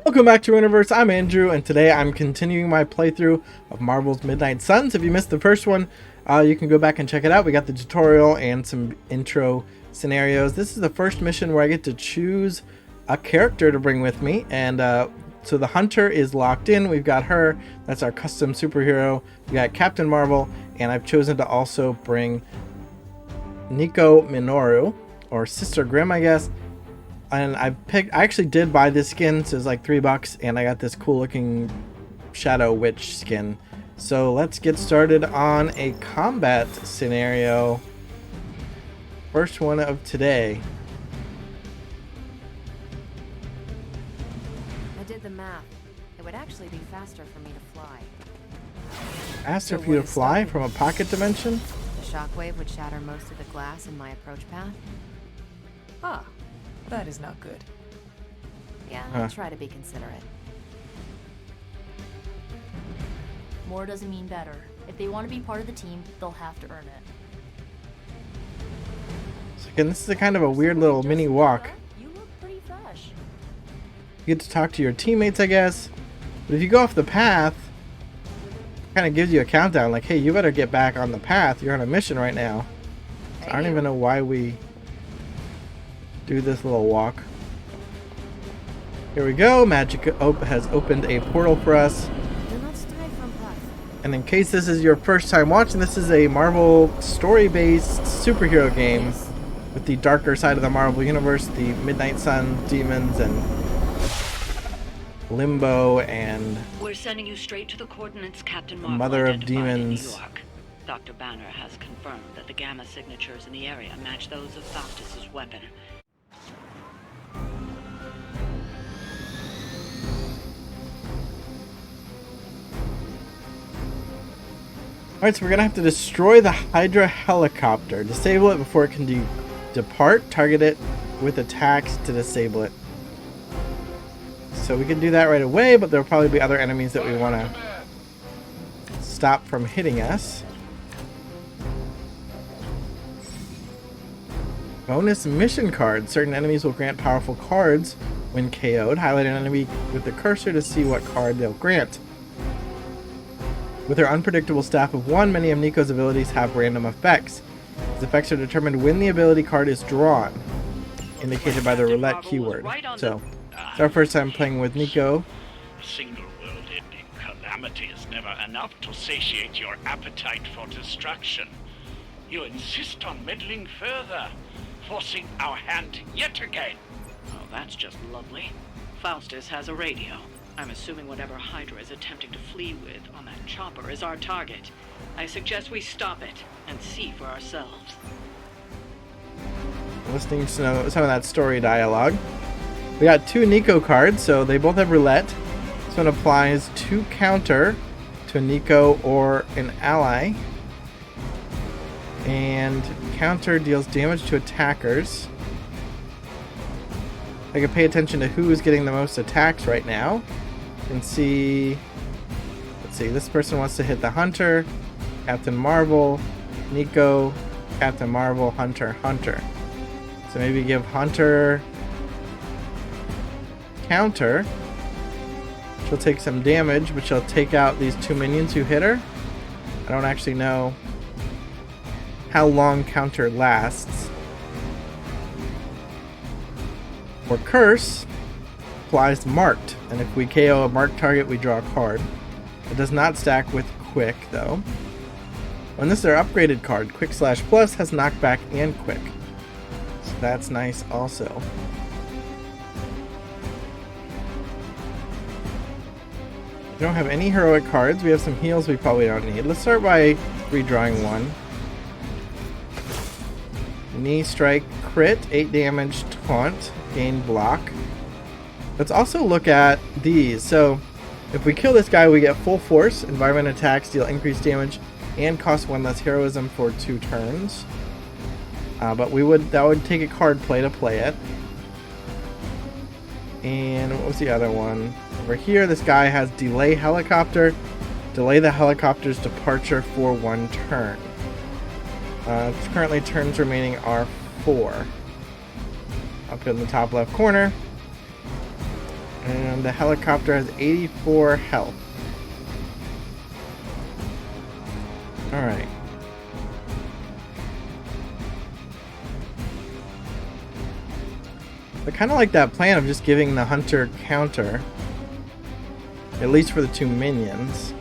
Welcome back to Universe. I'm Andrew, and today I'm continuing my playthrough of Marvel's Midnight Suns. If you missed the first one, you can go back and check it out. We got the tutorial and some intro scenarios. This is the first mission where I get to choose a character to bring with me, and so the Hunter is locked in. We've got her. That's our custom superhero. We got Captain Marvel, and I've chosen to also bring Nico Minoru, or Sister Grimm, I guess. And I actually did buy this skin, so it's like $3, and I got this cool looking Shadow Witch skin. So let's get started on a combat scenario. First one of today. I did the math. It would actually be faster for me to fly. Faster for you to fly from a pocket dimension? The shockwave would shatter most of the glass in my approach path. Ah, that is not good. Yeah, I'll try to be considerate. More doesn't mean better. If they want to be part of the team, they'll have to earn it. So again, this is a kind of a weird little mini walk. You look pretty fresh. You get to talk to your teammates, I guess. But if you go off the path, it kind of gives you a countdown, like, hey, you better get back on the path. You're on a mission right now. So I don't even know why we do this little walk. Here we go. Magic has opened a portal for us. Do not stray from path. And in case this is your first time watching, this is a Marvel story-based superhero game with the darker side of the Marvel universe, the Midnight Sun, demons, and Limbo, and we're sending you straight to the coordinates Captain Marvel Mother of identified in Demons. New York. Dr. Banner has confirmed that the gamma signatures in the area match those of Faustus's weapon. Alright, so we're going to have to destroy the Hydra helicopter. Disable it before it can depart. Target it with attacks to disable it. So we can do that right away, but there will probably be other enemies that we want to stop from hitting us. Bonus mission cards. Certain enemies will grant powerful cards when KO'd. Highlight an enemy with the cursor to see what card they'll grant. With her unpredictable staff of 1, many of Nico's abilities have random effects. These effects are determined when the ability card is drawn, indicated by the roulette keyword. So, it's our first time playing with Nico. A single world-ending calamity is never enough to satiate your appetite for destruction. You insist on meddling further, forcing our hand yet again. Oh, that's just lovely. Faustus has a radio. I'm assuming whatever Hydra is attempting to flee with on that chopper is our target. I suggest we stop it and see for ourselves. Listening to some of that story dialogue. We got 2 Nico cards, so they both have roulette. This one applies to counter to Nico or an ally. And counter deals damage to attackers. I can pay attention to who is getting the most attacks right now. And see, let's see, this person wants to hit the Hunter, Captain Marvel, Nico, Captain Marvel, Hunter, Hunter. So maybe give Hunter counter. She'll take some damage, but she'll take out these 2 minions who hit her. I don't actually know how long counter lasts. Or curse applies marked, and if we KO a marked target, we draw a card. It does not stack with quick, though. And this is our upgraded card. Quick / plus has knockback and quick. So that's nice also. We don't have any heroic cards. We have some heals we probably don't need. Let's start by redrawing one. Knee strike crit, 8 damage, taunt, gain block. Let's also look at these. So if we kill this guy, we get full force, environment attacks deal increased damage, and cost 1 less heroism for 2 turns. But that would take a card play to play it. And what was the other one? Over here, this guy has delay helicopter. Delay the helicopter's departure for 1 turn. Currently turns remaining are 4. Up in the top left corner. And the helicopter has 84 health. Alright. I kind of like that plan of just giving the hunter counter. At least for the 2 minions.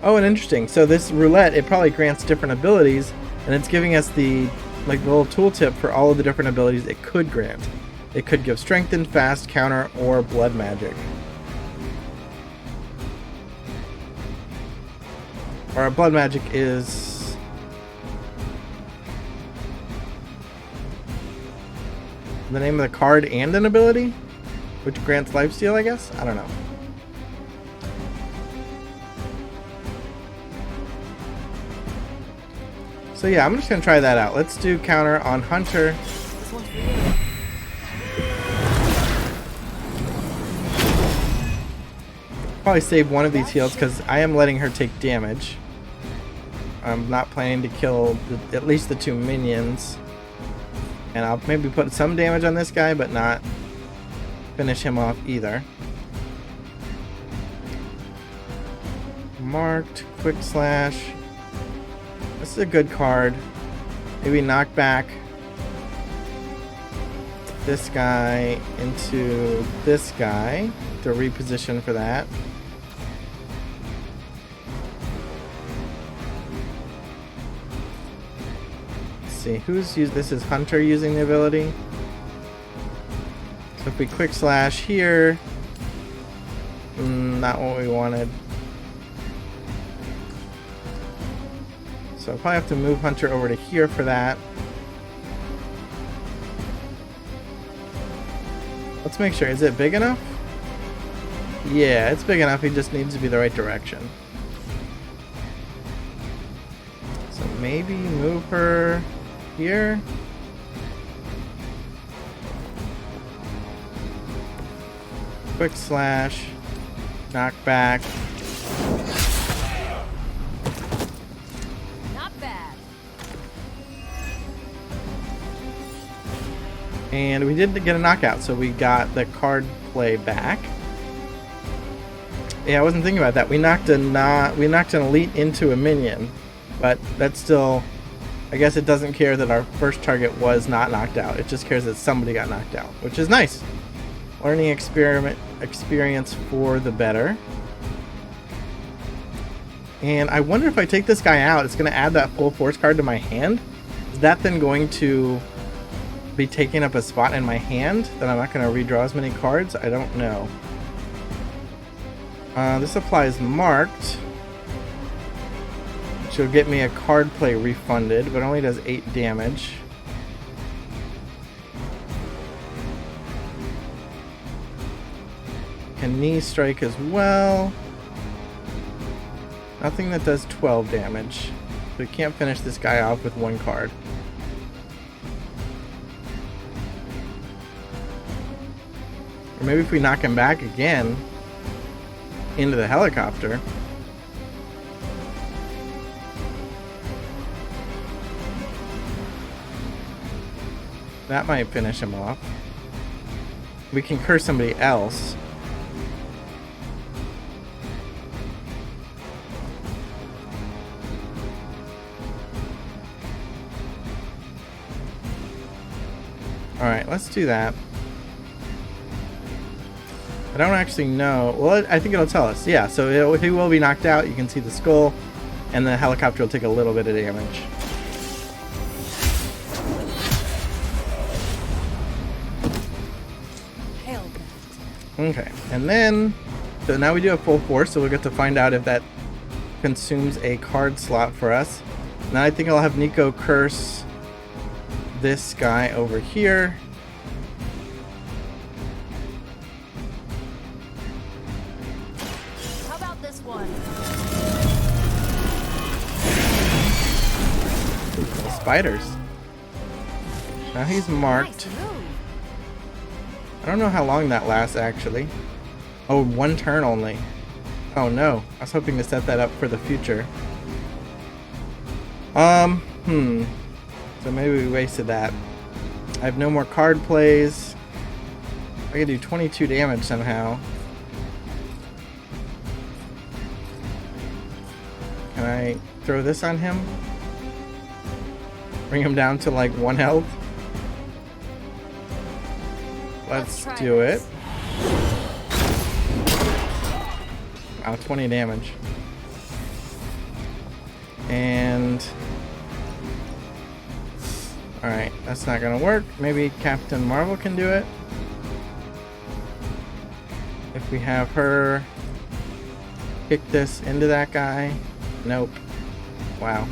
Oh, and interesting. So this roulette, it probably grants different abilities. And it's giving us the little tooltip for all of the different abilities it could grant. It could give strengthened, fast, counter, or blood magic. Or blood magic is... the name of the card and an ability? Which grants lifesteal, I guess? I don't know. So yeah, I'm just going to try that out. Let's do counter on Hunter. This one's for you. Probably save one of these heals because I am letting her take damage. I'm not planning to kill at least the 2 minions. And I'll maybe put some damage on this guy, but not finish him off either. Marked, quick slash. This is a good card. Maybe knock back this guy into this guy to reposition for that. Let's see, who's used this? Is Hunter using the ability? So if we quick slash here, not what we wanted. So I'll probably have to move Hunter over to here for that. Let's make sure, is it big enough? Yeah, it's big enough, he just needs to be the right direction. So maybe move her here. Quick slash, knock back. Not bad. And we did get a knockout, so we got the card play back. Yeah, I wasn't thinking about that. We knocked an elite into a minion, but that's still, I guess it doesn't care that our first target was not knocked out. It just cares that somebody got knocked out, which is nice. Learning experience for the better. And I wonder if I take this guy out, it's going to add that full force card to my hand. Is that then going to be taking up a spot in my hand that I'm not going to redraw as many cards? I don't know. This applies marked, which will get me a card play refunded, but only does 8 damage. Can knee strike as well. Nothing that does 12 damage. So we can't finish this guy off with 1 card. Or maybe if we knock him back again into the helicopter. That might finish him off. We can curse somebody else. Alright, let's do that. I don't actually know. Well, I think it'll tell us. Yeah, so he will be knocked out. You can see the skull, and the helicopter will take a little bit of damage. Okay, and then, so now we do have full force, so we'll get to find out if that consumes a card slot for us. Now I think I'll have Nico curse this guy over here. How about this one? Spiders. Now he's marked. Nice move. I don't know how long that lasts actually. Oh, 1 turn only. Oh no, I was hoping to set that up for the future. So maybe we wasted that. I have no more card plays. I can do 22 damage somehow. Can I throw this on him? Bring him down to like 1 health? Let's do it. Wow, 20 damage. And... Alright, that's not gonna work. Maybe Captain Marvel can do it. If we have her kick this into that guy. Nope. Wow.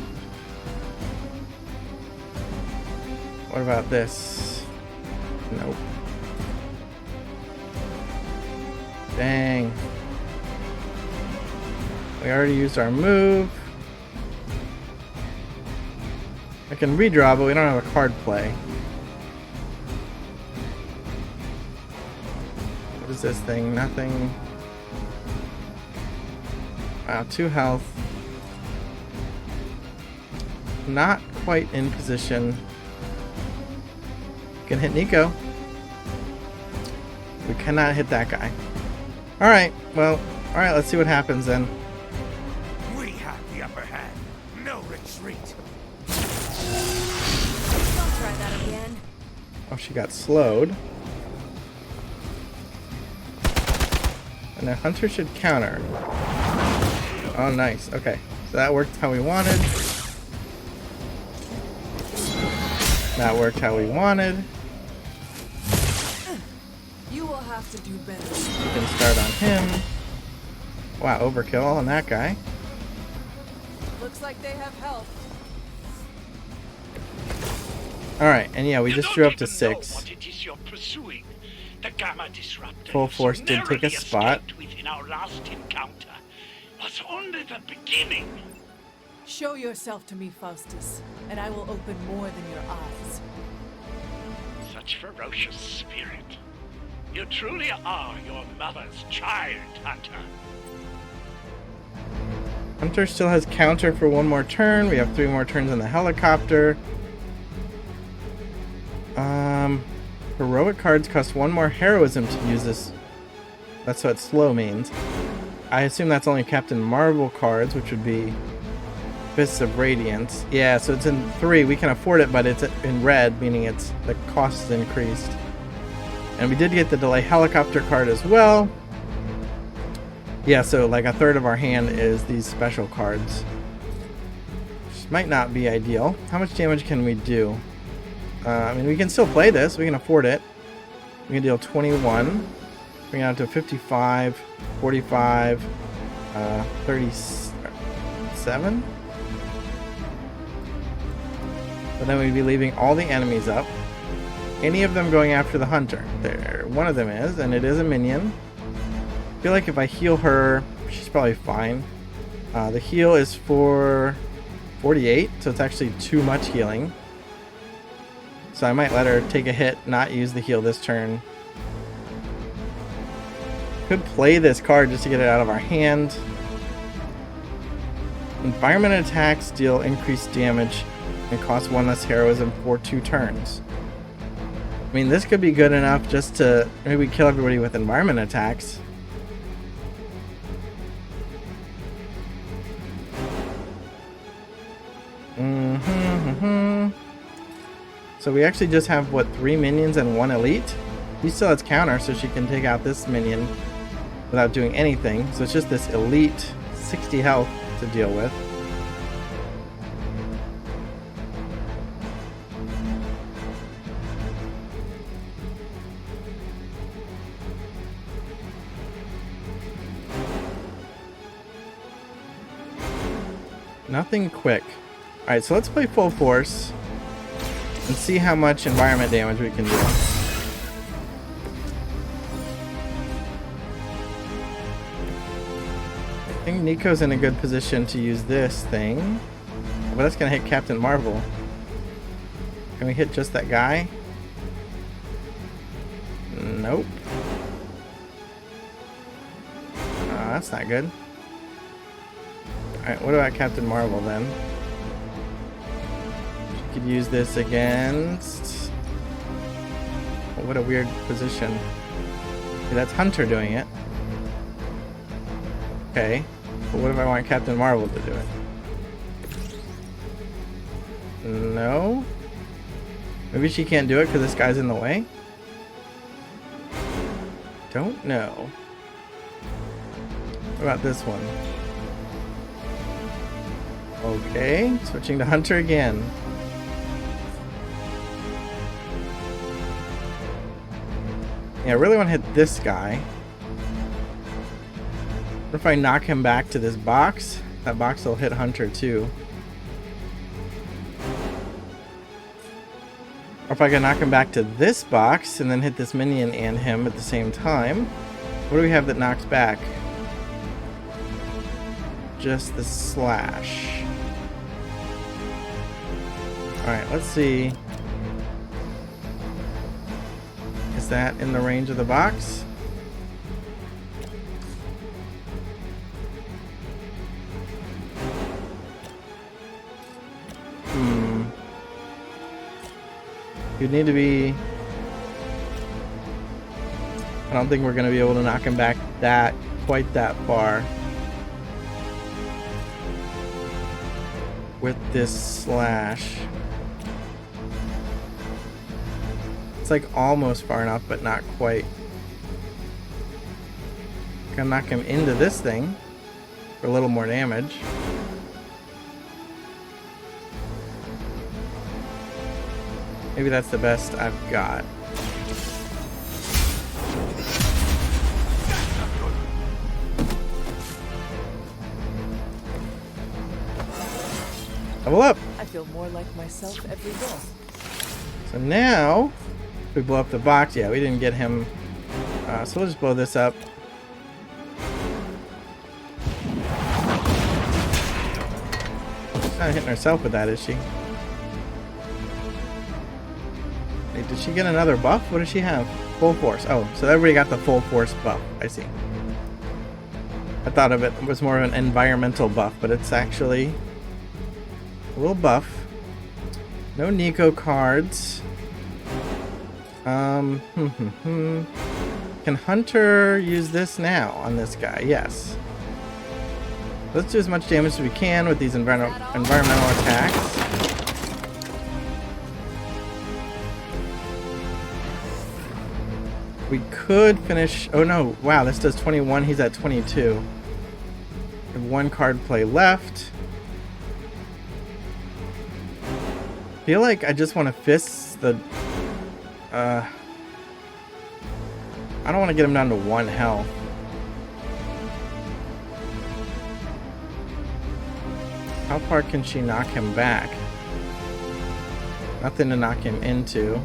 What about this? Nope. Dang. We already used our move. I can redraw, but we don't have a card play. What is this thing? Nothing. Wow, 2 health. Not quite in position. Can hit Nico. We cannot hit that guy. Alright, well, alright, let's see what happens then. We have the upper hand. No retreat. Don't try that again. Oh, she got slowed. And the hunter should counter. Oh, nice. Okay, so that worked how we wanted. That worked how we wanted. You will have to do better. We can start on him. Wow, overkill on that guy. Looks like they have help. Alright, and yeah, we just drew up to 6. What it is you're pursuing. The Gamma Disruptor Full Force did take a spot. Within our last encounter was only the beginning. Show yourself to me, Faustus, and I will open more than your eyes. Such ferocious spirit. You truly are your mother's child, Hunter. Hunter still has counter for 1 more turn. We have 3 more turns on the helicopter. Heroic cards cost 1 more heroism to use this. That's what slow means. I assume that's only Captain Marvel cards, which would be Fists of Radiance. Yeah, so it's in 3. We can afford it, but it's in red, meaning it's the cost is increased. And we did get the delay helicopter card as well. Yeah, so like a third of our hand is these special cards. Which might not be ideal. How much damage can we do? I mean, we can still play this. We can afford it. We can deal 21. Bring it out to 55, 45, 37. But then we'd be leaving all the enemies up. Any of them going after the hunter. There, one of them is, and it is a minion. I feel like if I heal her, she's probably fine. The heal is for 48, so it's actually too much healing. So I might let her take a hit, not use the heal this turn. Could play this card just to get it out of our hand. Environment attacks deal increased damage and cost 1 less heroism for 2 turns. I mean, this could be good enough just to maybe kill everybody with environment attacks. So we actually just have, what, 3 minions and 1 elite? He still has counter, so she can take out this minion without doing anything. So it's just this elite 60 health to deal with. Nothing quick. Alright, so let's play full force and see how much environment damage we can do. I think Nico's in a good position to use this thing. But that's going to hit Captain Marvel. Can we hit just that guy? Nope. That's not good. Alright, what about Captain Marvel then? She could use this against... Oh, what a weird position. Okay, that's Hunter doing it. Okay. But what if I want Captain Marvel to do it? No? Maybe she can't do it because this guy's in the way? Don't know. What about this one? Okay, switching to Hunter again. Yeah, I really want to hit this guy. What if I knock him back to this box? That box will hit Hunter too. Or if I can knock him back to this box and then hit this minion and him at the same time. What do we have that knocks back? Just the slash. Alright, let's see. Is that in the range of the box? You'd need to be... I don't think we're going to be able to knock him back quite that far. With this slash. It's like almost far enough, but not quite. Gonna knock him into this thing for a little more damage. Maybe that's the best I've got. Level up! I feel more like myself every day. So now, if we blow up the box, yeah, we didn't get him. So we'll just blow this up. She's not hitting herself with that, is she? Wait, did she get another buff? What does she have? Full force. Oh, so everybody got the full force buff. I see. I thought of it was more of an environmental buff, but it's actually a little buff. No Nico cards. Can Hunter use this now on this guy? Yes. Let's do as much damage as we can with these environmental attacks. We could finish... Oh no, wow, this does 21, he's at 22. We have one card play left. I feel like I just want to fist the... I don't want to get him down to 1 health. How far can she knock him back? Nothing to knock him into.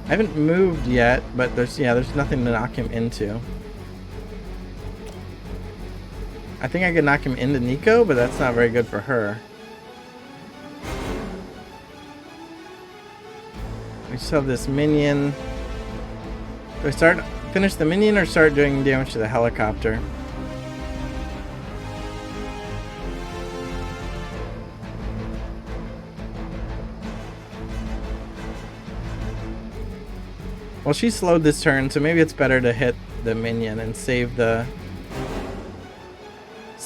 I haven't moved yet, but there's nothing to knock him into. I think I could knock him into Nico, but that's not very good for her. We still have this minion. Do I finish the minion or start doing damage to the helicopter? Well, she slowed this turn, so maybe it's better to hit the minion and save the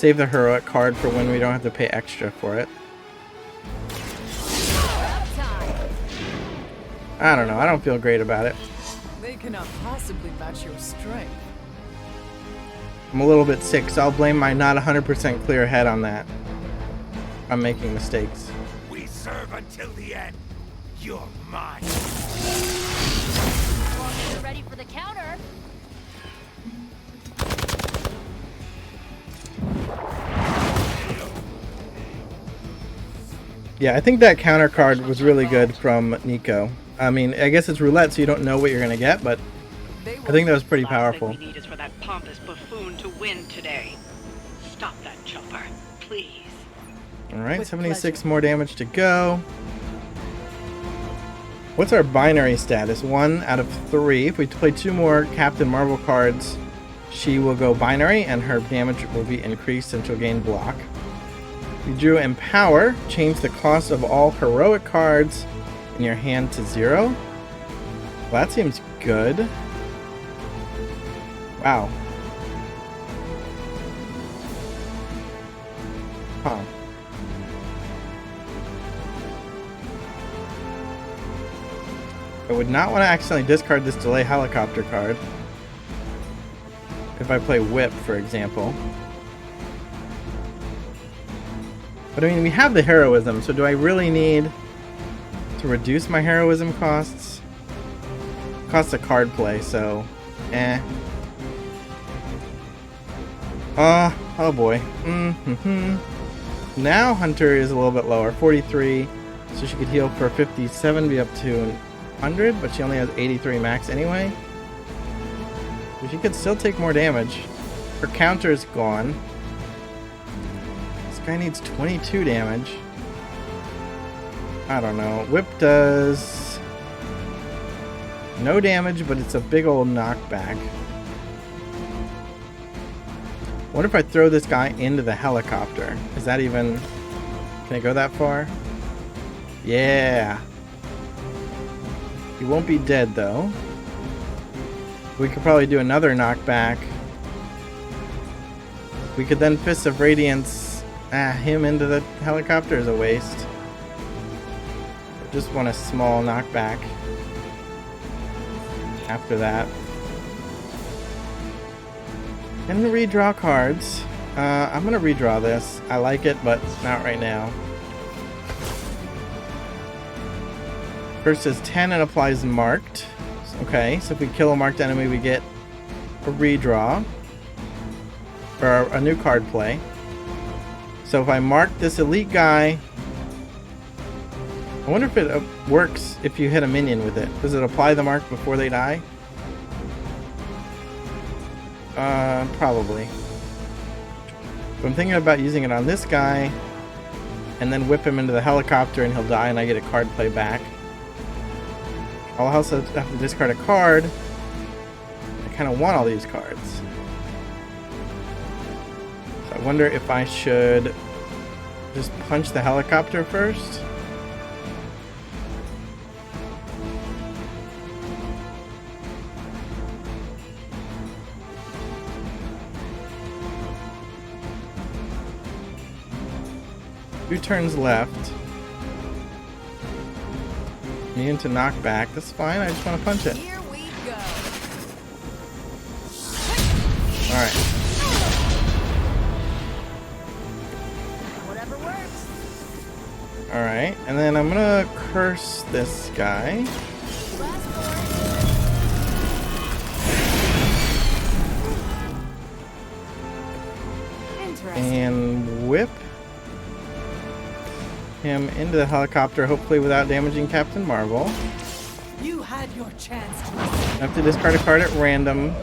heroic card for when we don't have to pay extra for it. I don't know. I don't feel great about it. They cannot possibly match your strength. I'm a little bit sick, so I'll blame my not 100% clear head on that. I'm making mistakes. We serve until the end. You're mine. You're ready for the counter. Yeah, I think that counter card was really good from Nico. I mean, I guess it's roulette, so you don't know what you're gonna get, but I think that was pretty powerful. Last thing we need is for that pompous buffoon to win today. Stop that chopper, please. Alright, With 76 pleasure. more damage to go. What's our binary status? 1 out of 3. If we play 2 more Captain Marvel cards, she will go binary and her damage will be increased and she'll gain block. We drew Empower, change the cost of all heroic cards in your hand to 0. Well, that seems good. Wow. Huh. I would not want to accidentally discard this delay helicopter card. If I play whip, for example. But I mean, we have the heroism, so do I really need to reduce my heroism costs? Costs a card play, so oh boy. Now Hunter is a little bit lower, 43, so she could heal for 57, be up to 100, but she only has 83 max anyway. So she could still take more damage. Her counter is gone. This guy needs 22 damage. I don't know. Whip does no damage, but it's a big old knockback. What if I throw this guy into the helicopter? Is that even... Can it go that far? Yeah. He won't be dead, though. We could probably do another knockback. We could then Fist of Radiance him into the helicopter is a waste. Just want a small knockback after that. And redraw cards. I'm going to redraw this. I like it, but not right now. First is 10 and applies marked. Okay, so if we kill a marked enemy, we get a redraw. Or a new card play. So if I mark this elite guy... I wonder if it works if you hit a minion with it. Does it apply the mark before they die? Probably. But I'm thinking about using it on this guy and then whip him into the helicopter and he'll die and I get a card play back. I'll also have to discard a card. I kind of want all these cards. So I wonder if I should just punch the helicopter first. Two turns left. Me into knockback. That's fine. I just want to punch it. Here we go. Alright. Whatever works. Alright. And then I'm going to curse this guy. Last word. Interesting. And whip him into the helicopter, hopefully without damaging Captain Marvel. You had your chance to I have to discard a card at random.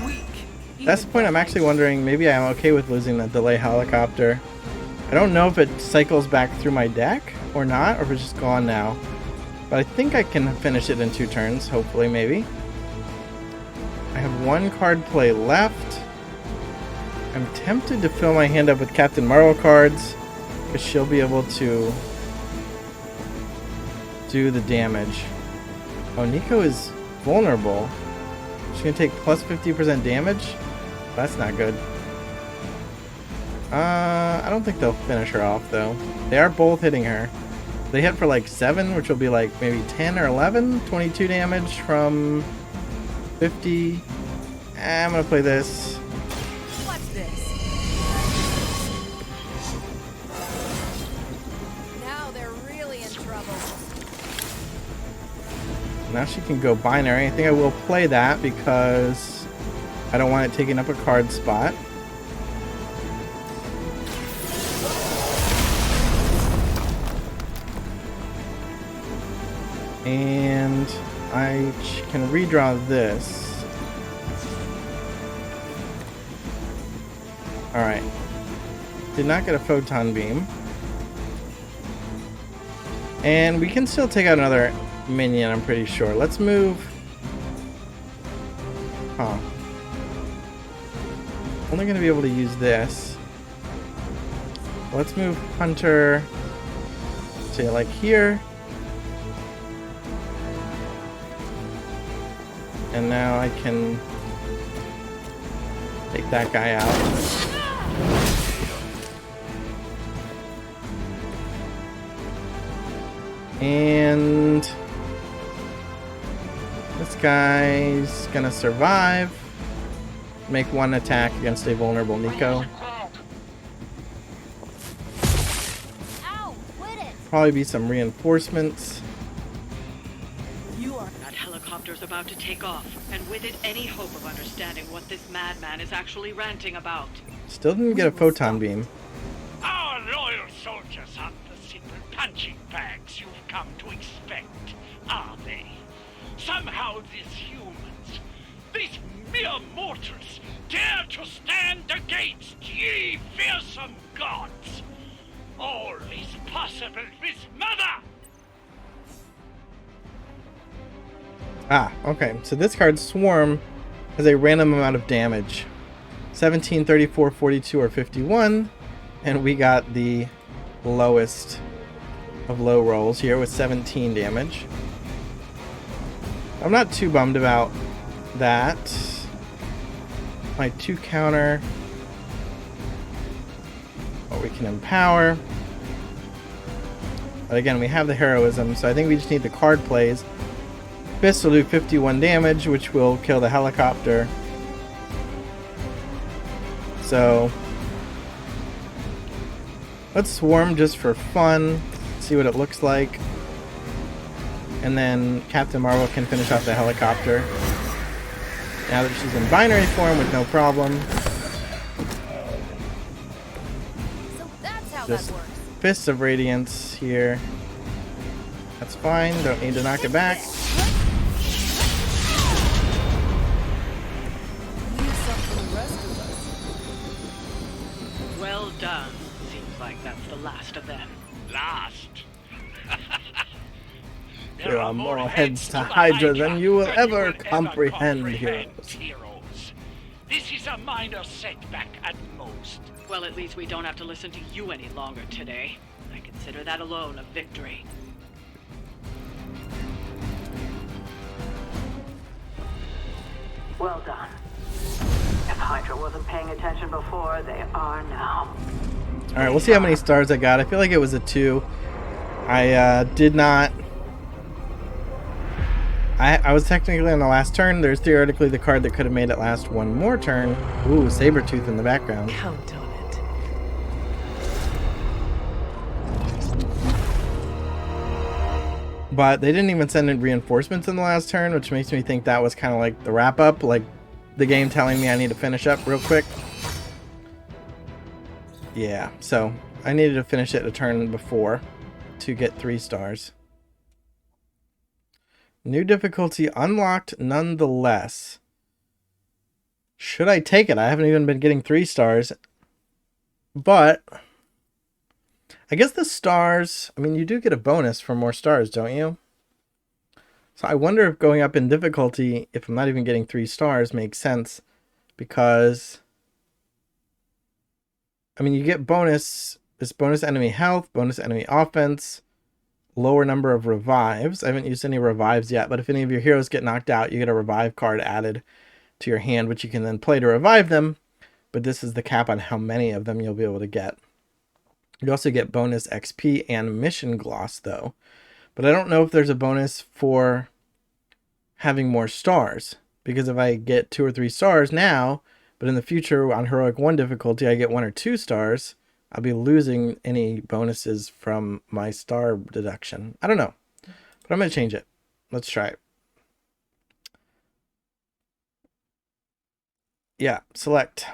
weak. That's the point. I'm actually wondering, maybe I'm okay with losing the delay helicopter. I don't know if it cycles back through my deck or not, or if it's just gone now. But I think I can finish it in 2 turns, hopefully, maybe. I have 1 card play left. I'm tempted to fill my hand up with Captain Marvel cards, because she'll be able to do the damage. Oh, Nico is vulnerable. She's going to take plus 50% damage? That's not good. I don't think they'll finish her off, though. They are both hitting her. They hit for like 7, which will be like maybe 10 or 11. 22 damage from 50. I'm going to play this. What's this? Now they're really in trouble. Now she can go binary. I think I will play that because I don't want it taking up a card spot. And I can redraw this. Alright. Did not get a photon beam. And we can still take out another minion, I'm pretty sure. Let's move. Huh. Only going to be able to use this. Let's move Hunter to like here. And now I can take that guy out. And this guy's gonna survive. Make one attack against a vulnerable Nico. Ow! Quit it! Probably be some reinforcements. That helicopter's about to take off, and with it any hope of understanding what this madman is actually ranting about. Still didn't get a photon beam. Our loyal soldiers aren't the simple punching bags you've come to expect, are they? Somehow these humans, these mere mortals, dare to stand against ye fearsome gods. All is possible with Mother! Ah, okay. So this card, Swarm, has a random amount of damage. 17, 34, 42, or 51. And we got the lowest of low rolls here with 17 damage. I'm not too bummed about that. My 2 counter. Oh, we can empower. But again, we have the heroism, so I think we just need the card plays. Fist will do 51 damage, which will kill the helicopter. So let's swarm just for fun, see what it looks like. And then Captain Marvel can finish off the helicopter. Now that she's in binary form with no problem. So that's how Just that works. Fists of Radiance here. That's fine, don't need to knock it back. Well done. Seems like that's the last of them. Last. There are more heads to Hydra than you will ever comprehend, heroes. Heroes. This is a minor setback at most. Well, at least we don't have to listen to you any longer today. I consider that alone a victory. Well done. If Hydra wasn't paying attention before, they are now. Alright, we'll see how many stars I got. I feel like it was a 2. I did not... I was technically on the last turn. There's theoretically the card that could have made it last one more turn. Ooh, Sabretooth in the background. Count on it. But they didn't even send in reinforcements in the last turn, which makes me think that was kind of like the wrap-up. Like, the game telling me I need to finish up real quick. Yeah, so I needed to finish it a turn before to get 3 stars. New difficulty unlocked nonetheless. Should I take it? I haven't even been getting 3 stars. But I guess the stars, I mean, you do get a bonus for more stars, don't you? So I wonder if going up in difficulty, if I'm not even getting 3 stars, makes sense. Because, I mean, you get bonus, this bonus enemy health, bonus enemy offense, lower number of revives. I haven't used any revives yet, but if any of your heroes get knocked out, you get a revive card added to your hand, which you can then play to revive them. But this is the cap on how many of them you'll be able to get. You also get bonus XP and mission gloss, though. But I don't know if there's a bonus for having more stars. Because if I get 2 or 3 stars now, but in the future on Heroic 1 difficulty I get 1 or 2 stars, I'll be losing any bonuses from my star deduction. I don't know. But I'm going to change it. Let's try it. Yeah, select.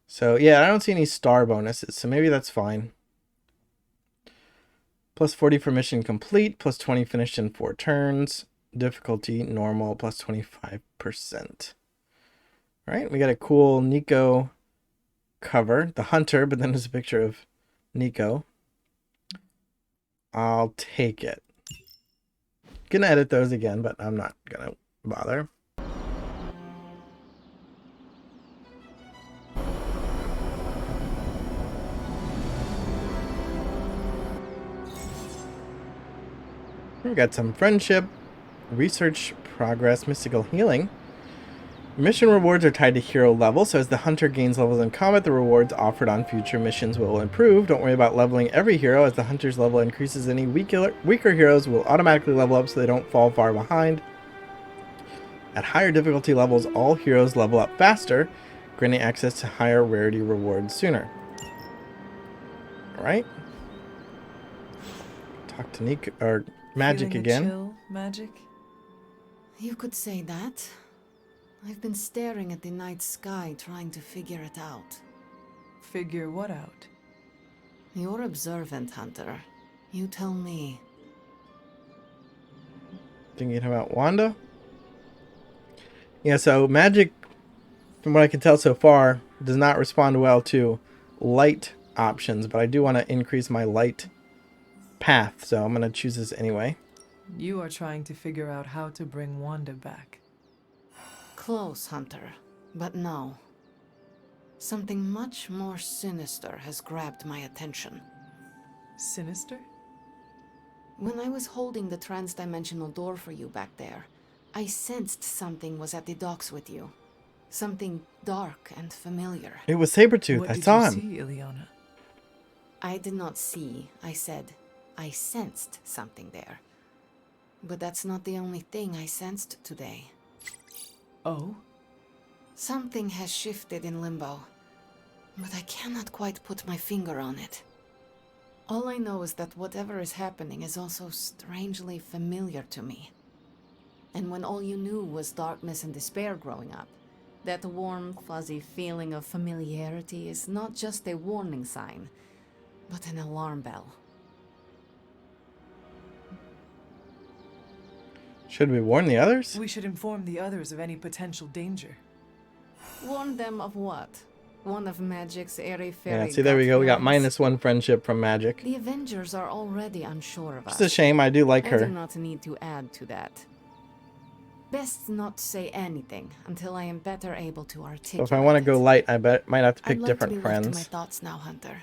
So yeah, I don't see any star bonuses, so maybe that's fine. Plus 40 for mission complete, plus 20 finished in 4 turns. Difficulty normal, plus 25%. All right, we got a cool Nico cover, the hunter, but then there's a picture of Nico. I'll take it. Gonna edit those again, but I'm not gonna bother. We got some friendship. research progress, mystical healing. Mission rewards are tied to hero level, so as the hunter gains levels in combat, the rewards offered on future missions will improve. Don't worry about leveling every hero. As the hunter's level increases, any weaker heroes will automatically level up so they don't fall far behind. At higher difficulty levels, all heroes level up faster, granting access to higher rarity rewards sooner. Alright. Talk to Nico, or Magic Feeling again. A chill, Magic? You could say that. I've been staring at the night sky trying to figure it out. Figure what out? You're observant, Hunter. You tell me. Thinking about Wanda? Yeah, so Magic, from what I can tell so far, does not respond well to light options, but I do want to increase my light path, so I'm going to choose this anyway. You are trying to figure out how to bring Wanda back. Close, Hunter. But no. Something much more sinister has grabbed my attention. Sinister? When I was holding the trans-dimensional door for you back there, I sensed something was at the docks with you. Something dark and familiar. It was Sabretooth. What I did saw you him. see, Ileana? I did not see. I said, I sensed something there. But that's not the only thing I sensed today. Oh? Something has shifted in Limbo, but I cannot quite put my finger on it. All I know is that whatever is happening is also strangely familiar to me. And when all you knew was darkness and despair growing up, that warm, fuzzy feeling of familiarity is not just a warning sign, but an alarm bell. Should we warn the others? We should inform the others of any potential danger. Warn them of what? One of Magic's airy-fairy Yeah, see, there we go. We got gut -1 friendship from Magic. The Avengers are already unsure of us. It's a shame. I do like I her. do not need to add to that. Best not say anything until I am better able to articulate So if I want to go light, I might have to pick I'd like different to be left to my friends. thoughts now, Hunter.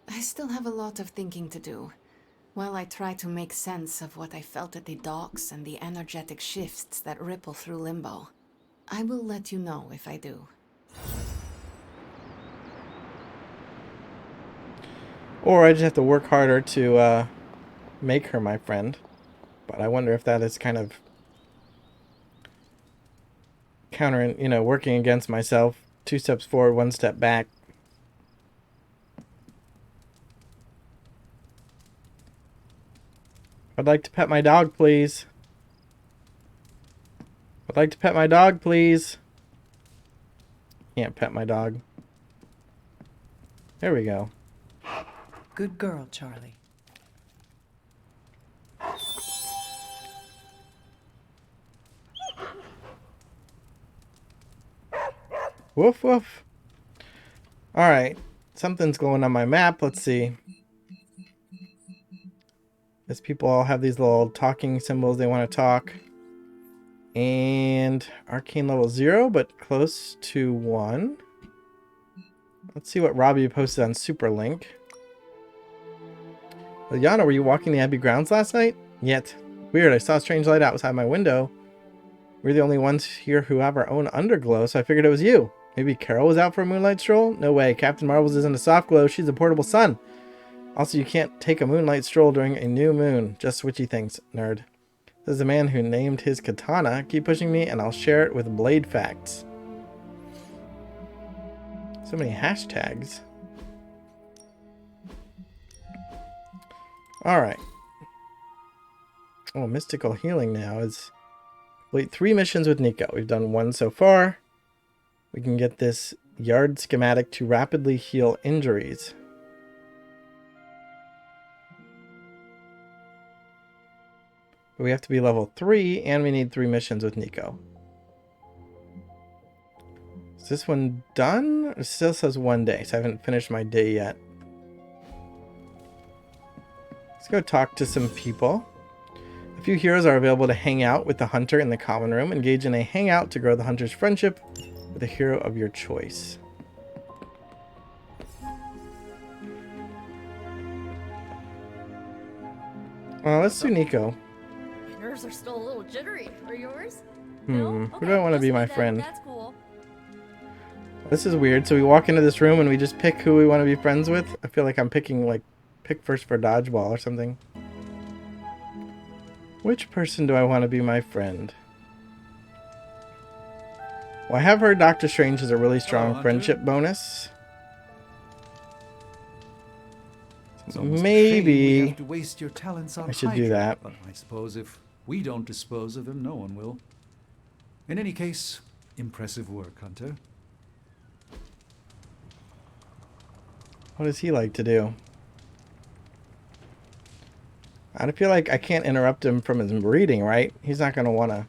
I still have a lot of thinking to do, while I try to make sense of what I felt at the docks and the energetic shifts that ripple through Limbo. I will let you know if I do. Or I just have to work harder to make her my friend. But I wonder if that is kind of countering, working against myself. 2 steps forward, 1 step back. I'd like to pet my dog, please. I'd like to pet my dog, please. Can't pet my dog. There we go. Good girl, Charlie. Woof woof. Alright. Something's going on my map. Let's see. These people all have these little talking symbols they want to talk. And arcane level 0, but close to 1. Let's see what Robbie posted on Superlink. Yana, were you walking the Abbey grounds last night? Yet. Weird, I saw a strange light outside my window. We're the only ones here who have our own underglow, so I figured it was you. Maybe Carol was out for a moonlight stroll? No way, Captain Marvel's isn't a soft glow, she's a portable sun. Also, you can't take a moonlight stroll during a new moon. Just switchy things, nerd. This is the man who named his katana. Keep pushing me and I'll share it with Blade Facts. So many hashtags. Alright. Oh, mystical healing now is... Complete 3 missions with Nico. We've done 1 so far. We can get this yard schematic to rapidly heal injuries. But we have to be level 3, and we need 3 missions with Nico. Is this one done? It still says 1 day, so I haven't finished my day yet. Let's go talk to some people. A few heroes are available to hang out with the hunter in the common room. Engage in a hangout to grow the hunter's friendship with a hero of your choice. Let's do Nico. shoulders are still a little jittery. Are yours? Who do I want to be my friend? That's cool. This is weird. So we walk into this room and we just pick who we want to be friends with. I feel like I'm picking, like, pick first for dodgeball or something. Which person do I want to be my friend? Well, I have heard Doctor Strange has a really strong friendship bonus. Maybe to waste your talents on I should Hydra, do that. But I suppose if we don't dispose of them, no one will. In any case, impressive work, Hunter. What does he like to do? I feel like I can't interrupt him from his reading, right? He's not going to want to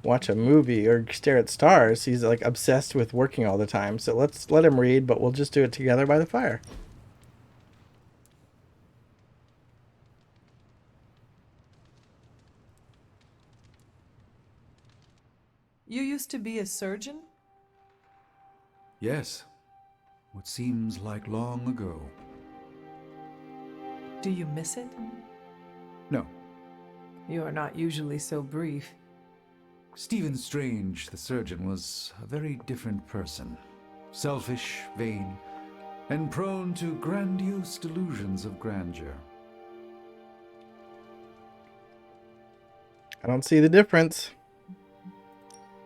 watch a movie or stare at stars. He's like obsessed with working all the time. So let's let him read, but we'll just do it together by the fire. You used to be a surgeon? Yes. What seems like long ago. Do you miss it? No. You are not usually so brief. Stephen Strange, the surgeon, was a very different person. Selfish, vain, and prone to grandiose delusions of grandeur. I don't see the difference.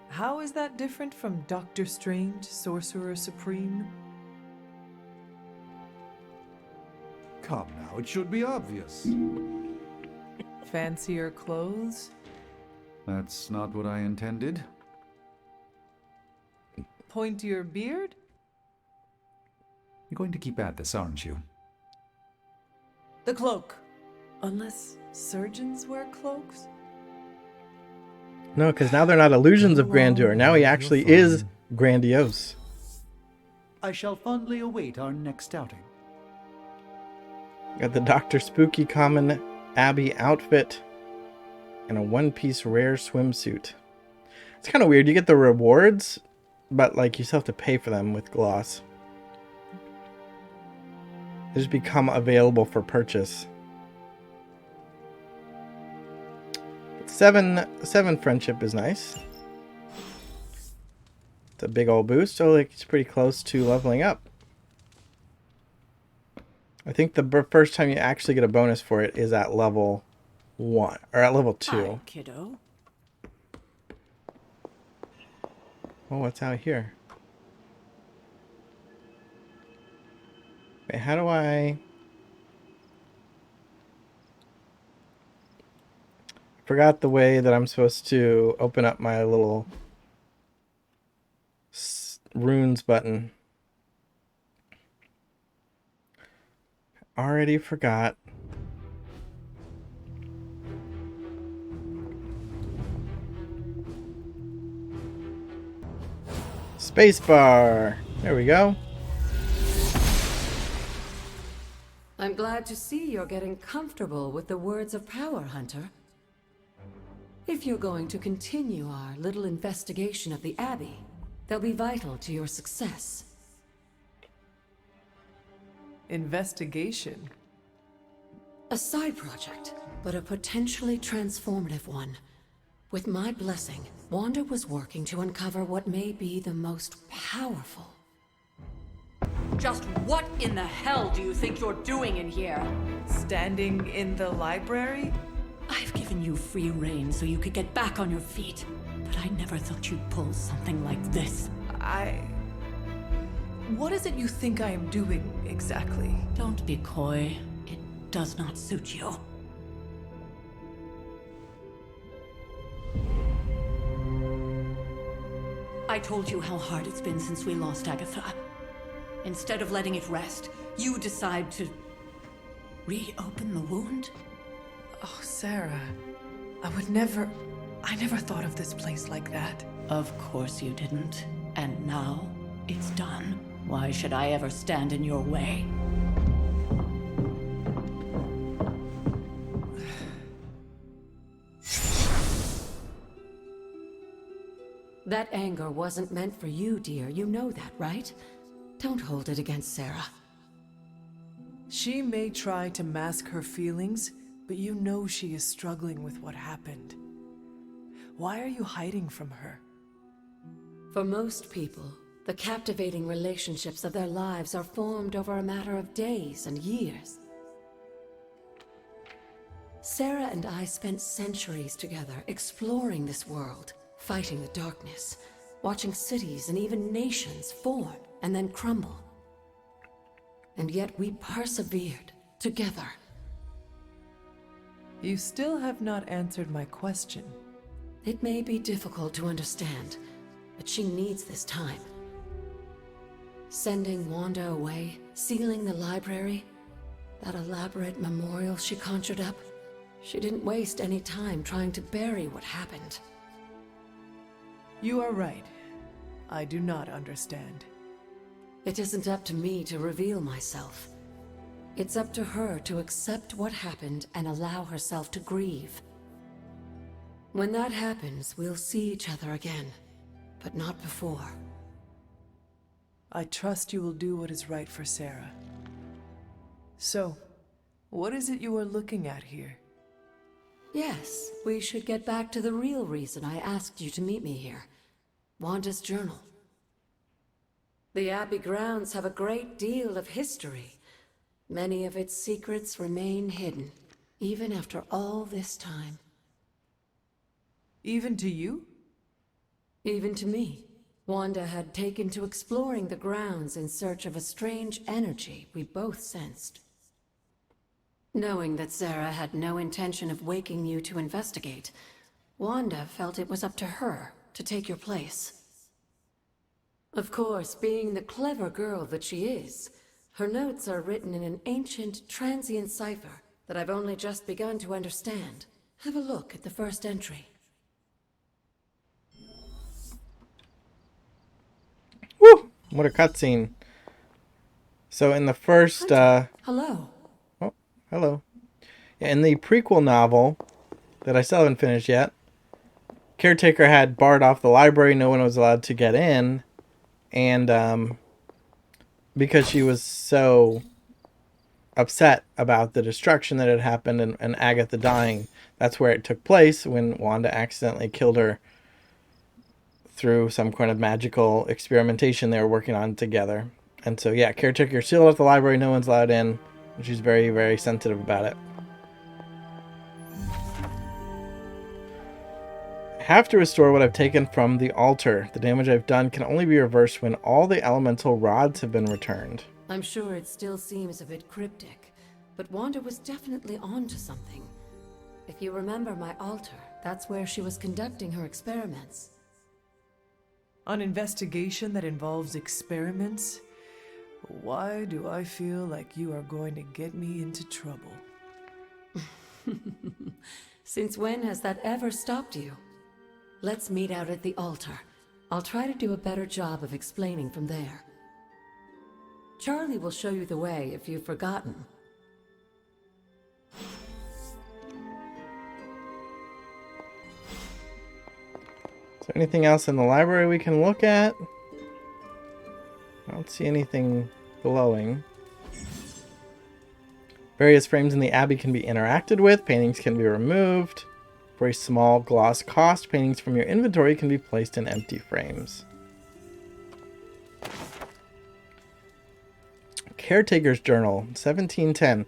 How is that different from Doctor Strange, Sorcerer Supreme? Come now, it should be obvious. Fancier clothes? That's not what I intended. Pointier beard? You're going to keep at this, aren't you? The cloak. Unless surgeons wear cloaks? No, because now they're not illusions of grandeur. Now he actually is grandiose. I shall fondly await our next outing. Got the Dr. Spooky Common Abbey outfit and a one-piece rare swimsuit. It's kind of weird. You get the rewards, but like you still have to pay for them with gloss. They just become available for purchase. Seven friendship is nice. It's a big old boost, so like it's pretty close to leveling up. I think the first time you actually get a bonus for it is at level 1 or at level 2. Hi, kiddo. Oh, what's out here? Wait, how do I... Forgot the way that I'm supposed to open up my little runes button. Already forgot. Spacebar. There we go. I'm glad to see you're getting comfortable with the words of power, Hunter. If you're going to continue our little investigation of the Abbey, they'll be vital to your success. Investigation? A side project, but a potentially transformative one. With my blessing, Wanda was working to uncover what may be the most powerful. Just what in the hell do you think you're doing in here? Standing in the library? I've given you free rein so you could get back on your feet, but I never thought you'd pull something like this. What is it you think I am doing, exactly? Don't be coy. It does not suit you. I told you how hard it's been since we lost Agatha. Instead of letting it rest, you decide to reopen the wound? Oh, Sarah. I never thought of this place like that. Of course you didn't. And now, it's done. Why should I ever stand in your way? That anger wasn't meant for you, dear. You know that, right? Don't hold it against Sarah. She may try to mask her feelings, but you know she is struggling with what happened. Why are you hiding from her? For most people, the captivating relationships of their lives are formed over a matter of days and years. Sarah and I spent centuries together exploring this world, fighting the darkness, watching cities and even nations form and then crumble. And yet we persevered together. You still have not answered my question. It may be difficult to understand, but she needs this time. Sending Wanda away, sealing the library, that elaborate memorial she conjured up, she didn't waste any time trying to bury what happened. You are right. I do not understand. It isn't up to me to reveal myself. It's up to her to accept what happened and allow herself to grieve. When that happens, we'll see each other again, but not before. I trust you will do what is right for Sarah. So, what is it you are looking at here? Yes, we should get back to the real reason I asked you to meet me here. Wanda's journal. The Abbey grounds have a great deal of history. Many of its secrets remain hidden, even after all this time. Even to you? Even to me. Wanda had taken to exploring the grounds in search of a strange energy we both sensed. Knowing that Sarah had no intention of waking you to investigate, Wanda felt it was up to her to take your place. Of course, being the clever girl that she is, her notes are written in an ancient, transient cipher that I've only just begun to understand. Have a look at the first entry. Woo! What a cutscene. So in the first, Hello. Oh, hello. In the prequel novel that I still haven't finished yet, Caretaker had barred off the library. No one was allowed to get in. And because she was so upset about the destruction that had happened and Agatha dying, that's where it took place, when Wanda accidentally killed her through some kind of magical experimentation they were working on together. And so, yeah, Caretaker sealed off the library. No one's allowed in. And she's very, very sensitive about it. I have to restore what I've taken from the altar. The damage I've done can only be reversed when all the elemental rods have been returned. I'm sure it still seems a bit cryptic, but Wanda was definitely onto something. If you remember my altar, that's where she was conducting her experiments. An investigation that involves experiments? Why do I feel like you are going to get me into trouble? Since when has that ever stopped you? Let's meet out at the altar. I'll try to do a better job of explaining from there. Charlie will show you the way if you've forgotten. Is there anything else in the library we can look at? I don't see anything glowing. Various frames in the Abbey can be interacted with. Paintings can be removed. For a small gloss cost, paintings from your inventory can be placed in empty frames. Caretaker's Journal, 1710.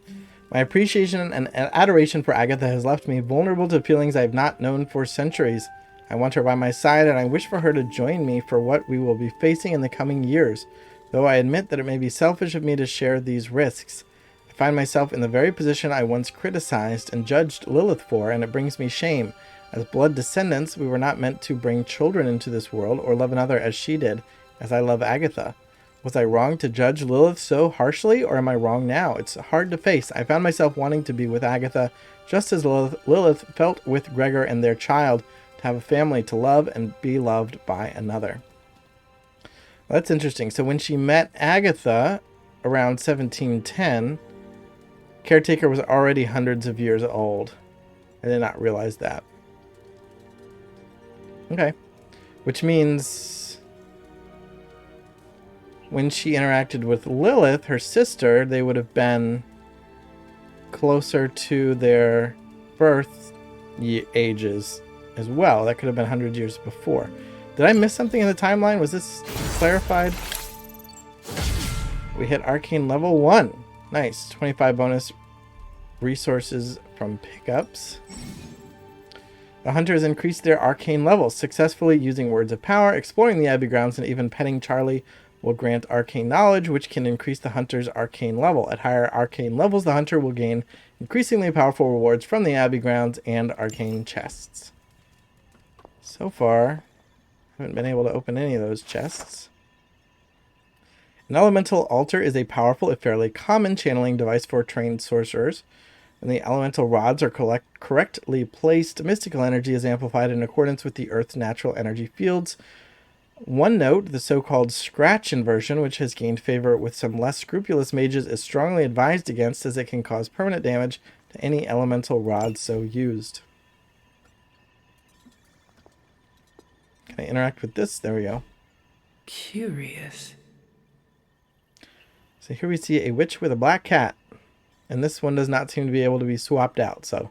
My appreciation and adoration for Agatha has left me vulnerable to feelings I have not known for centuries. I want her by my side, and I wish for her to join me for what we will be facing in the coming years, though I admit that it may be selfish of me to share these risks. I find myself in the very position I once criticized and judged Lilith for, and it brings me shame. As blood descendants, we were not meant to bring children into this world or love another as she did, as I love Agatha. Was I wrong to judge Lilith so harshly, or am I wrong now? It's hard to face. I found myself wanting to be with Agatha, just as Lilith felt with Gregor and their child, to have a family, to love and be loved by another. Well, that's interesting. So when she met Agatha around 1710, Caretaker was already hundreds of years old. I did not realize that. Okay. Which means when she interacted with Lilith, her sister, they would have been closer to their birth ages as well. That could have been 100 years before. Did I miss something in the timeline? Was this clarified? We hit arcane level 1. Nice. 25 bonus resources from pickups. The hunters increased their arcane levels, successfully using words of power, exploring the Abbey grounds, and even petting Charlie will grant arcane knowledge, which can increase the hunter's arcane level. At higher arcane levels, the hunter will gain increasingly powerful rewards from the Abbey grounds and arcane chests. So far, I haven't been able to open any of those chests. An elemental altar is a powerful, if fairly common, channeling device for trained sorcerers. When the elemental rods are correctly placed, mystical energy is amplified in accordance with the Earth's natural energy fields. One note, the so-called scratch inversion, which has gained favor with some less scrupulous mages, is strongly advised against, as it can cause permanent damage to any elemental rod so used. Can I interact with this? There we go. Curious. So here we see a witch with a black cat. And this one does not seem to be able to be swapped out, so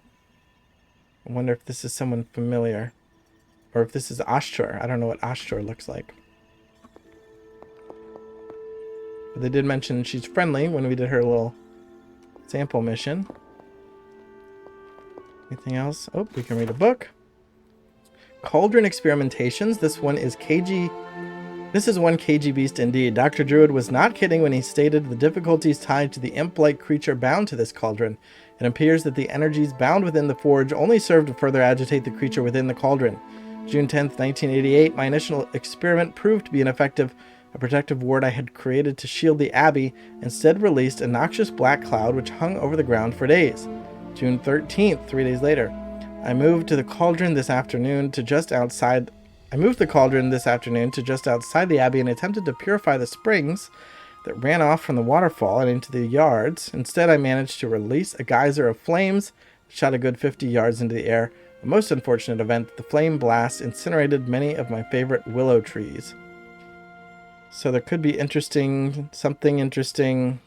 I wonder if this is someone familiar. Or if this is Ashtur. I don't know what Ashtur looks like. But they did mention she's friendly when we did her little sample mission. Anything else? Oh, we can read a book. Cauldron Experimentations. This one is KG. This is one cagey beast indeed. Dr. Druid was not kidding when he stated the difficulties tied to the imp-like creature bound to this cauldron. It appears that the energies bound within the forge only serve to further agitate the creature within the cauldron. June 10th, 1988, my initial experiment proved to be ineffective. A protective ward I had created to shield the Abbey instead released a noxious black cloud which hung over the ground for days. June 13th, 3 days later, I moved the cauldron this afternoon to just outside the Abbey and attempted to purify the springs that ran off from the waterfall and into the yards. Instead, I managed to release a geyser of flames that shot a good 50 yards into the air. A most unfortunate event, the flame blast incinerated many of my favorite willow trees. So there could be something interesting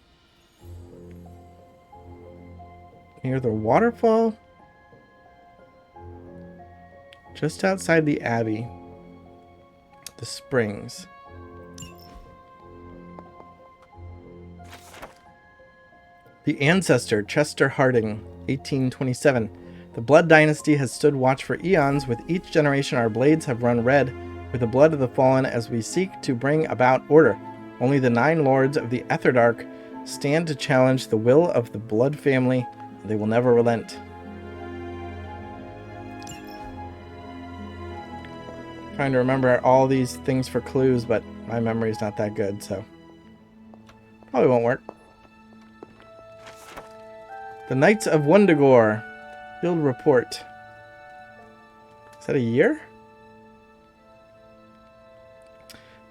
near the waterfall? Just outside the Abbey. The springs. The Ancestor, Chester Harding, 1827. The Blood Dynasty has stood watch for eons. With each generation our blades have run red with the blood of the fallen as we seek to bring about order. Only the 9 lords of the Etherdark stand to challenge the will of the Blood family, and they will never relent. Trying to remember all these things for clues, but my memory's not that good, so probably won't work. The Knights of Wundagore. Field report. Is that a year?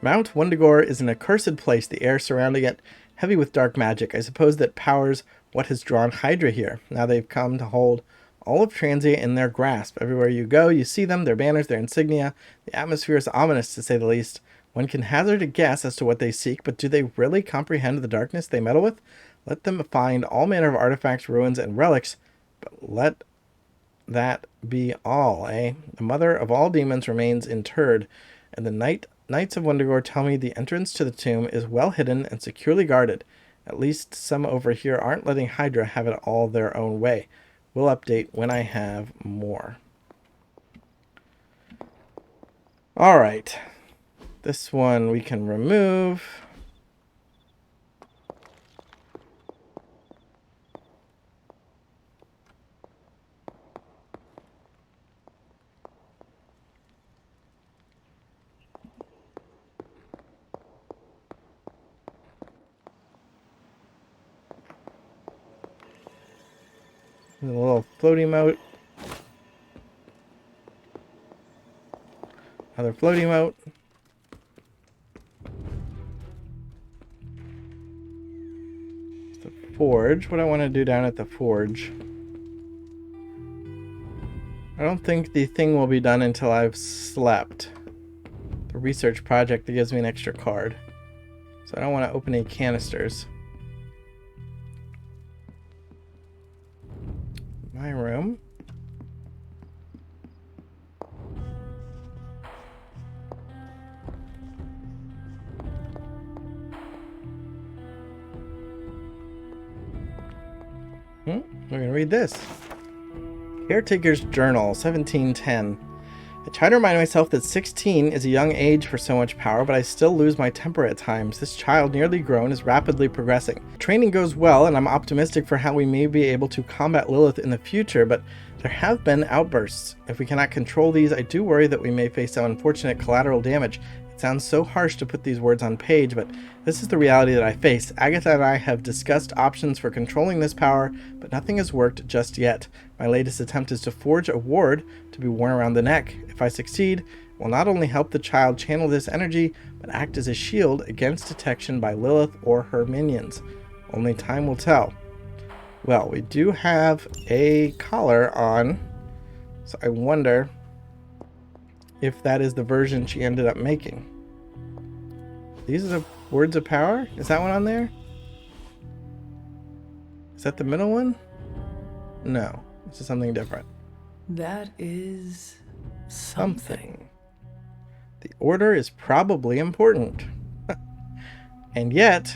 Mount Wundagore is an accursed place, the air surrounding it heavy with dark magic. I suppose that powers what has drawn Hydra here. Now they've come to hold all of Transia in their grasp. Everywhere you go, you see them, their banners, their insignia. The atmosphere is ominous, to say the least. One can hazard a guess as to what they seek, but do they really comprehend the darkness they meddle with? Let them find all manner of artifacts, ruins, and relics, but let that be all, eh? The mother of all demons remains interred, and the Knights of Wundagore tell me the entrance to the tomb is well hidden and securely guarded. At least some over here aren't letting Hydra have it all their own way. We'll update when I have more. Alright. This one we can remove. A little floaty moat. Another floaty moat. The forge. What do I want to do down at the forge? I don't think the thing will be done until I've slept. The research project that gives me an extra card. So I don't want to open any canisters. My room. We're gonna read this. Caretaker's Journal, 1710. I try to remind myself that 16 is a young age for so much power, but I still lose my temper at times. This child, nearly grown, is rapidly progressing. Training goes well, and I'm optimistic for how we may be able to combat Lilith in the future, but there have been outbursts. If we cannot control these, I do worry that we may face some unfortunate collateral damage. It sounds so harsh to put these words on page, but this is the reality that I face. Agatha and I have discussed options for controlling this power, but nothing has worked just yet. My latest attempt is to forge a ward to be worn around the neck. If I succeed, it will not only help the child channel this energy, but act as a shield against detection by Lilith or her minions. Only time will tell. Well, we do have a collar on, so I wonder if that is the version she ended up making. These are the words of power? Is that one on there? Is that the middle one? No, this is something different. That is something. The order is probably important. And yet,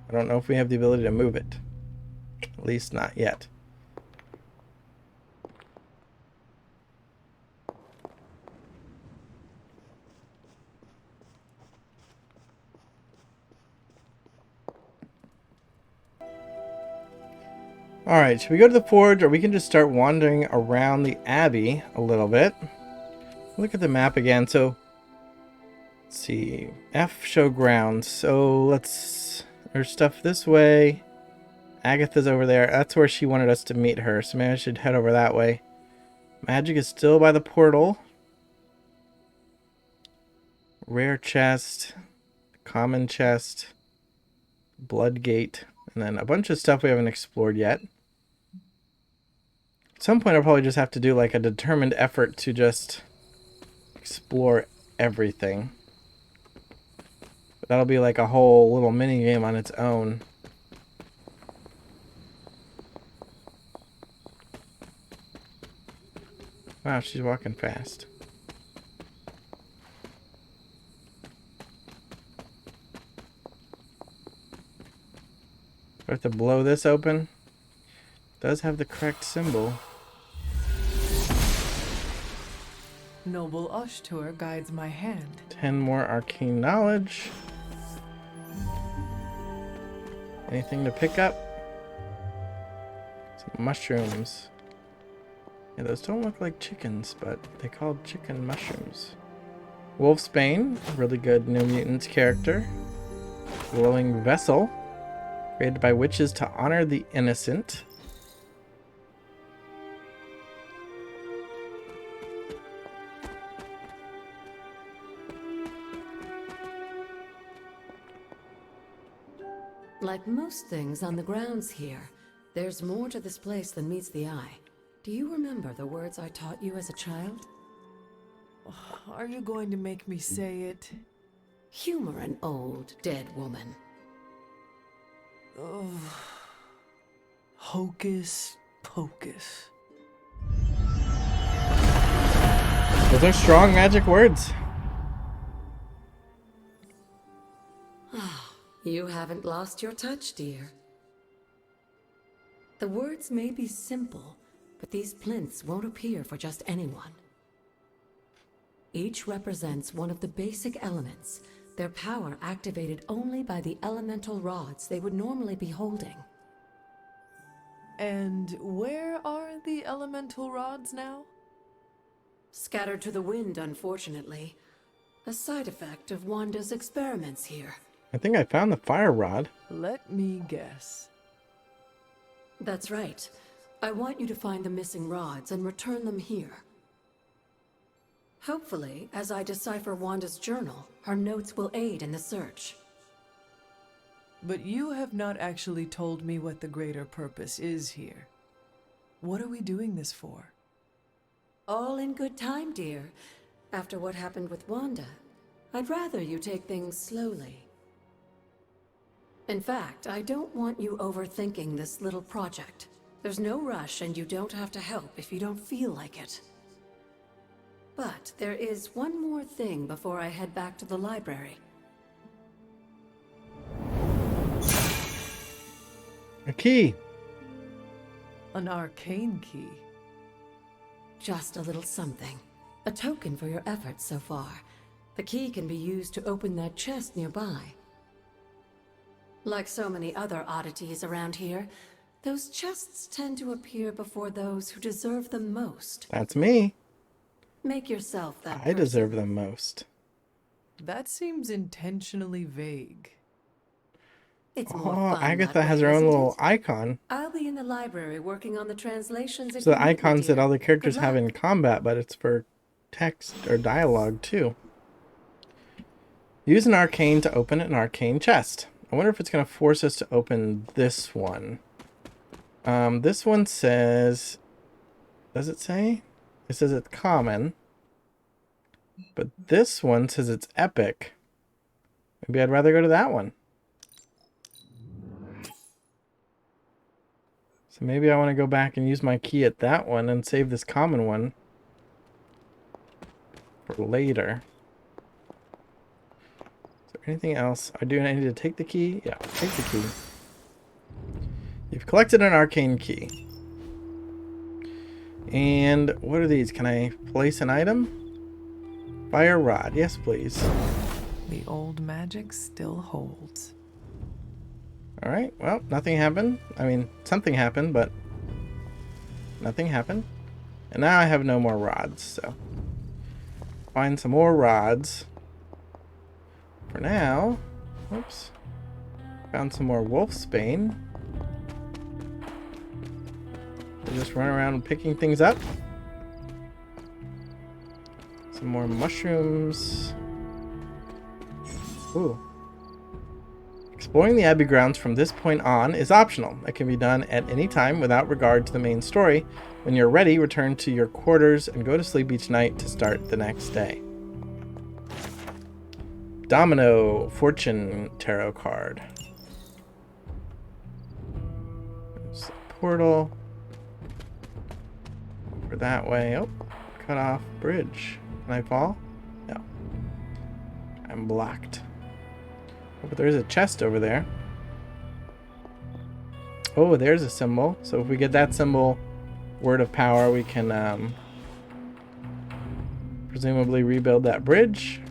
I don't know if we have the ability to move it. At least not yet. Alright, should we go to the forge, or we can just start wandering around the Abbey a little bit? Look at the map again. So, let's see. F, show grounds. So, there's stuff this way. Agatha's over there. That's where she wanted us to meet her, so maybe I should head over that way. Magic is still by the portal. Rare chest. Common chest. Blood gate. And then a bunch of stuff we haven't explored yet. At some point I'll probably just have to do like a determined effort to just explore everything. But that'll be like a whole little mini game on its own. Wow, she's walking fast. I have to blow this open. It does have the correct symbol. Noble Ashtur guides my hand. 10 more arcane knowledge. Anything to pick up? Some mushrooms. Yeah, those don't look like chickens, but they called chicken mushrooms. Wolfsbane, really good New Mutants character. Glowing Vessel, created by witches to honor the innocent. Like most things on the grounds here, there's more to this place than meets the eye. Do you remember the words I taught you as a child? Are you going to make me say it? Humor an old, dead woman. Ugh. Hocus pocus. Those are strong magic words. You haven't lost your touch, dear. The words may be simple, but these plinths won't appear for just anyone. Each represents one of the basic elements, their power activated only by the elemental rods they would normally be holding. And where are the elemental rods now? Scattered to the wind, unfortunately. A side effect of Wanda's experiments here. I think I found the fire rod. Let me guess. That's right. I want you to find the missing rods and return them here. Hopefully, as I decipher Wanda's journal, her notes will aid in the search. But you have not actually told me what the greater purpose is here. What are we doing this for? All in good time, dear. After what happened with Wanda, I'd rather you take things slowly. In fact, I don't want you overthinking this little project. There's no rush, and you don't have to help if you don't feel like it. But there is one more thing before I head back to the library. A key. An arcane key. Just a little something. A token for your efforts so far. The key can be used to open that chest nearby. Like so many other oddities around here, those chests tend to appear before those who deserve them most. That's me. Make yourself that I deserve them most. That seems intentionally vague. It's more Oh, fun Agatha that has way, her own isn't little it? icon. I'll be in the library working on the translations. So the icons that all the characters Good have luck. in combat, but it's for text or dialogue too. Use an arcane to open an arcane chest. I wonder if it's going to force us to open this one. This one says... Does it say? It says it's common. But this one says it's epic. Maybe I'd rather go to that one. So maybe I want to go back and use my key at that one and save this common one for later. Is there anything else? I need to take the key? Yeah, take the key. You've collected an arcane key. And what are these? Can I place an item? Fire rod. Yes, please. The old magic still holds. Alright, well, nothing happened. I mean, something happened, but nothing happened. And now I have no more rods, so find some more rods. For now, oops, found some more wolfsbane. We'll just run around picking things up. Some more mushrooms. Ooh. Exploring the Abbey grounds from this point on is optional. It can be done at any time without regard to the main story. When you're ready, return to your quarters and go to sleep each night to start the next day. Domino Fortune Tarot card. There's a portal. Over that way. Oh, cut off bridge. Can I fall? No. I'm blocked. Oh, but there's a chest over there. Oh, there's a symbol. So if we get that symbol, word of power, we can presumably rebuild that bridge.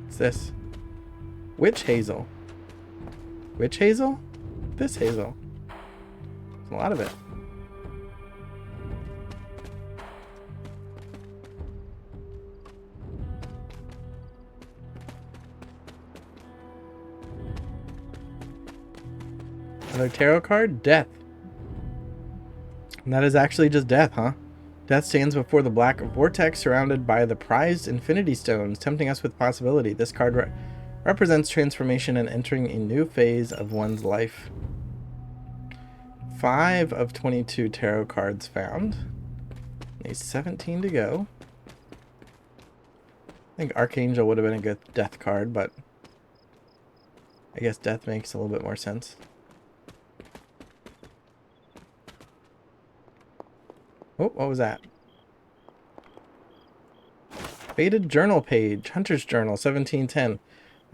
What's this? Witch hazel. Witch hazel? This hazel. There's a lot of it. Another tarot card? Death. And that is actually just death, huh? Death stands before the black vortex surrounded by the prized infinity stones, tempting us with possibility. This card represents transformation and entering a new phase of one's life. 5 of 22 tarot cards found. Only 17 to go. I think Archangel would have been a good death card, but I guess death makes a little bit more sense. Oh, what was that? Faded journal page. Hunter's Journal, 1710.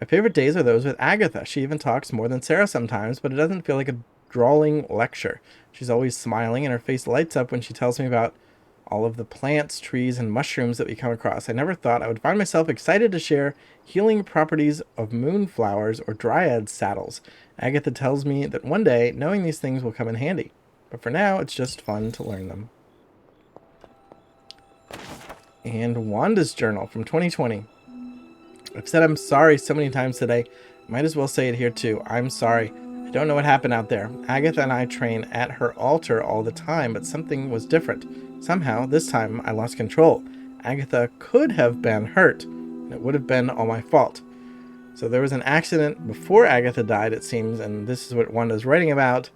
My favorite days are those with Agatha. She even talks more than Sarah sometimes, but it doesn't feel like a drawling lecture. She's always smiling, and her face lights up when she tells me about all of the plants, trees, and mushrooms that we come across. I never thought I would find myself excited to share healing properties of moonflowers or dryad saddles. Agatha tells me that one day, knowing these things will come in handy. But for now, it's just fun to learn them. And Wanda's Journal from 2020. I've said I'm sorry so many times today. Might as well say it here too. I'm sorry. I don't know what happened out there. Agatha and I train at her altar all the time, but something was different. Somehow, this time, I lost control. Agatha could have been hurt, and it would have been all my fault. So there was an accident before Agatha died, it seems, and this is what Wanda's writing about.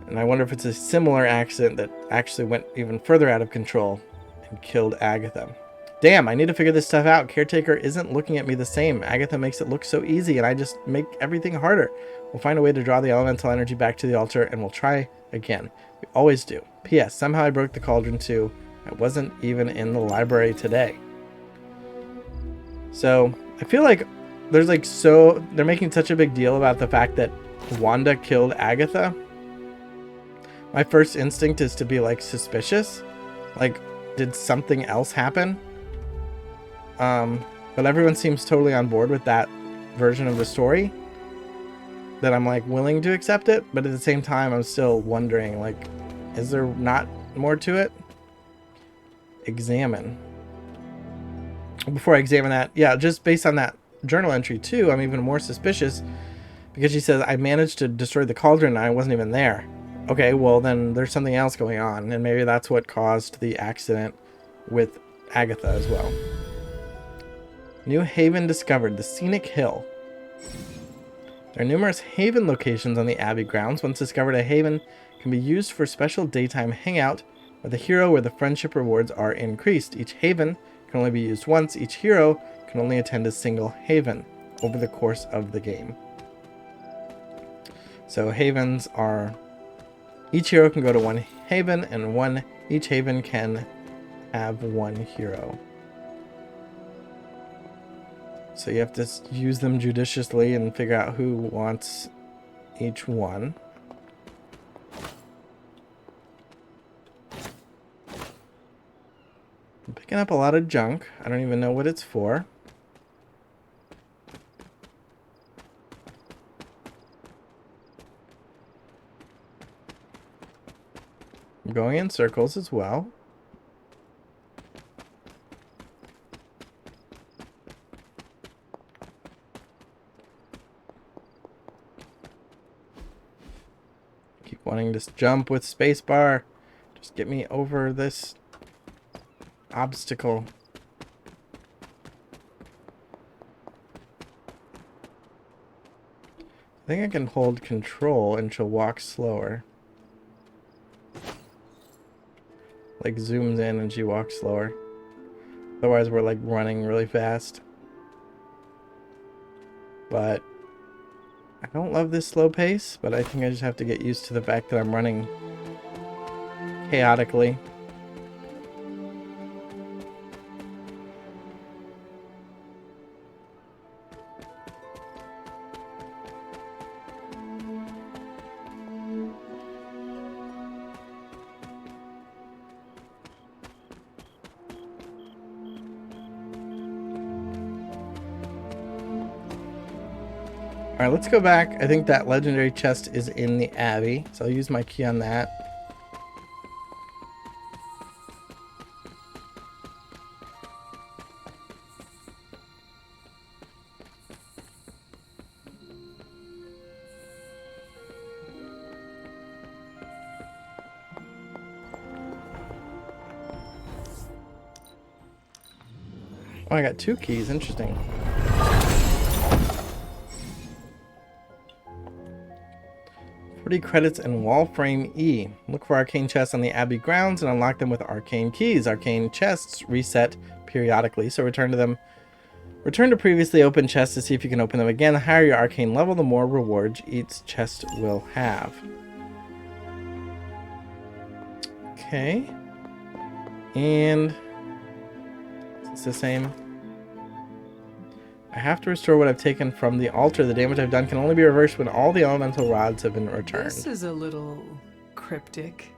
And I wonder if it's a similar accident that actually went even further out of control and killed Agatha. Damn, I need to figure this stuff out. Caretaker isn't looking at me the same. Agatha makes it look so easy, and I just make everything harder. We'll find a way to draw the elemental energy back to the altar, and we'll try again. We always do. P.S. Somehow I broke the cauldron too. I wasn't even in the library today. So, I feel like there's like they're making such a big deal about the fact that Wanda killed Agatha. My first instinct is to be like suspicious. Like, did something else happen? But everyone seems totally on board with that version of the story, that I'm like willing to accept it, but at the same time I'm still wondering, like, is there not more to it? Examine. Before I examine that, yeah, just based on that journal entry too, I'm even more suspicious, because she says I managed to destroy the cauldron and I wasn't even there. Okay, well then there's something else going on, and maybe that's what caused the accident with Agatha as well. New haven discovered, the Scenic Hill. There are numerous haven locations on the Abbey grounds. Once discovered, a haven can be used for special daytime hangout with a hero where the friendship rewards are increased. Each haven can only be used once. Each hero can only attend a single haven over the course of the game. So havens are... each hero can go to one haven, and each haven can have one hero. So you have to use them judiciously and figure out who wants each one. I'm picking up a lot of junk. I don't even know what it's for. I'm going in circles as well. Wanting to jump with spacebar. Just get me over this obstacle. I think I can hold control and she'll walk slower. Like zooms in and she walks slower. Otherwise we're like running really fast. But I don't love this slow pace, but I think I just have to get used to the fact that I'm running chaotically. Alright, let's go back. I think that legendary chest is in the Abbey, so I'll use my key on that. Oh, I got 2 keys. Interesting. Credits and wall frame E. Look for arcane chests on the Abbey grounds and unlock them with arcane keys. Arcane chests reset periodically, so return to them. Return to previously opened chests to see if you can open them again. The higher your arcane level, the more rewards each chest will have. Okay. And it's the same. I have to restore what I've taken from the altar. The damage I've done can only be reversed when all the elemental rods have been returned. This is a little cryptic.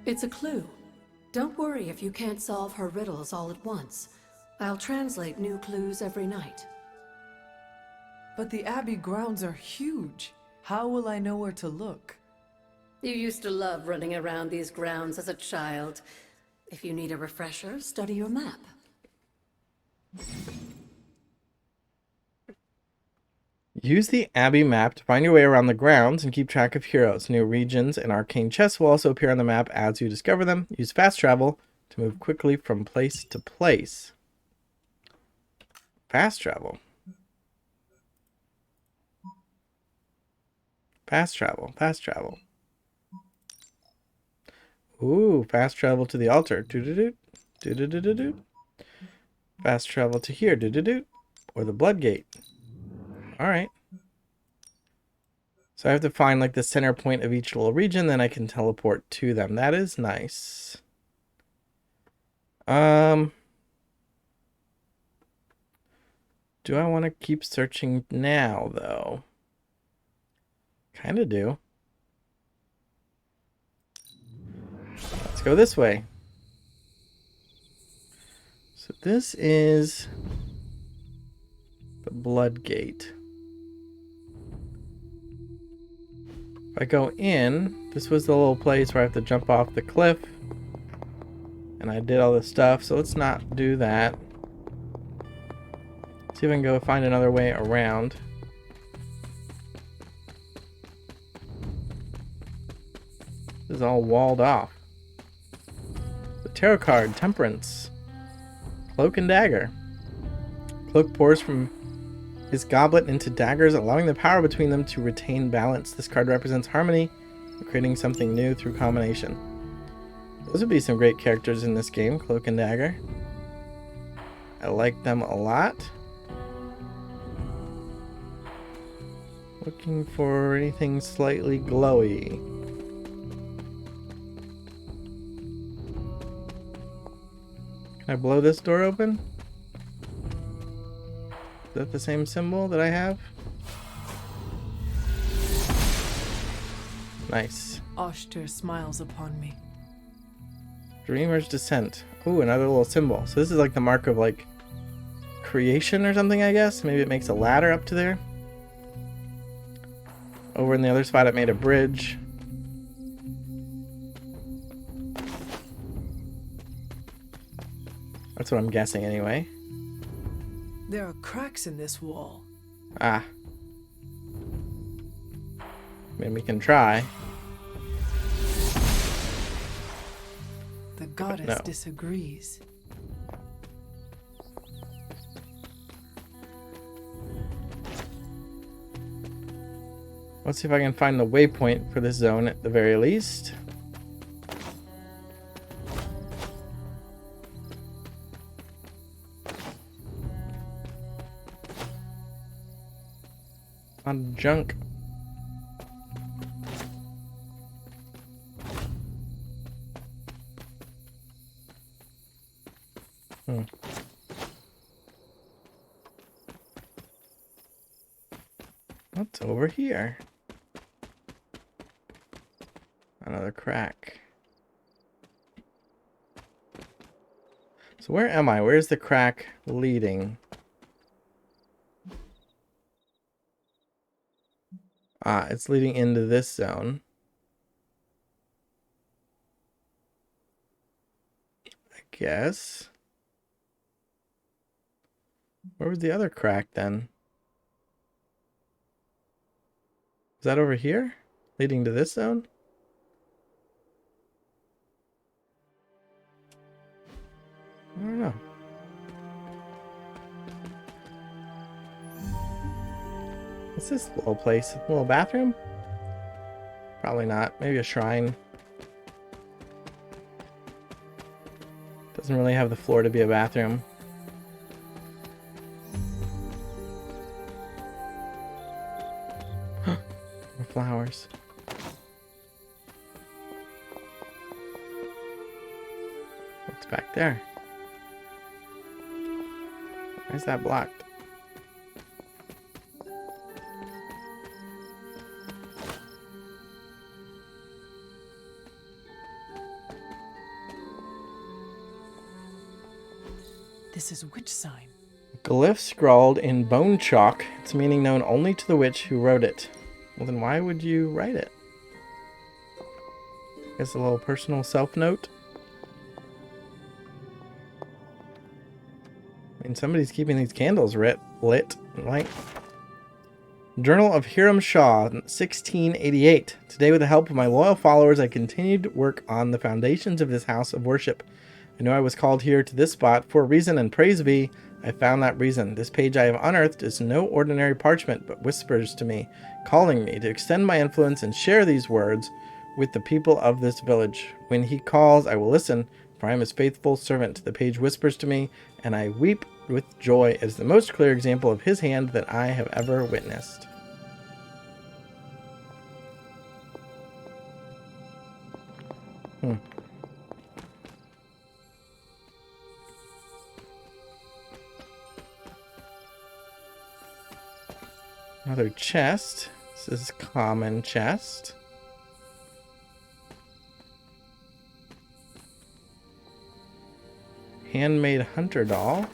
It's a clue. Don't worry if you can't solve her riddles all at once. I'll translate new clues every night. But the Abbey grounds are huge. How will I know where to look? You used to love running around these grounds as a child. If you need a refresher, study your map. Use the Abbey map to find your way around the grounds and keep track of heroes. New regions and arcane chests will also appear on the map as you discover them. Use fast travel to move quickly from place to place. Fast travel. Fast travel. Fast travel. Ooh, fast travel to the altar. Doo-doo-doo. Do-do-do-do-do. Fast travel to here. Do-do-do. Or the blood gate. Alright. So I have to find like the center point of each little region, then I can teleport to them. That is nice. Do I want to keep searching now, though? Kind of do. Let's go this way. So this is the blood gate. If I go in, this was the little place where I have to jump off the cliff. And I did all this stuff, so let's not do that. See if I can go find another way around. This is all walled off. The tarot card, Temperance. Cloak and dagger. Cloak pours from his goblet into daggers, allowing the power between them to retain balance. This card represents harmony, creating something new through combination. Those would be some great characters in this game, Cloak and Dagger. I like them a lot. Looking for anything slightly glowy. Can I blow this door open? Is that the same symbol that I have? Nice. Oshter smiles upon me. Dreamer's Descent. Ooh, another little symbol. So this is like the mark of like creation or something, I guess. Maybe it makes a ladder up to there. Over in the other spot it made a bridge. That's what I'm guessing anyway. There are cracks in this wall. Ah. Maybe we can try. The goddess disagrees. Let's see if I can find the waypoint for this zone at the very least. On junk. What's over here? Another crack. So where am I? Where's the crack leading? Ah, it's leading into this zone. I guess. Where was the other crack then? Is that over here? Leading to this zone? I don't know. What's this little place? A little bathroom? Probably not. Maybe a shrine. Doesn't really have the floor to be a bathroom. More flowers. What's back there? Why is that blocked? This is witch sign. Glyph scrawled in bone chalk. Its meaning known only to the witch who wrote it. Well, then why would you write it? Guess a little personal self-note. I mean, somebody's keeping these candles lit. Like, Journal of Hiram Shaw, 1688. Today, with the help of my loyal followers, I continued work on the foundations of this house of worship. I know I was called here to this spot for a reason, and praise be, I found that reason. This page I have unearthed is no ordinary parchment, but whispers to me, calling me to extend my influence and share these words with the people of this village. When he calls, I will listen. for I am his faithful servant. The page whispers to me, and I weep with joy as the most clear example of his hand that I have ever witnessed. Another chest. This is common chest. Handmade hunter doll.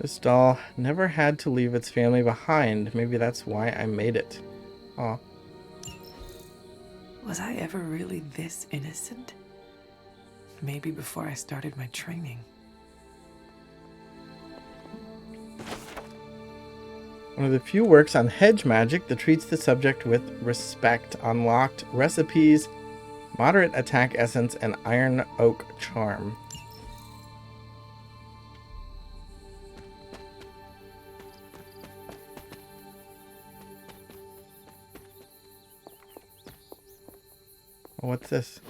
This doll never had to leave its family behind. Maybe that's why I made it. Aw. Was I ever really this innocent? Maybe before I started my training. One of the few works on hedge magic that treats the subject with respect. Unlocked recipes, moderate attack essence, and iron oak charm. What's this?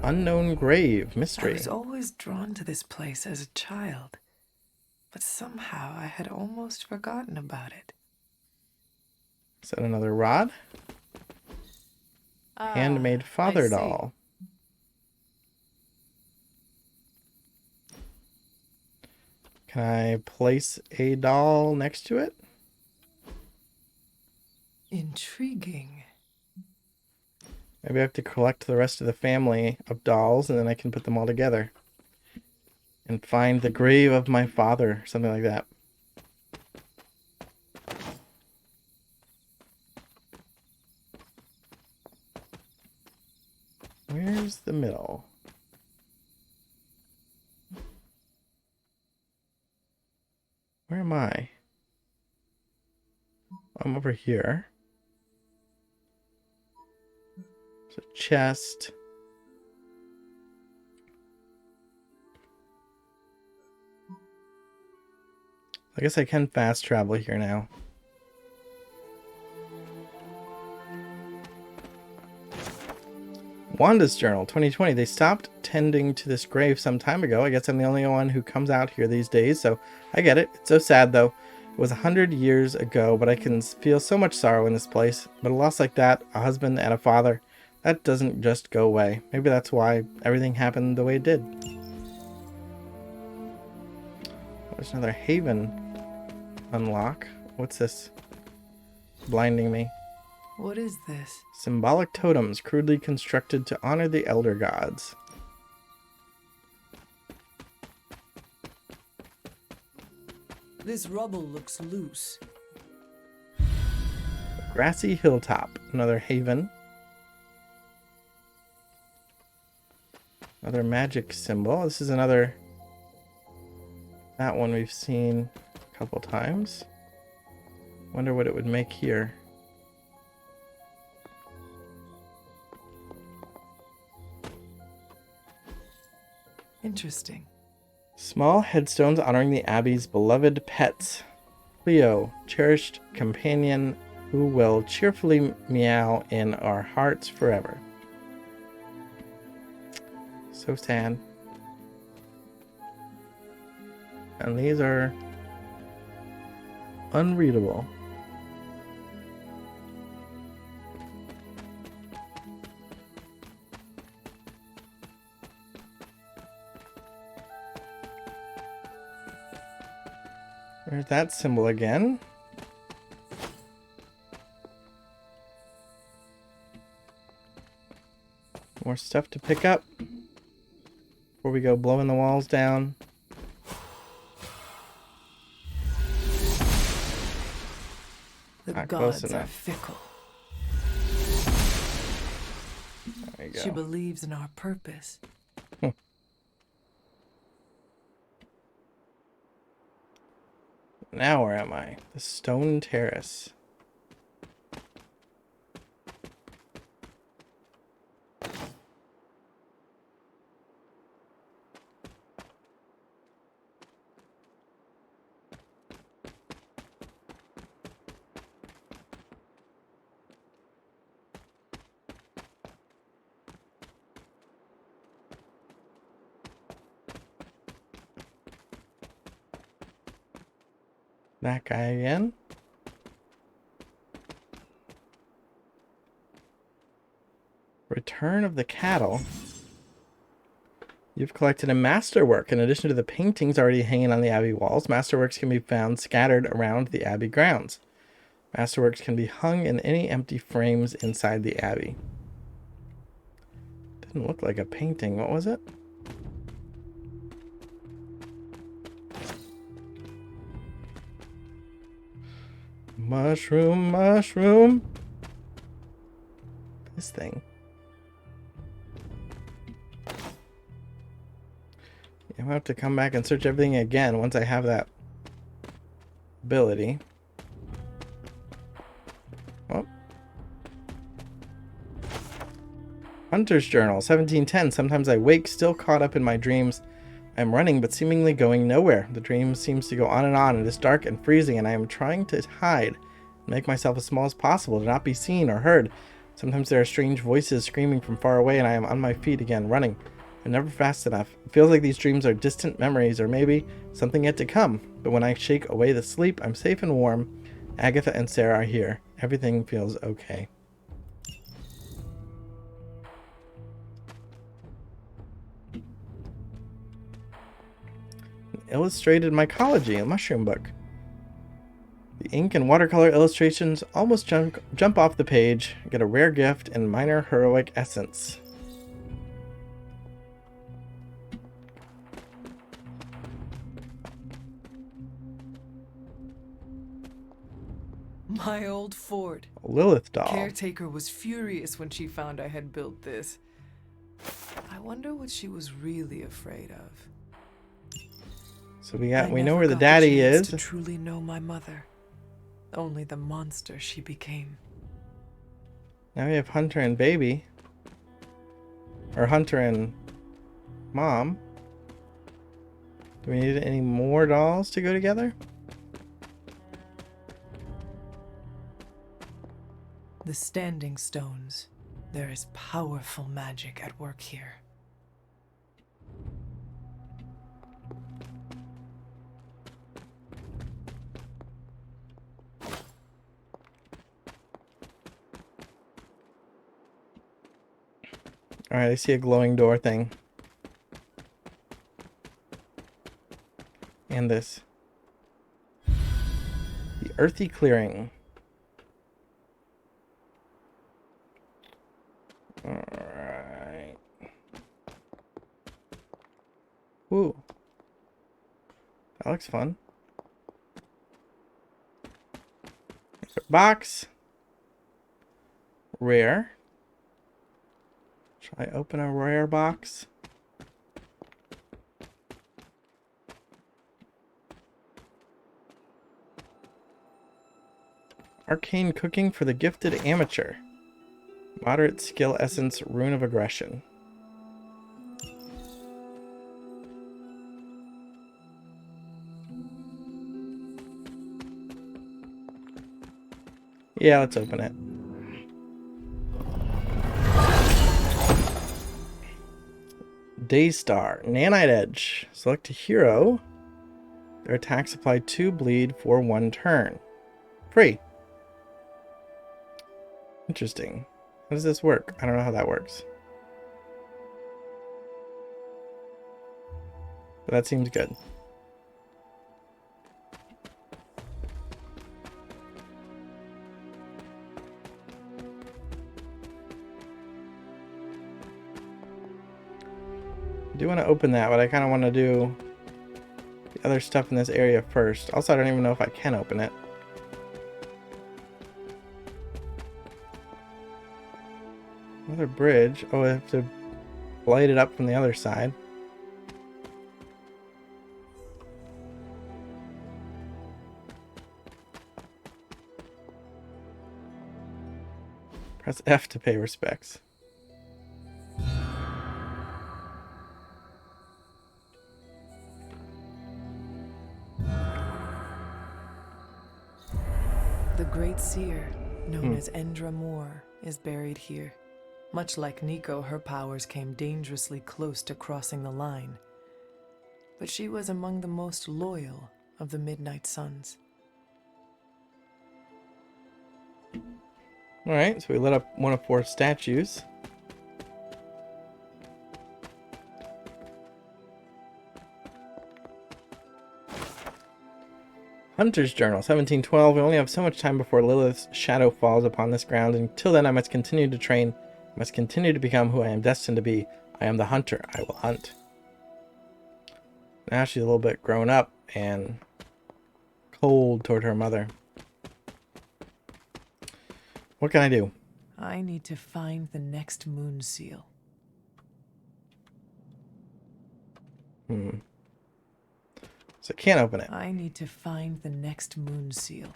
Unknown grave mystery. I was always drawn to this place as a child, but somehow I had almost forgotten about it. Is that another rod? Handmade father doll. Can I place a doll next to it? Intriguing. Maybe I have to collect the rest of the family of dolls and then I can put them all together. And find the grave of my father, something like that. Where's the middle? Where am I? I'm over here. There's a chest. I guess I can fast travel here now. Wanda's Journal, 2020. They stopped tending to this grave some time ago. I guess I'm the only one who comes out here these days, so I get it. It's so sad, though. It was 100 years ago, but I can feel so much sorrow in this place. But a loss like that, a husband and a father, that doesn't just go away. Maybe that's why everything happened the way it did. There's another haven unlock. What's this? Blinding me. What is this? Symbolic totems crudely constructed to honor the elder gods. This rubble looks loose. Grassy hilltop. Another haven. Another magic symbol. This is another... That one we've seen a couple times. Wonder what it would make here. Interesting. Small headstones honoring the Abbey's beloved pets. Cleo, cherished companion who will cheerfully meow in our hearts forever. So sad. And these are unreadable. There's that symbol again. More stuff to pick up before we go blowing the walls down. The Not gods close are enough. fickle. There you go. She believes in our purpose. Now where am I? The stone terrace. That guy again. Return of the Cattle. You've collected a masterwork. In addition to the paintings already hanging on the Abbey walls, masterworks can be found scattered around the Abbey grounds. Masterworks can be hung in any empty frames inside the Abbey. Didn't look like a painting. What was it? Mushroom, mushroom. This thing. I'm gonna have to come back and search everything again once I have that ability. Oh. Hunter's Journal, 1710. Sometimes I wake, still caught up in my dreams. I'm running, but seemingly going nowhere. The dream seems to go on. It is dark and freezing, and I am trying to hide and make myself as small as possible to not be seen or heard. Sometimes there are strange voices screaming from far away, and I am on my feet again, running. I'm never fast enough. It feels like these dreams are distant memories, or maybe something yet to come. But when I shake away the sleep, I'm safe and warm. Agatha and Sarah are here. Everything feels okay. Illustrated mycology, a mushroom book. The ink and watercolor illustrations almost jump off the page. Get a rare gift and minor heroic essence. My old fort. Lilith doll. Caretaker was furious when she found I had built this. I wonder what she was really afraid of. So we know where the daddy is. To truly know my mother. Only the monster she became. Now we have Hunter and baby. Or Hunter and mom. Do we need any more dolls to go together? The Standing Stones. There is powerful magic at work here. Alright, I see a glowing door thing. And this. The earthy clearing. Alright. Ooh. That looks fun. Box. Rare. Shall I open a rare box? Arcane cooking for the gifted amateur. Moderate skill essence, rune of aggression. Yeah, let's open it. Daystar, Nanite Edge. Select a hero. Their attacks apply 2 bleed for 1 turn. Free. Interesting. How does this work? I don't know how that works. But that seems good. I do want to open that, but I kind of want to do the other stuff in this area first. Also, I don't even know if I can open it. Another bridge. Oh, I have to light it up from the other side. Press F to pay respects. The Great Seer, known as Endra Moore, is buried here. Much like Nico, her powers came dangerously close to crossing the line. But she was among the most loyal of the Midnight Suns. Alright, so we lit up one of 4 statues. Hunter's Journal, 1712. We only have so much time before Lilith's shadow falls upon this ground. Until then, I must continue to train. I must continue to become who I am destined to be. I am the hunter. I will hunt. Now she's a little bit grown up and cold toward her mother. What can I do? I need to find the next moon seal. So I can't open it. I need to find the next moon seal.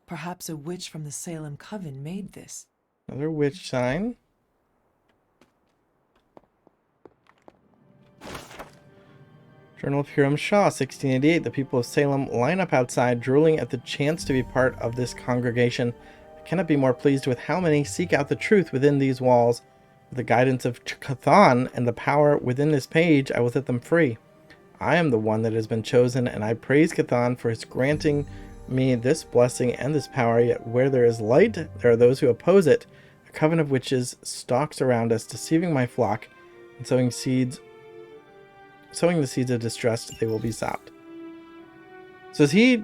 Perhaps a witch from the Salem Coven made this. Another witch sign. Journal of Hiram Shaw, 1688. The people of Salem line up outside, drooling at the chance to be part of this congregation. I cannot be more pleased with how many seek out the truth within these walls. With the guidance of Chthon and the power within this page, I will set them free. I am the one that has been chosen, and I praise Chthon for his granting me this blessing and this power. Yet where there is light, there are those who oppose it. A coven of witches stalks around us, deceiving my flock and sowing the seeds of distrust. They will be stopped. So is he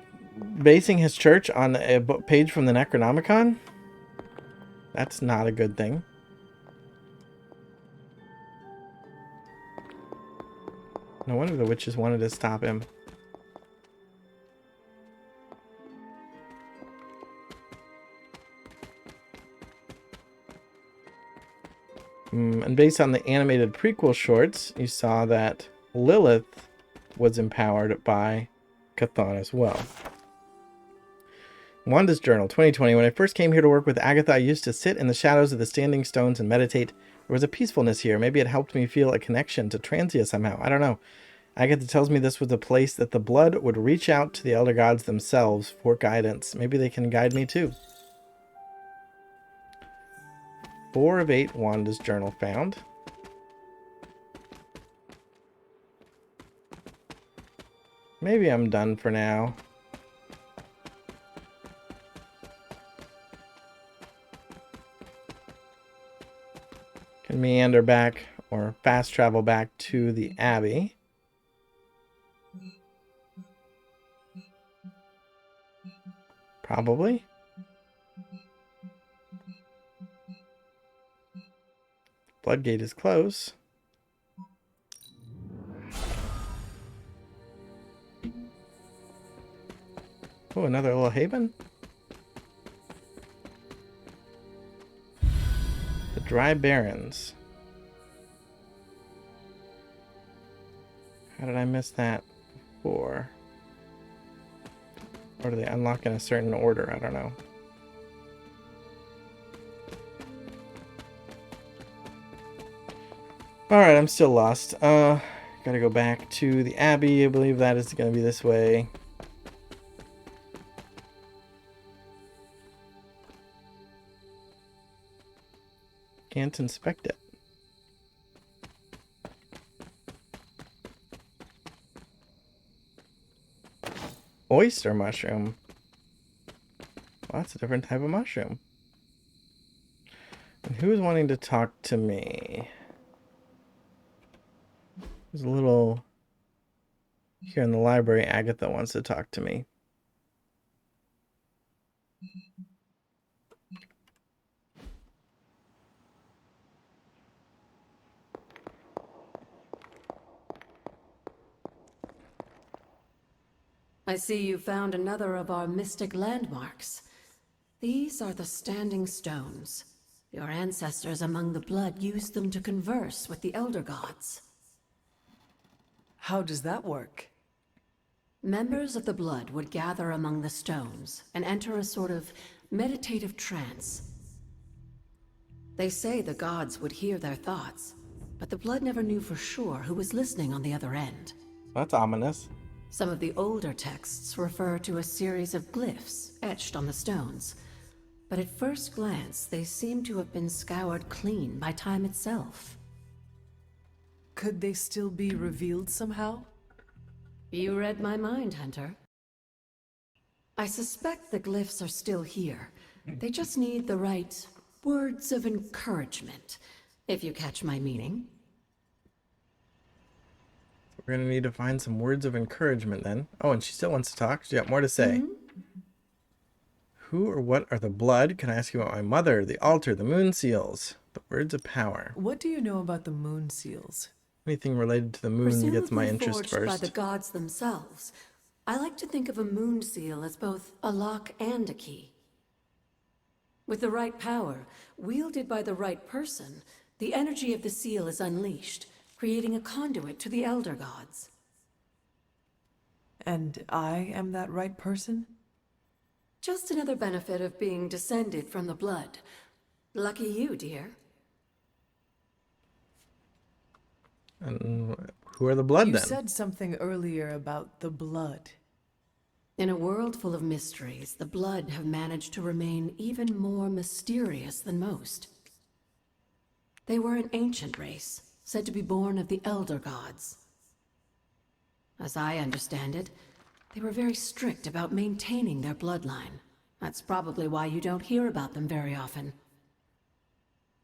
basing his church on a page from the Necronomicon? That's not a good thing. No wonder the witches wanted to stop him. And based on the animated prequel shorts, you saw that Lilith was empowered by Chthon as well. Wanda's Journal, 2020. When I first came here to work with Agatha, I used to sit in the shadows of the standing stones and meditate. There was a peacefulness here. Maybe it helped me feel a connection to Transia somehow. I don't know. Agatha tells me this was a place that the blood would reach out to the elder gods themselves for guidance. Maybe they can guide me too. 4 of 8 Wanda's Journal found. Maybe I'm done for now. Can meander back or fast travel back to the Abbey. Probably. Bloodgate is close. Oh, another little haven. The Dry Barrens. How did I miss that before? Or do they unlock in a certain order? I don't know. Alright, I'm still lost. Gotta go back to the Abbey. I believe that is gonna be this way. Can't inspect it. Oyster mushroom. Well, that's a different type of mushroom. And who's wanting to talk to me? There's a little... Here in the library, Agatha wants to talk to me. I see you found another of our mystic landmarks. These are the Standing Stones. Your ancestors among the blood used them to converse with the elder gods. How does that work? Members of the blood would gather among the stones and enter a sort of meditative trance. They say the gods would hear their thoughts, but the blood never knew for sure who was listening on the other end. That's ominous. Some of the older texts refer to a series of glyphs etched on the stones. but at first glance, they seem to have been scoured clean by time itself. Could they still be revealed somehow? You read my mind, Hunter. I suspect the glyphs are still here. They just need the right words of encouragement, if you catch my meaning. We're gonna need to find some words of encouragement then. Oh, and she still wants to talk. She got more to say. Who or what are the blood? Can I ask you about my mother, the altar, the moon seals, the words of power? What do you know about the moon seals? Anything related to the moon gets my Presumably interest forged first. by the gods themselves. I like to think of a moon seal as both a lock and a key. With the right power, wielded by the right person, the energy of the seal is unleashed, creating a conduit to the elder gods. And I am that right person? Just another benefit of being descended from the blood. Lucky you, dear. And who are the blood You then? said something earlier about the blood. In a world full of mysteries, the blood have managed to remain even more mysterious than most. They were an ancient race, said to be born of the elder gods. As I understand it, they were very strict about maintaining their bloodline. That's probably why you don't hear about them very often.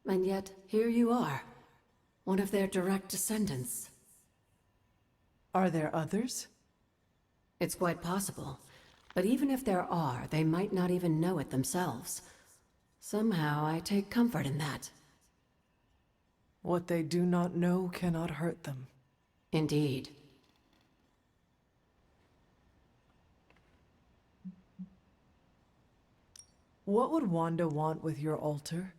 And yet, here you are, one of their direct descendants. Are there others? It's quite possible. But even if there are, they might not even know it themselves. Somehow, I take comfort in that. What they do not know cannot hurt them. Indeed. What would Wanda want with your altar?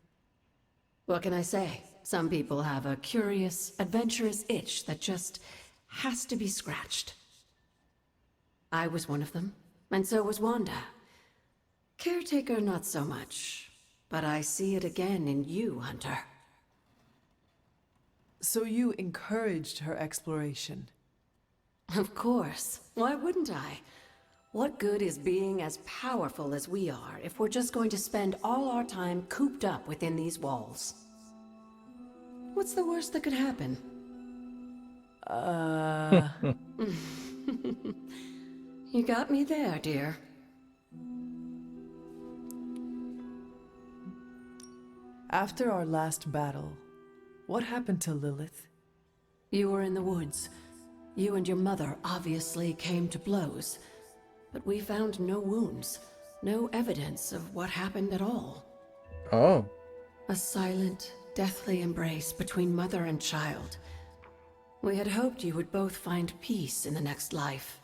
What can I say? Some people have a curious, adventurous itch that just has to be scratched. I was one of them, and so was Wanda. Caretaker, not so much. But I see it again in you, Hunter. So you encouraged her exploration? Of course. Why wouldn't I? What good is being as powerful as we are if we're just going to spend all our time cooped up within these walls? What's the worst that could happen? You got me there, dear. After our last battle, what happened to Lilith? You were in the woods. You and your mother obviously came to blows. But we found no wounds, no evidence of what happened at all. Oh. A silent, deathly embrace between mother and child. We had hoped you would both find peace in the next life.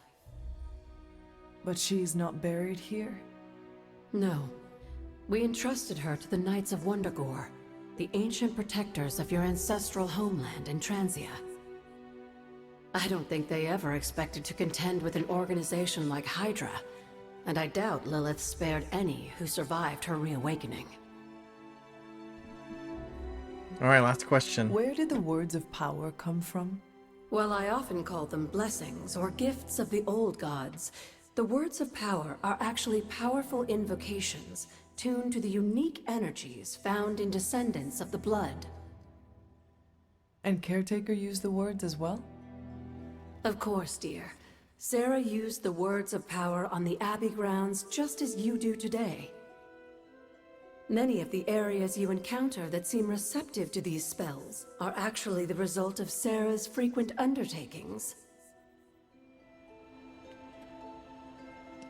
But she's not buried here? No. We entrusted her to the Knights of Wundagore, the ancient protectors of your ancestral homeland in Transia. I don't think they ever expected to contend with an organization like Hydra, and I doubt Lilith spared any who survived her reawakening. Alright, last question. Where did the words of power come from? Well, I often call them blessings or gifts of the old gods. The words of power are actually powerful invocations tuned to the unique energies found in descendants of the blood. And Caretaker used the words as well? Of course, dear. Sarah used the words of power on the Abbey grounds just as you do today. Many of the areas you encounter that seem receptive to these spells are actually the result of Sarah's frequent undertakings.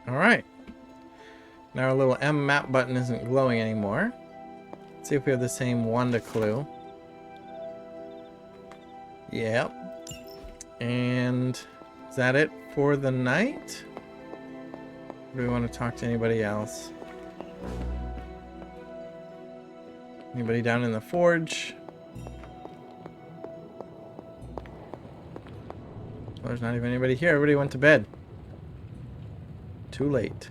Alright. Now our little M map button isn't glowing anymore. Let's see if we have the same Wanda clue. Yep. And is that it for the night? Or do we want to talk to anybody else? Anybody down in the forge? Well, there's not even anybody here. Everybody went to bed. Too late.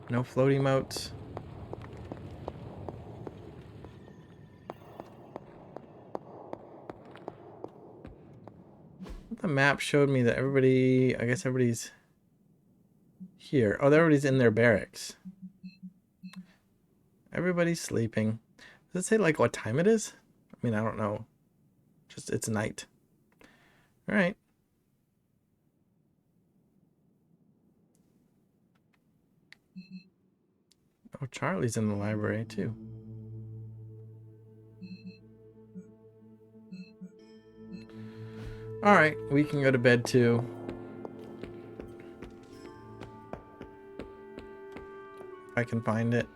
No float emotes. The map showed me that everybody, I guess everybody's here? Oh, everybody's in their barracks. Everybody's sleeping. Does it say like what time it is? I mean, I don't know. Just it's night. All right. Oh, Charlie's in the library too. All right, we can go to bed too. If I can find it.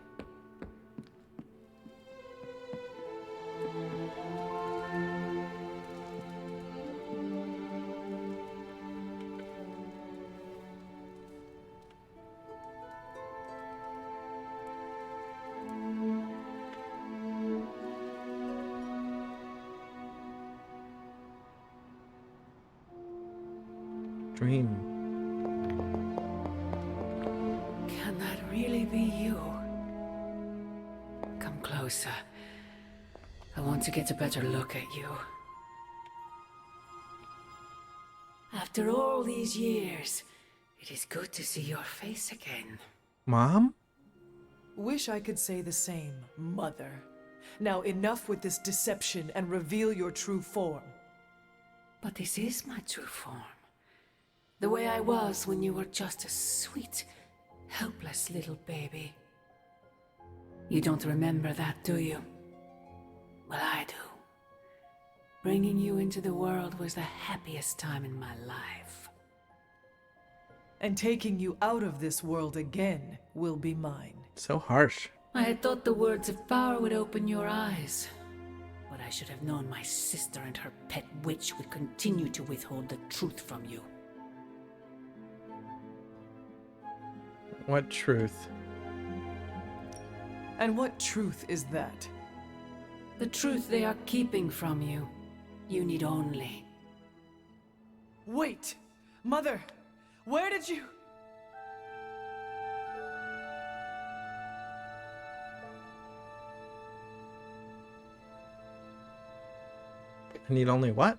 Dream. Can that really be you? Come closer. I want to get a better look at you. After all these years, it is good to see your face again. Mom? Wish I could say the same, Mother. Now enough with this deception and reveal your true form. But this is my true form. The way I was when you were just a sweet, helpless little baby. You don't remember that, do you? Well, I do. Bringing you into the world was the happiest time in my life. And taking you out of this world again will be mine. So harsh. I had thought the words of power would open your eyes. But I should have known my sister and her pet witch would continue to withhold the truth from you. What truth? And what truth is that? The truth they are keeping from you. You need only. Wait! Mother! Where did you... I need only what?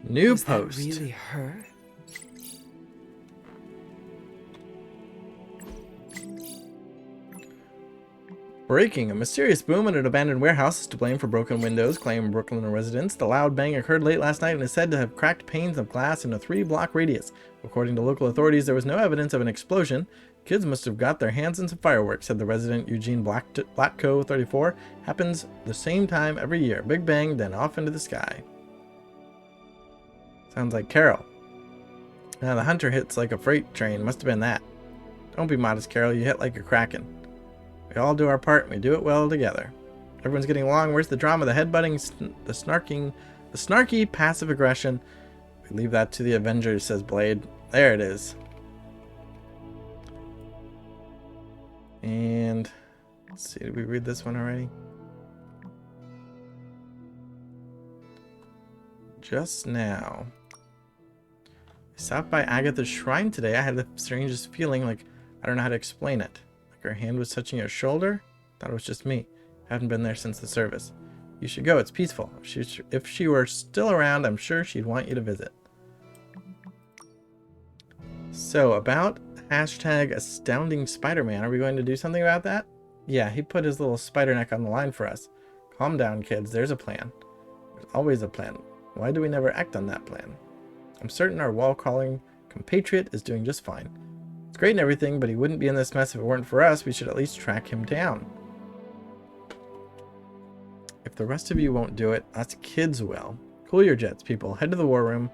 New Was post. that really her? Breaking. A mysterious boom at an abandoned warehouse is to blame for broken windows, claim Brooklyn residents. The loud bang occurred late last night and is said to have cracked panes of glass in a 3-block radius. According to local authorities, there was no evidence of an explosion. Kids must have got their hands on some fireworks, said the resident Eugene Blackco, 34. Happens the same time every year. Big bang, then off into the sky. Sounds like Carol. Now the hunter hits like a freight train. Must have been that. Don't be modest, Carol. You hit like a kraken. We all do our part, and we do it well together. Everyone's getting along. Where's the drama? The headbutting, the snarky passive aggression. We leave that to the Avengers, says Blade. There it is. And let's see, did we read this one already? Just now. I stopped by Agatha's shrine today. I had the strangest feeling, like I don't know how to explain it. Like her hand was touching her shoulder. Thought it was just me. I haven't been there since the service. You should go. It's peaceful. If she were still around, I'm sure she'd want you to visit. So, about hashtag astounding Spider-Man. Are we going to do something about that? Yeah, he put his little spider neck on the line for us. Calm down, kids. There's a plan. There's always a plan. Why do we never act on that plan? I'm certain our wall-crawling compatriot is doing just fine. It's great and everything, but he wouldn't be in this mess if it weren't for us. We should at least track him down. If the rest of you won't do it, us kids will. Cool your jets, people. Head to the war room.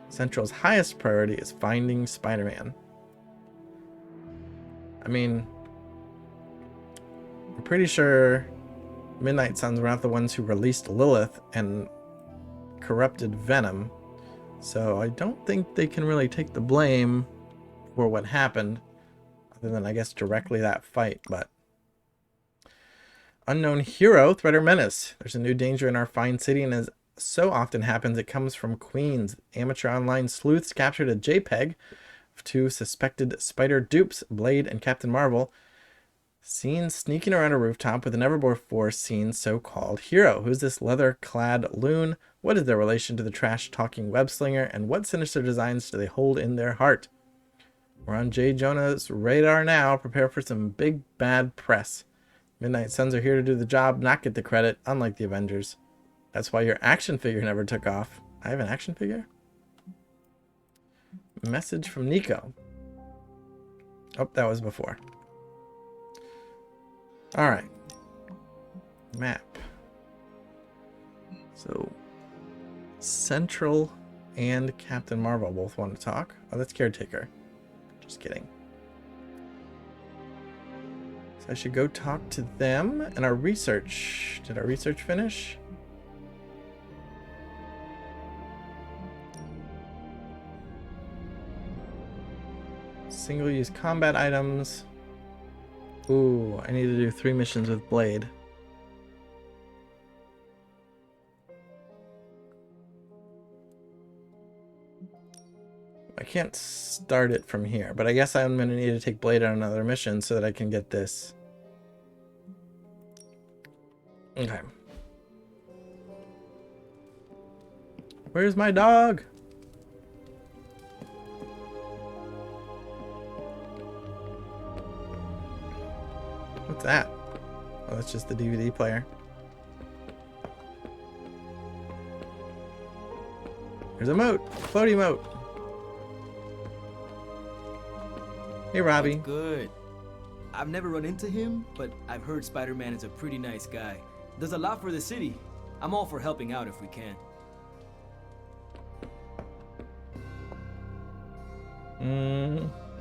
Central's highest priority is finding Spider-Man. I mean, I'm pretty sure Midnight Suns were not the ones who released Lilith and corrupted Venom. So I don't think they can really take the blame for what happened, other than I guess directly that fight. But unknown hero, threat or menace. There's a new danger in our fine city, and as so often happens, it comes from Queens. Amateur online sleuths captured a JPEG of 2 suspected spider dupes, Blade and Captain Marvel. Seen sneaking around a rooftop with an Evermore Force scene so-called hero. Who's this leather-clad loon? What is their relation to the trash-talking web-slinger? And what sinister designs do they hold in their heart? We're on J. Jonah's radar now. Prepare for some big bad press. Midnight Suns are here to do the job, not get the credit, unlike the Avengers. That's why your action figure never took off. I have an action figure? Message from Nico. Oh, that was before. Alright. Map. So, Central and Captain Marvel both want to talk. Oh, that's Caretaker. Just kidding. So I should go talk to them. And our research. Did our research finish? Single-use combat items. Ooh, I need to do 3 missions with Blade. I can't start it from here, but I guess I'm going to need to take Blade on another mission so that I can get this. Okay. Where's my dog? What's that? Oh, that's just the DVD player. There's a moat. Floaty moat. Hey, Robbie. Good. I've never run into him, but I've heard Spider-Man is a pretty nice guy. Does a lot for the city. I'm all for helping out if we can.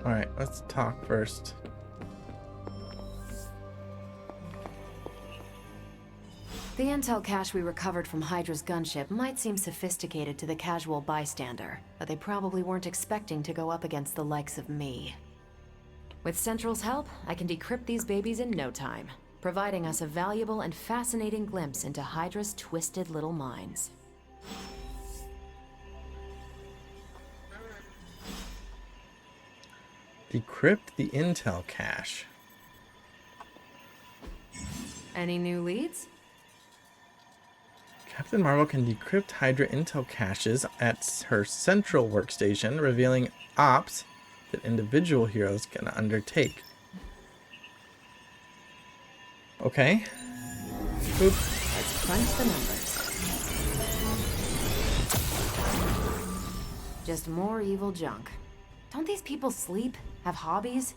Alright, let's talk first. The intel cache we recovered from Hydra's gunship might seem sophisticated to the casual bystander, but they probably weren't expecting to go up against the likes of me. With Central's help, I can decrypt these babies in no time, providing us a valuable and fascinating glimpse into Hydra's twisted little minds. Decrypt the intel cache. Any new leads? Captain Marvel can decrypt Hydra intel caches at her central workstation, revealing ops that individual heroes can undertake. Okay. Boop. Let's crunch the numbers. Just more evil junk. Don't these people sleep? Have hobbies?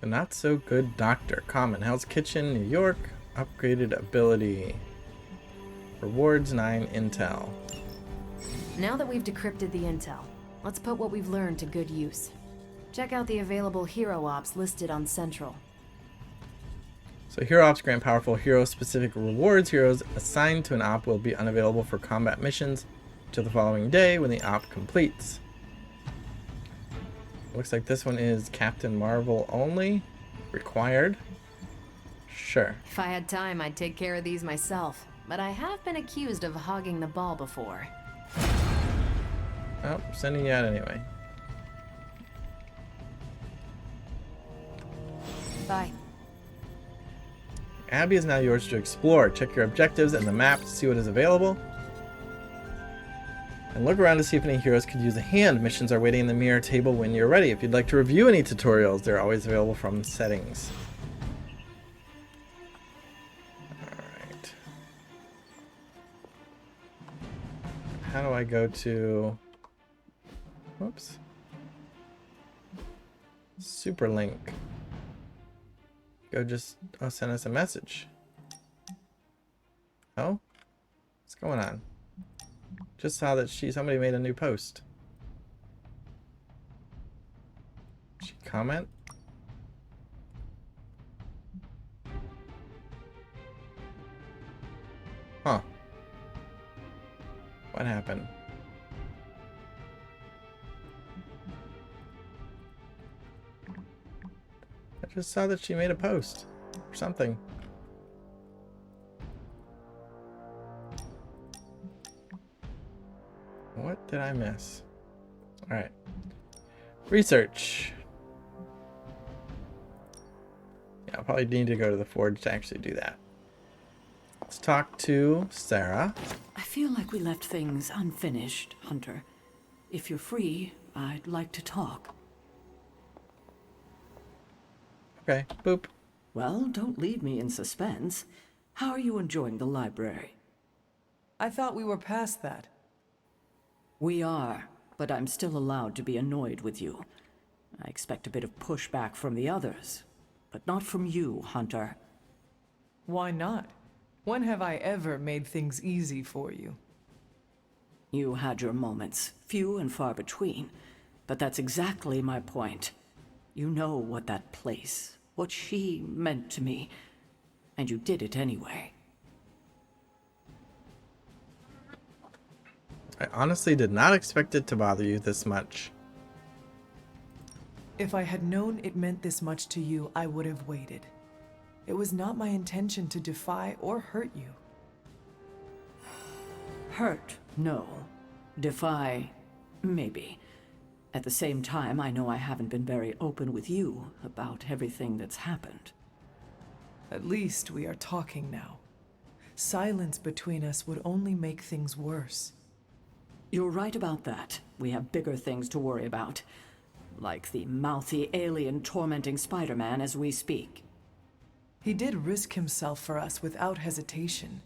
The not so good doctor. Common. Hell's Kitchen, New York. Upgraded ability. Rewards 9 intel. Now that we've decrypted the intel, let's put what we've learned to good use. Check out the available hero ops listed on Central. So hero ops grant powerful hero-specific rewards. Heroes assigned to an op will be unavailable for combat missions until the following day when the op completes. Looks like this one is Captain Marvel only. Required. Sure. If I had time, I'd take care of these myself, but I have been accused of hogging the ball before. Oh, sending you out anyway. Bye. Abbey is now yours to explore. Check your objectives and the map to see what is available. And look around to see if any heroes could use a hand. Missions are waiting in the mirror table when you're ready. If you'd like to review any tutorials, they're always available from settings. Alright. How do I go to... Whoops. Superlink. Go just... Oh, send us a message. Oh? What's going on? Just saw that somebody made a new post. She comment? Huh. What happened? I just saw that she made a post or something. What did I miss? Alright. Research. Yeah, I'll probably need to go to the forge to actually do that. Let's talk to Sarah. I feel like we left things unfinished, Hunter. If you're free, I'd like to talk. Okay, boop. Well, don't leave me in suspense. How are you enjoying the library? I thought we were past that. We are, but I'm still allowed to be annoyed with you. I expect a bit of pushback from the others, but not from you, Hunter. Why not? When have I ever made things easy for you? You had your moments, few and far between, but that's exactly my point. You know what that place, what she meant to me, and you did it anyway. I honestly did not expect it to bother you this much. If I had known it meant this much to you, I would have waited. It was not my intention to defy or hurt you. Hurt, no. Defy, maybe. At the same time, I know I haven't been very open with you about everything that's happened. At least we are talking now. Silence between us would only make things worse. You're right about that. We have bigger things to worry about. Like the mouthy alien tormenting Spider-Man as we speak. He did risk himself for us without hesitation.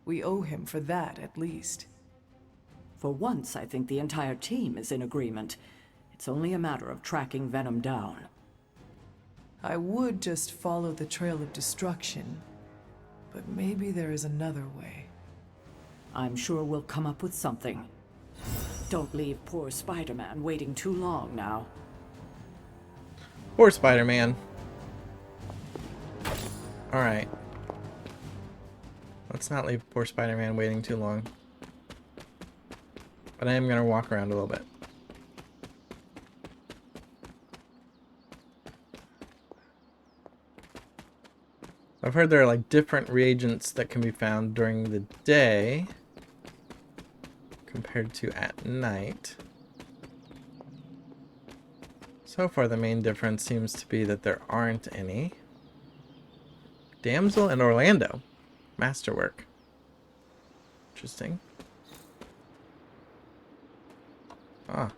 We owe him for that, at least. For once, I think the entire team is in agreement. It's only a matter of tracking Venom down. I would just follow the trail of destruction, but maybe there is another way. I'm sure we'll come up with something. Don't leave poor Spider-Man waiting too long now. Poor Spider-Man. Alright. Let's not leave poor Spider-Man waiting too long. But I am going to walk around a little bit. I've heard there are like different reagents that can be found during the day compared to at night. So far the main difference seems to be that there aren't any. Damsel and Orlando. Masterwork. Interesting. Ah.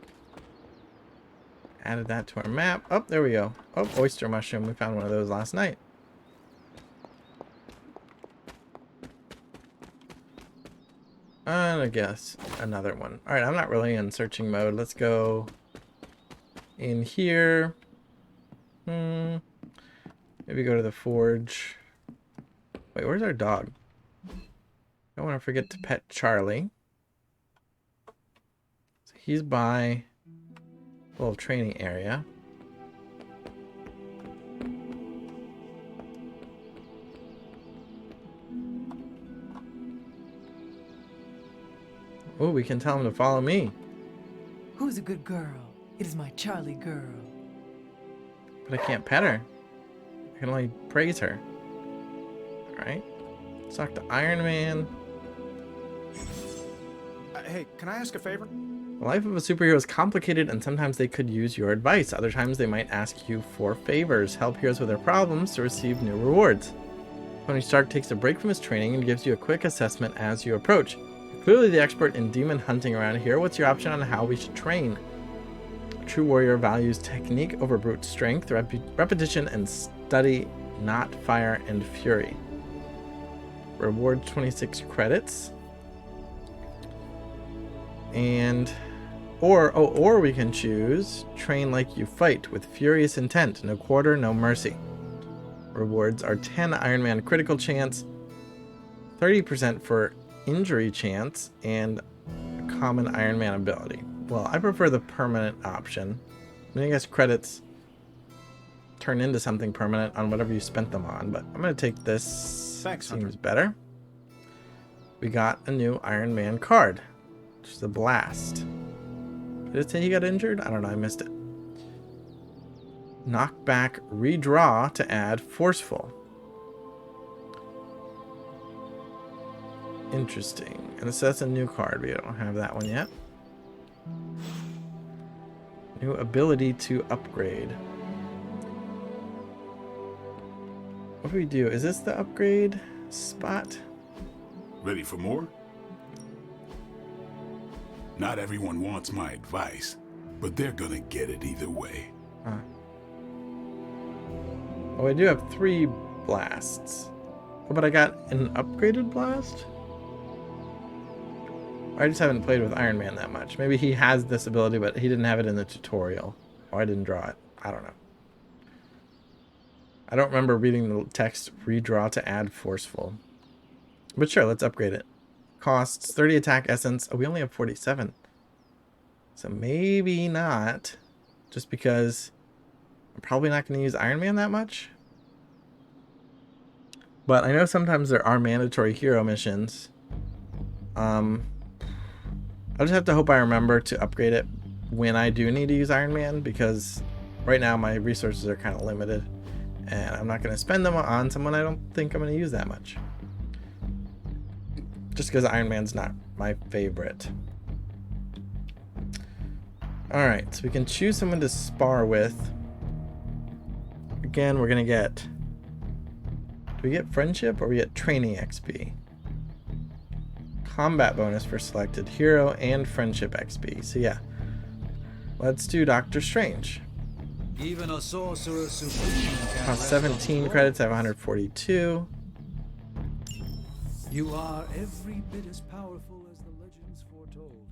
Added that to our map. Oh, there we go. Oh, oyster mushroom. We found one of those last night. And I guess another one. Alright, I'm not really in searching mode. Let's go in here. Maybe go to the forge. Wait, where's our dog? Don't want to forget to pet Charlie. So he's by a little training area. Oh, we can tell him to follow me. Who's a good girl? It is my Charlie girl. But I can't pet her. I can only praise her. Alright. Let's talk to Iron Man. Hey, can I ask a favor? The life of a superhero is complicated, and sometimes they could use your advice. Other times they might ask you for favors. Help heroes with their problems to receive new rewards. Tony Stark takes a break from his training and gives you a quick assessment as you approach. You're clearly the expert in demon hunting around here. What's your option on how we should train? A true warrior values technique over brute strength, repetition, and study, not fire and fury. Reward 26 credits. And or we can choose train like you fight with furious intent, no quarter, no mercy. Rewards are 10 Iron Man critical chance, 30% for injury chance, and a common Iron Man ability. Well, I prefer the permanent option. I guess credits turn into something permanent on whatever you spent them on, but I'm going to take this. Thanks, Seems Hunter. better. We got a new Iron Man card, which is a blast. Did it say he got injured? I don't know, I missed it. Knockback, redraw to add forceful. Interesting. And so that's a new card. We don't have that one yet. New ability to upgrade. What do we do? Is this the upgrade spot? Ready for more? Not everyone wants my advice, but they're gonna get it either way. Huh. Oh, I do have 3 blasts. Oh, but I got an upgraded blast? I just haven't played with Iron Man that much. Maybe he has this ability, but he didn't have it in the tutorial. Or I didn't draw it. I don't know. I don't remember reading the text, redraw to add forceful. But sure, let's upgrade it. Costs 30 attack essence. Oh, we only have 47. So maybe not. Just because I'm probably not going to use Iron Man that much. But I know sometimes there are mandatory hero missions. I'll just have to hope I remember to upgrade it when I do need to use Iron Man, because right now my resources are kind of limited and I'm not going to spend them on someone I don't think I'm going to use that much. Just because Iron Man's not my favorite. Alright, so we can choose someone to spar with. Again, we're going to get... Do we get friendship or we get training XP? Combat bonus for selected hero and friendship XP. So yeah, let's do Doctor Strange. Even a sorcerer supreme can Cost 17 credits. I have 142. You are every bit as powerful as the legends foretold,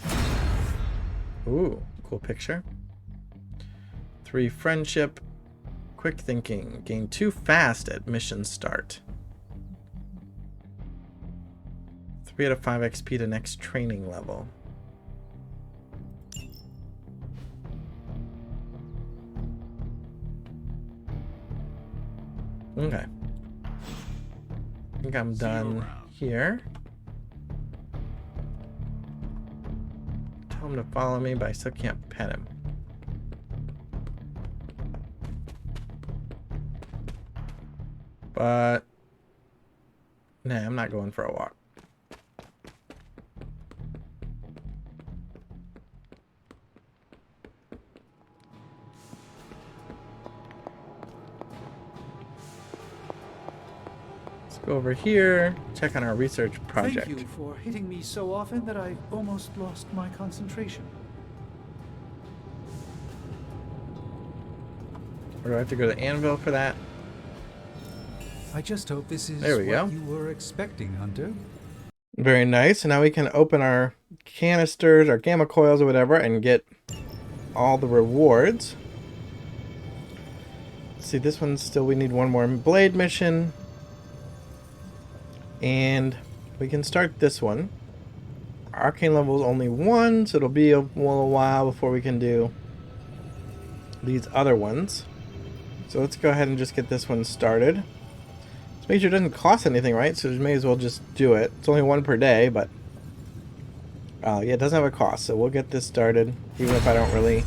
Hunter. Ooh, cool picture. 3 friendship. Quick thinking. Gain 2 fast at mission start. 3 out of 5 XP to next training level. Okay. I think I'm done here. Tell him to follow me, but I still can't pet him. But nah, I'm not going for a walk. Go over here, check on our research project. Thank you for hitting me so often that I almost lost my concentration. Or do I have to go to Anvil for that? I just hope this is there we go. You were expecting, Hunter. Very nice. So now we can open our canisters, our gamma coils or whatever, and get all the rewards. Let's see, this one still, we need one more blade mission. And we can start this one. Arcane level is only 1, so it'll be a little while before we can do these other ones. So let's go ahead and just get this one started. Let's make sure it doesn't cost anything, right? So we may as well just do it. It's only 1 per day, but yeah, it doesn't have a cost. So we'll get this started, even if I don't really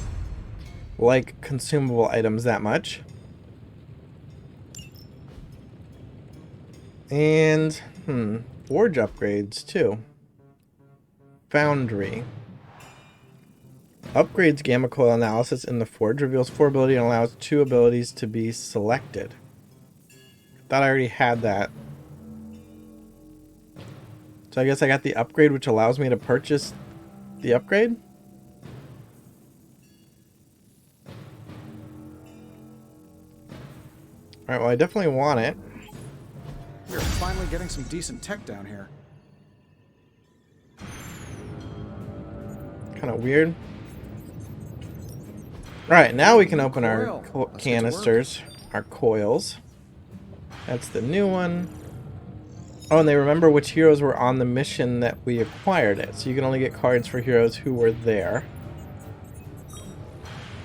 like consumable items that much. And forge upgrades too. Foundry upgrades gamma coil analysis in the forge, reveals 4 ability and allows 2 abilities to be selected. Thought I already had that. So I guess I got the upgrade, which allows me to purchase the upgrade. Alright, well I definitely want it. We're finally getting some decent tech down here. Kind of weird. Alright, now we can open our canisters, our coils. That's the new one. Oh, and they remember which heroes were on the mission that we acquired it. So you can only get cards for heroes who were there.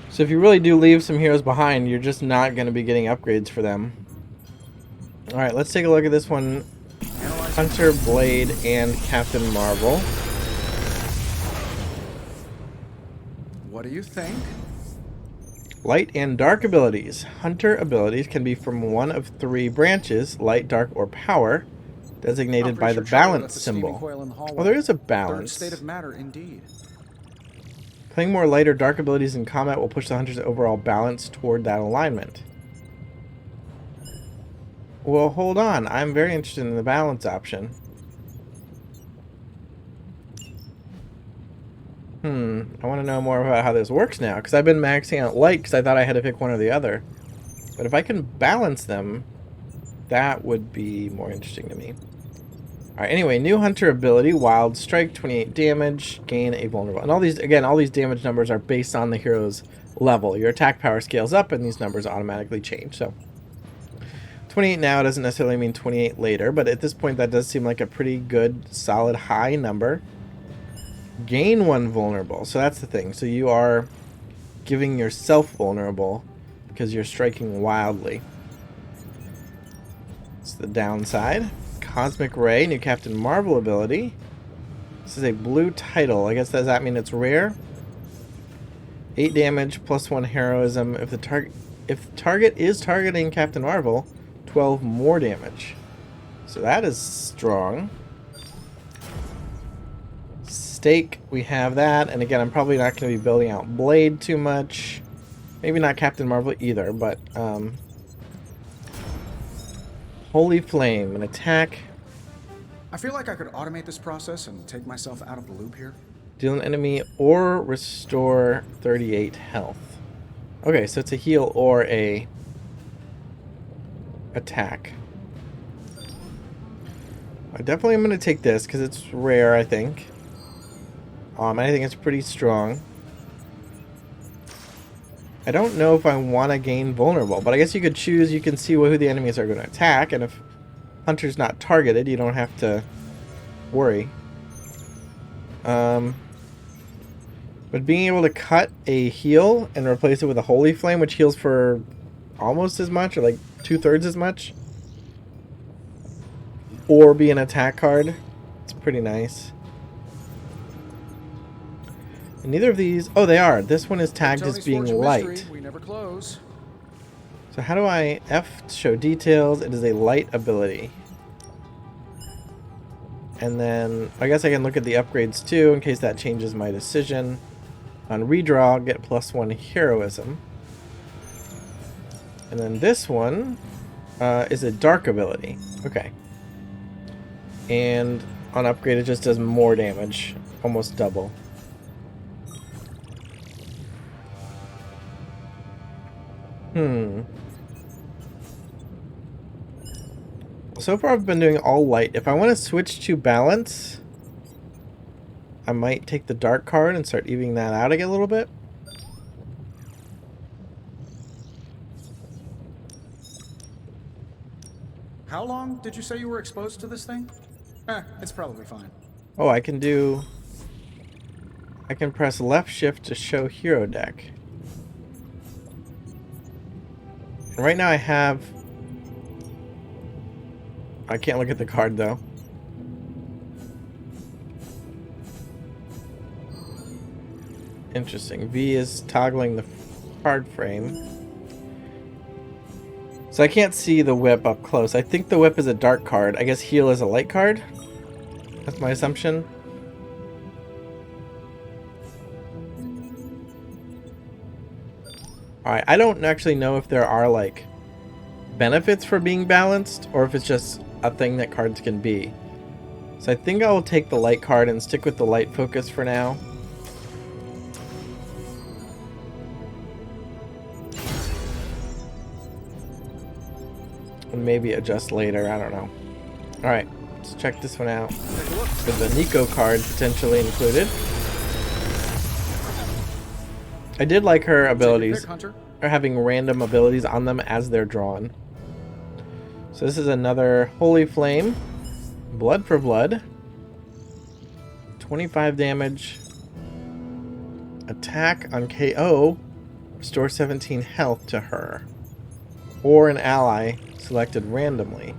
So if you really do leave some heroes behind, you're just not going to be getting upgrades for them. Alright, let's take a look at this one. Hunter, Blade, and Captain Marvel. What do you think? Light and dark abilities. Hunter abilities can be from one of 3 branches, light, dark, or power, designated by the balance symbol. Oh, there is a balance. Third state of matter, indeed. Playing more light or dark abilities in combat will push the hunter's overall balance toward that alignment. Well, hold on. I'm very interested in the balance option. I want to know more about how this works now, because I've been maxing out light because I thought I had to pick one or the other. But if I can balance them, that would be more interesting to me. Alright, anyway, new hunter ability, Wild Strike, 28 damage, gain a vulnerable. And all these, again, all these damage numbers are based on the hero's level. Your attack power scales up and these numbers automatically change. So 28 now doesn't necessarily mean 28 later, but at this point that does seem like a pretty good, solid, high number. Gain 1 vulnerable. So that's the thing. So you are giving yourself vulnerable because you're striking wildly. It's the downside. Cosmic Ray, new Captain Marvel ability. This is a blue title. I guess does that mean it's rare? 8 damage plus 1 heroism. If the target is targeting Captain Marvel, 12 more damage. So that is strong. Stake, we have that, and again, I'm probably not going to be building out Blade too much. Maybe not Captain Marvel either, but Holy Flame, an attack. I feel like I could automate this process and take myself out of the loop here. Deal an enemy or restore 38 health. Okay, so it's a heal or a attack. I definitely am going to take this because it's rare, I think. I think it's pretty strong. I don't know if I want to gain vulnerable, but I guess you could choose. You can see who the enemies are going to attack, and if Hunter's not targeted, you don't have to worry. But being able to cut a heal and replace it with a Holy Flame, which heals for almost as much, or like 2/3 as much, or be an attack card, it's pretty nice. And neither of these... Oh, they are. This one is tagged as being light. We never close. So how do I... F to show details. It is a light ability. And then I guess I can look at the upgrades too in case that changes my decision. On redraw, I'll get +1 heroism. And then this one is a dark ability. Okay. And on upgrade it just does more damage. Almost double. So far I've been doing all light. If I want to switch to balance, I might take the dark card and start evening that out again a little bit. How long did you say you were exposed to this thing? It's probably fine. Oh, I can press left shift to show hero deck. And right now I can't look at the card though. Interesting. V is toggling the card frame. So I can't see the whip up close. I think the whip is a dark card. I guess heal is a light card. That's my assumption. Alright, I don't actually know if there are like benefits for being balanced or if it's just a thing that cards can be. So I think I will take the light card and stick with the light focus for now. And maybe adjust later, I don't know. Alright, let's check this one out. With the Nico card potentially included. I did like her abilities, or having random abilities on them as they're drawn. So this is another Holy Flame. Blood for blood. 25 damage. Attack on KO. Restore 17 health to her. Or an ally selected randomly.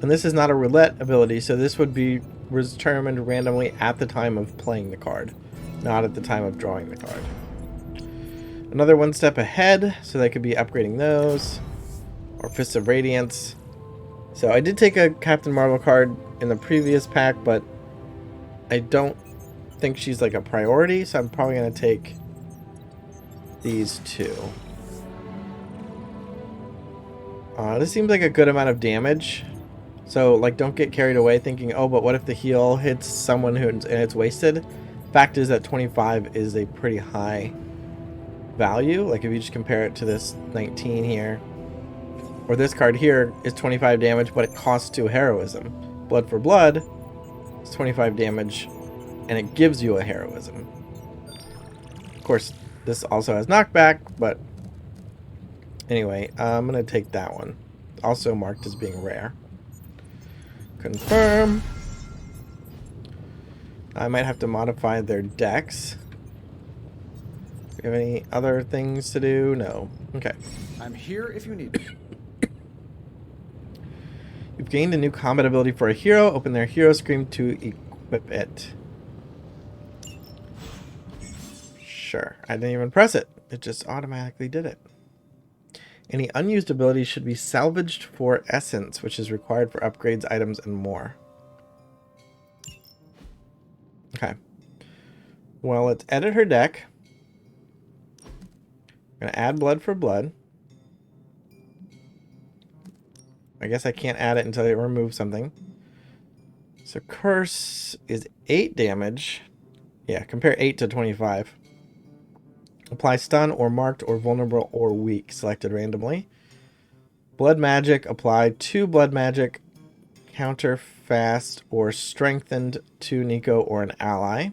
And this is not a roulette ability, so this would be determined randomly at the time of playing the card, not at the time of drawing the card. Another one step ahead, so they could be upgrading those. Or Fists of Radiance. So I did take a Captain Marvel card in the previous pack, but I don't think she's like a priority, so I'm probably going to take these two. This seems like a good amount of damage. So, like, don't get carried away thinking, oh, but what if the heal hits someone and it's wasted? Fact is that 25 is a pretty high value. Like, if you just compare it to this 19 here, or this card here is 25 damage, but it costs 2 heroism. Blood for blood is 25 damage, and it gives you a heroism. Of course, this also has knockback, but anyway, I'm going to take that one. Also marked as being rare. Confirm. I might have to modify their decks. Do you have any other things to do? No. Okay. I'm here if you need me. You've gained a new combat ability for a hero. Open their hero screen to equip it. Sure. I didn't even press it. It just automatically did it. Any unused abilities should be salvaged for essence, which is required for upgrades, items, and more. Okay. Well, let's edit her deck. I'm going to add blood for blood. I guess I can't add it until I remove something. So curse is 8 damage. Yeah, compare 8 to 25. Apply stun or marked or vulnerable or weak, selected randomly. Blood magic, apply 2 blood magic, counter fast or strengthened to Nico or an ally.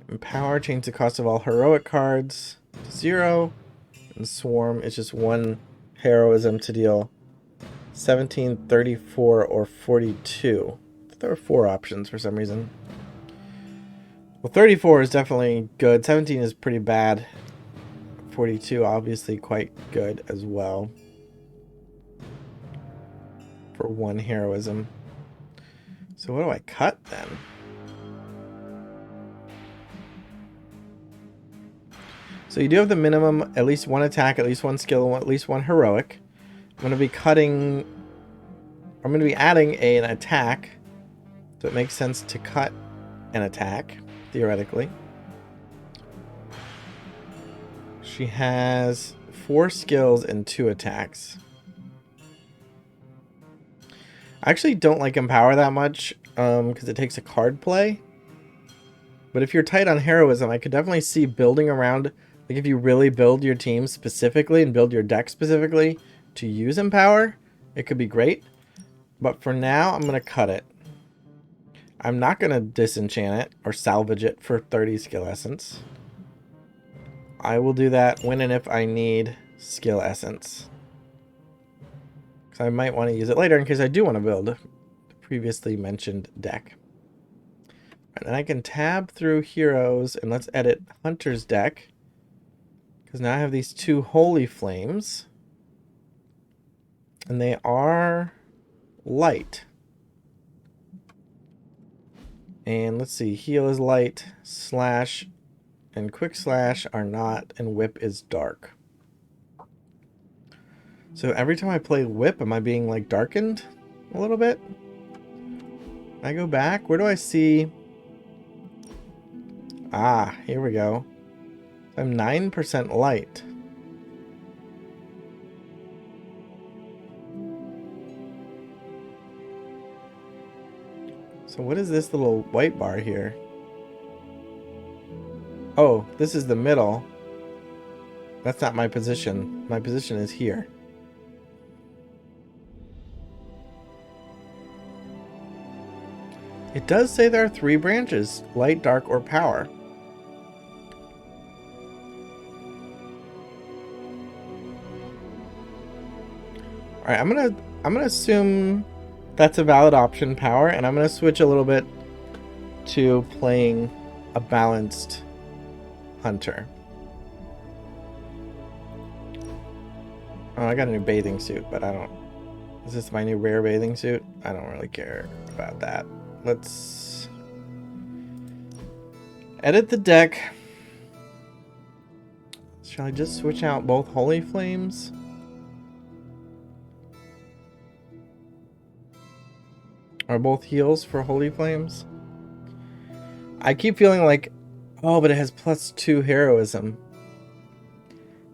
Empower, change the cost of all heroic cards to 0. And swarm is just 1 heroism to deal 17, 34, or 42. There were 4 options for some reason. Well, 34 is definitely good. 17 is pretty bad. 42 obviously quite good as well. For 1 heroism. So what do I cut then? So you do have the minimum, at least 1 attack, at least 1 skill, at least 1 heroic. I'm going to be cutting... I'm going to be adding an attack. So it makes sense to cut an attack. Theoretically. She has 4 skills and 2 attacks. I actually don't like Empower that much because it takes a card play. But if you're tight on heroism, I could definitely see building around, like if you really build your team specifically and build your deck specifically to use Empower, it could be great. But for now, I'm going to cut it. I'm not going to disenchant it or salvage it for 30 skill essence. I will do that when and if I need skill essence. Because I might want to use it later in case I do want to build the previously mentioned deck. And then I can tab through heroes and let's edit Hunter's deck. Because now I have these 2 Holy Flames. And they are light. And let's see, heal is light, slash and quick slash are not, and whip is dark. So every time I play whip, am I being like darkened a little bit? I go back, where do I see? Ah, here we go. I'm 9% light. So what is this little white bar here? Oh, this is the middle. That's not my position. My position is here. It does say there are 3 branches: light, dark, or power. All right, I'm gonna assume that's a valid option, power, and I'm gonna switch a little bit to playing a balanced hunter. Oh, I got a new bathing suit, but I don't... Is this my new rare bathing suit? I don't really care about that. Let's edit the deck. Shall I just switch out both Holy Flames? Are both heals for Holy Flames? I keep feeling like, oh, but it has +2 heroism.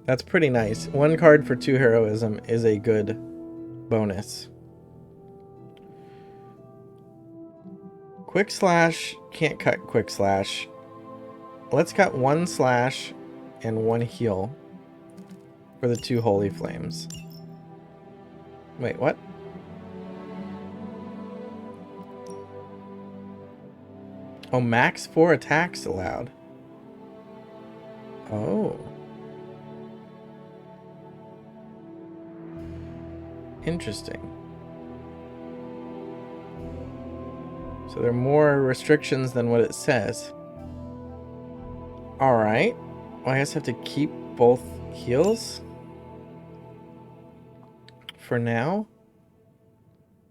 That's pretty nice. 1 card for 2 heroism is a good bonus. Quick slash, can't cut quick slash. Let's cut 1 slash and 1 heal for the 2 holy flames. Wait, what? Oh, max 4 attacks allowed. Oh. Interesting. So there are more restrictions than what it says. Alright. Well, I guess I have to keep both heals for now.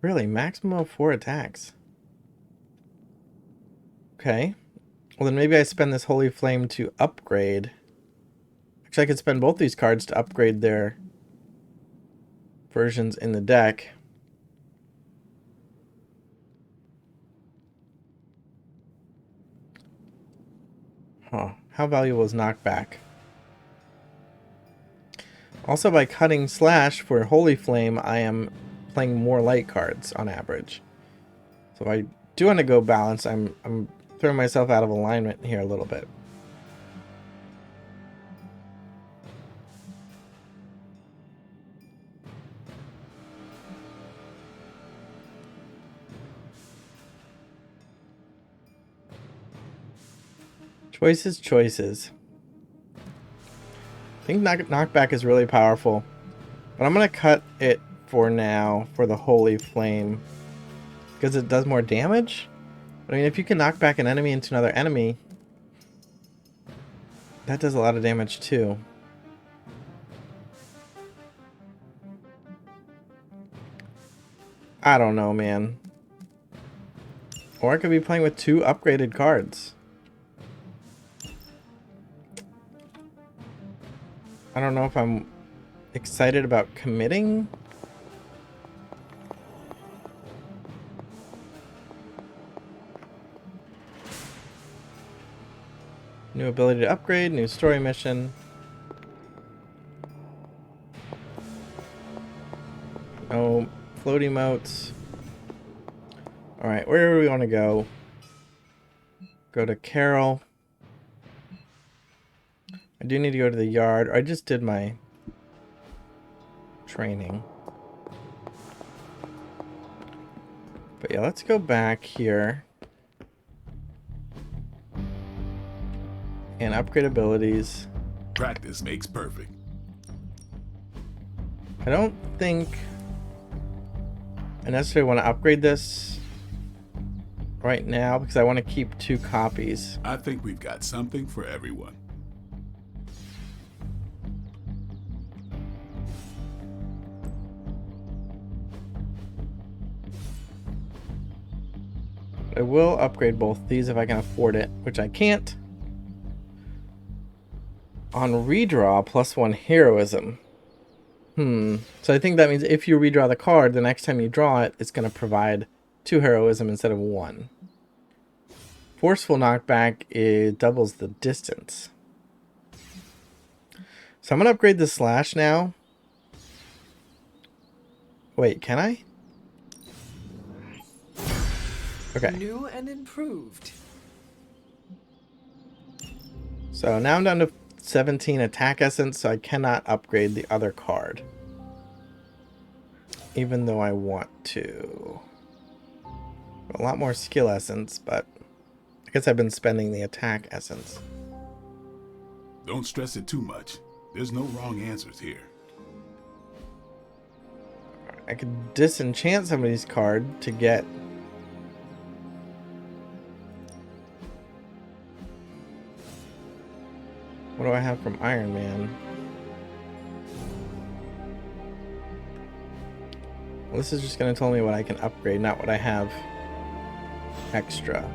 Really, maximum of 4 attacks. Okay. Well, then maybe I spend this Holy Flame to upgrade. Actually, I could spend both these cards to upgrade their versions in the deck. Huh. How valuable is knockback? Also, by cutting slash for Holy Flame, I am playing more light cards on average. So if I do want to go balance, I'm throwing myself out of alignment here a little bit. Choices. I think knockback is really powerful. But I'm going to cut it for now for the Holy Flame. Because it does more damage? But I mean, if you can knock back an enemy into another enemy, that does a lot of damage too. I don't know, man. Or I could be playing with 2 upgraded cards. I don't know if I'm excited about committing. New ability to upgrade, new story mission. No float emotes. Alright, where do we want to go? Go to Carol. I do need to go to the yard. I just did my training. But yeah, let's go back here. And upgrade abilities. Practice makes perfect. I don't think I necessarily want to upgrade this right now because I want to keep 2 copies. I think we've got something for everyone. I will upgrade both these if I can afford it, which I can't. On redraw, +1 heroism. So I think that means if you redraw the card, the next time you draw it, it's going to provide 2 heroism instead of 1. Forceful knockback, it doubles the distance. So I'm going to upgrade the slash now. Wait, can I? Okay. New and improved. So now I'm down to 17 attack essence, so I cannot upgrade the other card. Even though I want to. A lot more skill essence, but I guess I've been spending the attack essence. Don't stress it too much. There's no wrong answers here. I could disenchant somebody's card to get... What do I have from Iron Man? Well, this is just going to tell me what I can upgrade, not what I have extra.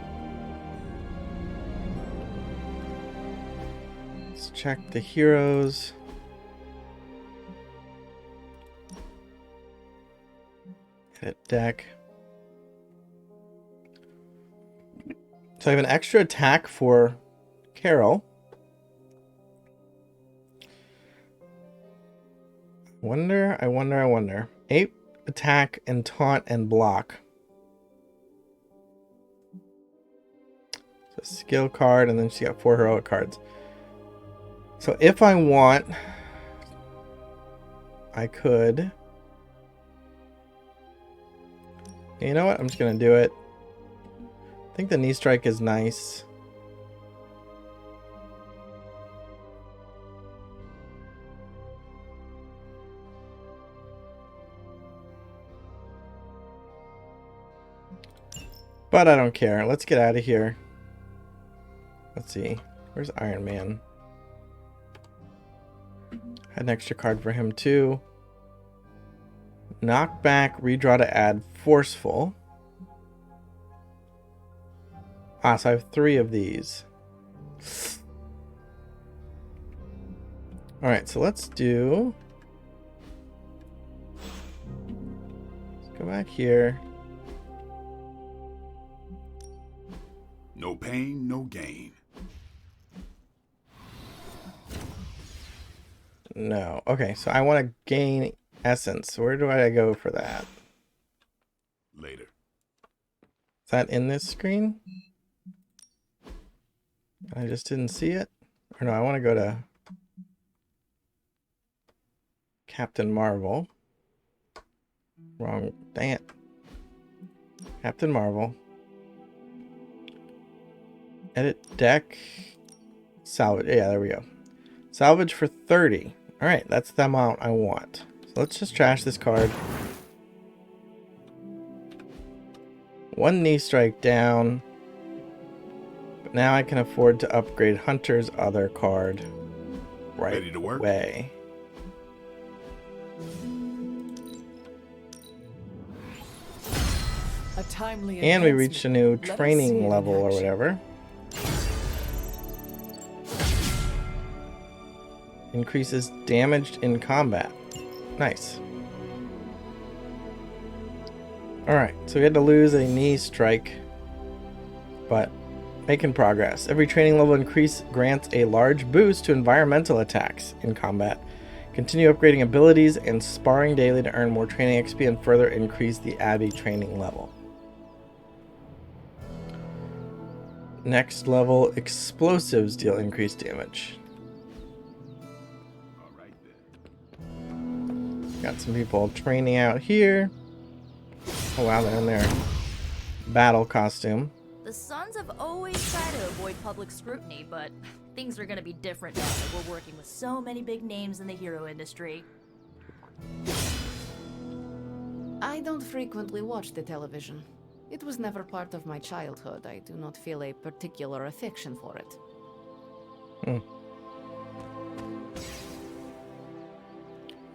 Let's check the heroes. Edit deck. So I have an extra attack for Carol. I wonder. 8 attack and taunt and block. So skill card, and then she got 4 heroic cards. So if I want, I could. You know what? I'm just gonna do it. I think the knee strike is nice. But I don't care. Let's get out of here. Let's see. Where's Iron Man? Had an extra card for him too. Knockback, redraw to add forceful. Ah, so I have 3 of these. Alright, so let's do... Let's go back here. No pain, no gain. No. Okay, so I want to gain essence. Where do I go for that? Later. Is that in this screen? I just didn't see it. Or no, I want to go to Captain Marvel. Wrong. Dang it. Captain Marvel. Edit deck. Salvage. Yeah, there we go. Salvage for 30. Alright, that's the amount I want. So let's just trash this card. 1 knee strike down. But now I can afford to upgrade Hunter's other card right Ready to work? away. A timely And we reached a new Let us see training it in level or action. whatever. Increases damage in combat. Nice. Alright, so we had to lose a knee strike, but making progress. Every training level increase grants a large boost to environmental attacks in combat. Continue upgrading abilities and sparring daily to earn more training XP and further increase the Abbey training level. Next level, explosives deal increased damage. Got some people training out here. Oh wow, they're in their battle costume. The Sons have always tried to avoid public scrutiny, but things are gonna be different now that we're working with so many big names in the hero industry. I don't frequently watch the television. It was never part of my childhood. I do not feel a particular affection for it.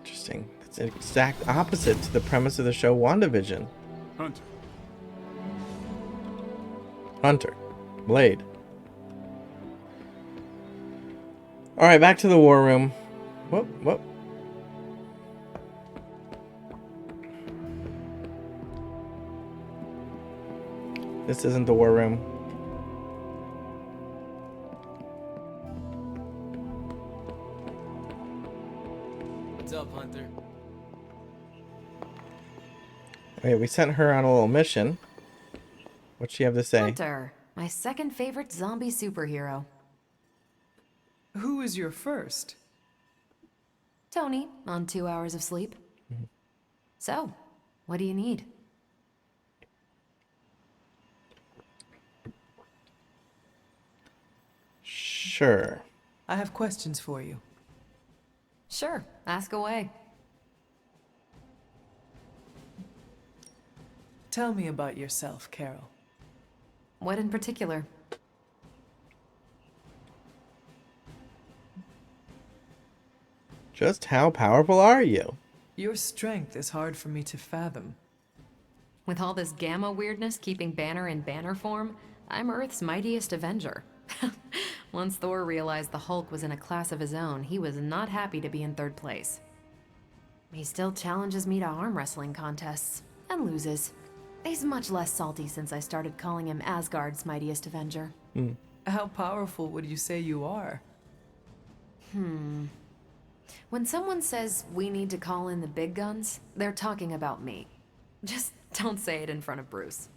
Interesting. That's an exact opposite to the premise of the show WandaVision. Hunter. Hunter. Blade. Alright, back to the war room. Whoop, whoop. This isn't the war room. What's up, Hunter? Okay, we sent her on a little mission. What's she have to say? Hunter, my second favorite zombie superhero. Who is your first? Tony, on 2 hours of sleep. So, what do you need? Sure. I have questions for you. Sure, ask away. Tell me about yourself, Carol. What in particular? Just how powerful are you? Your strength is hard for me to fathom. With all this gamma weirdness keeping Banner in banner form, I'm Earth's mightiest Avenger. Once Thor realized the Hulk was in a class of his own, he was not happy to be in 3rd place. He still challenges me to arm wrestling contests, and loses. He's much less salty since I started calling him Asgard's mightiest Avenger. How powerful would you say you are? When someone says we need to call in the big guns, they're talking about me. Just don't say it in front of Bruce.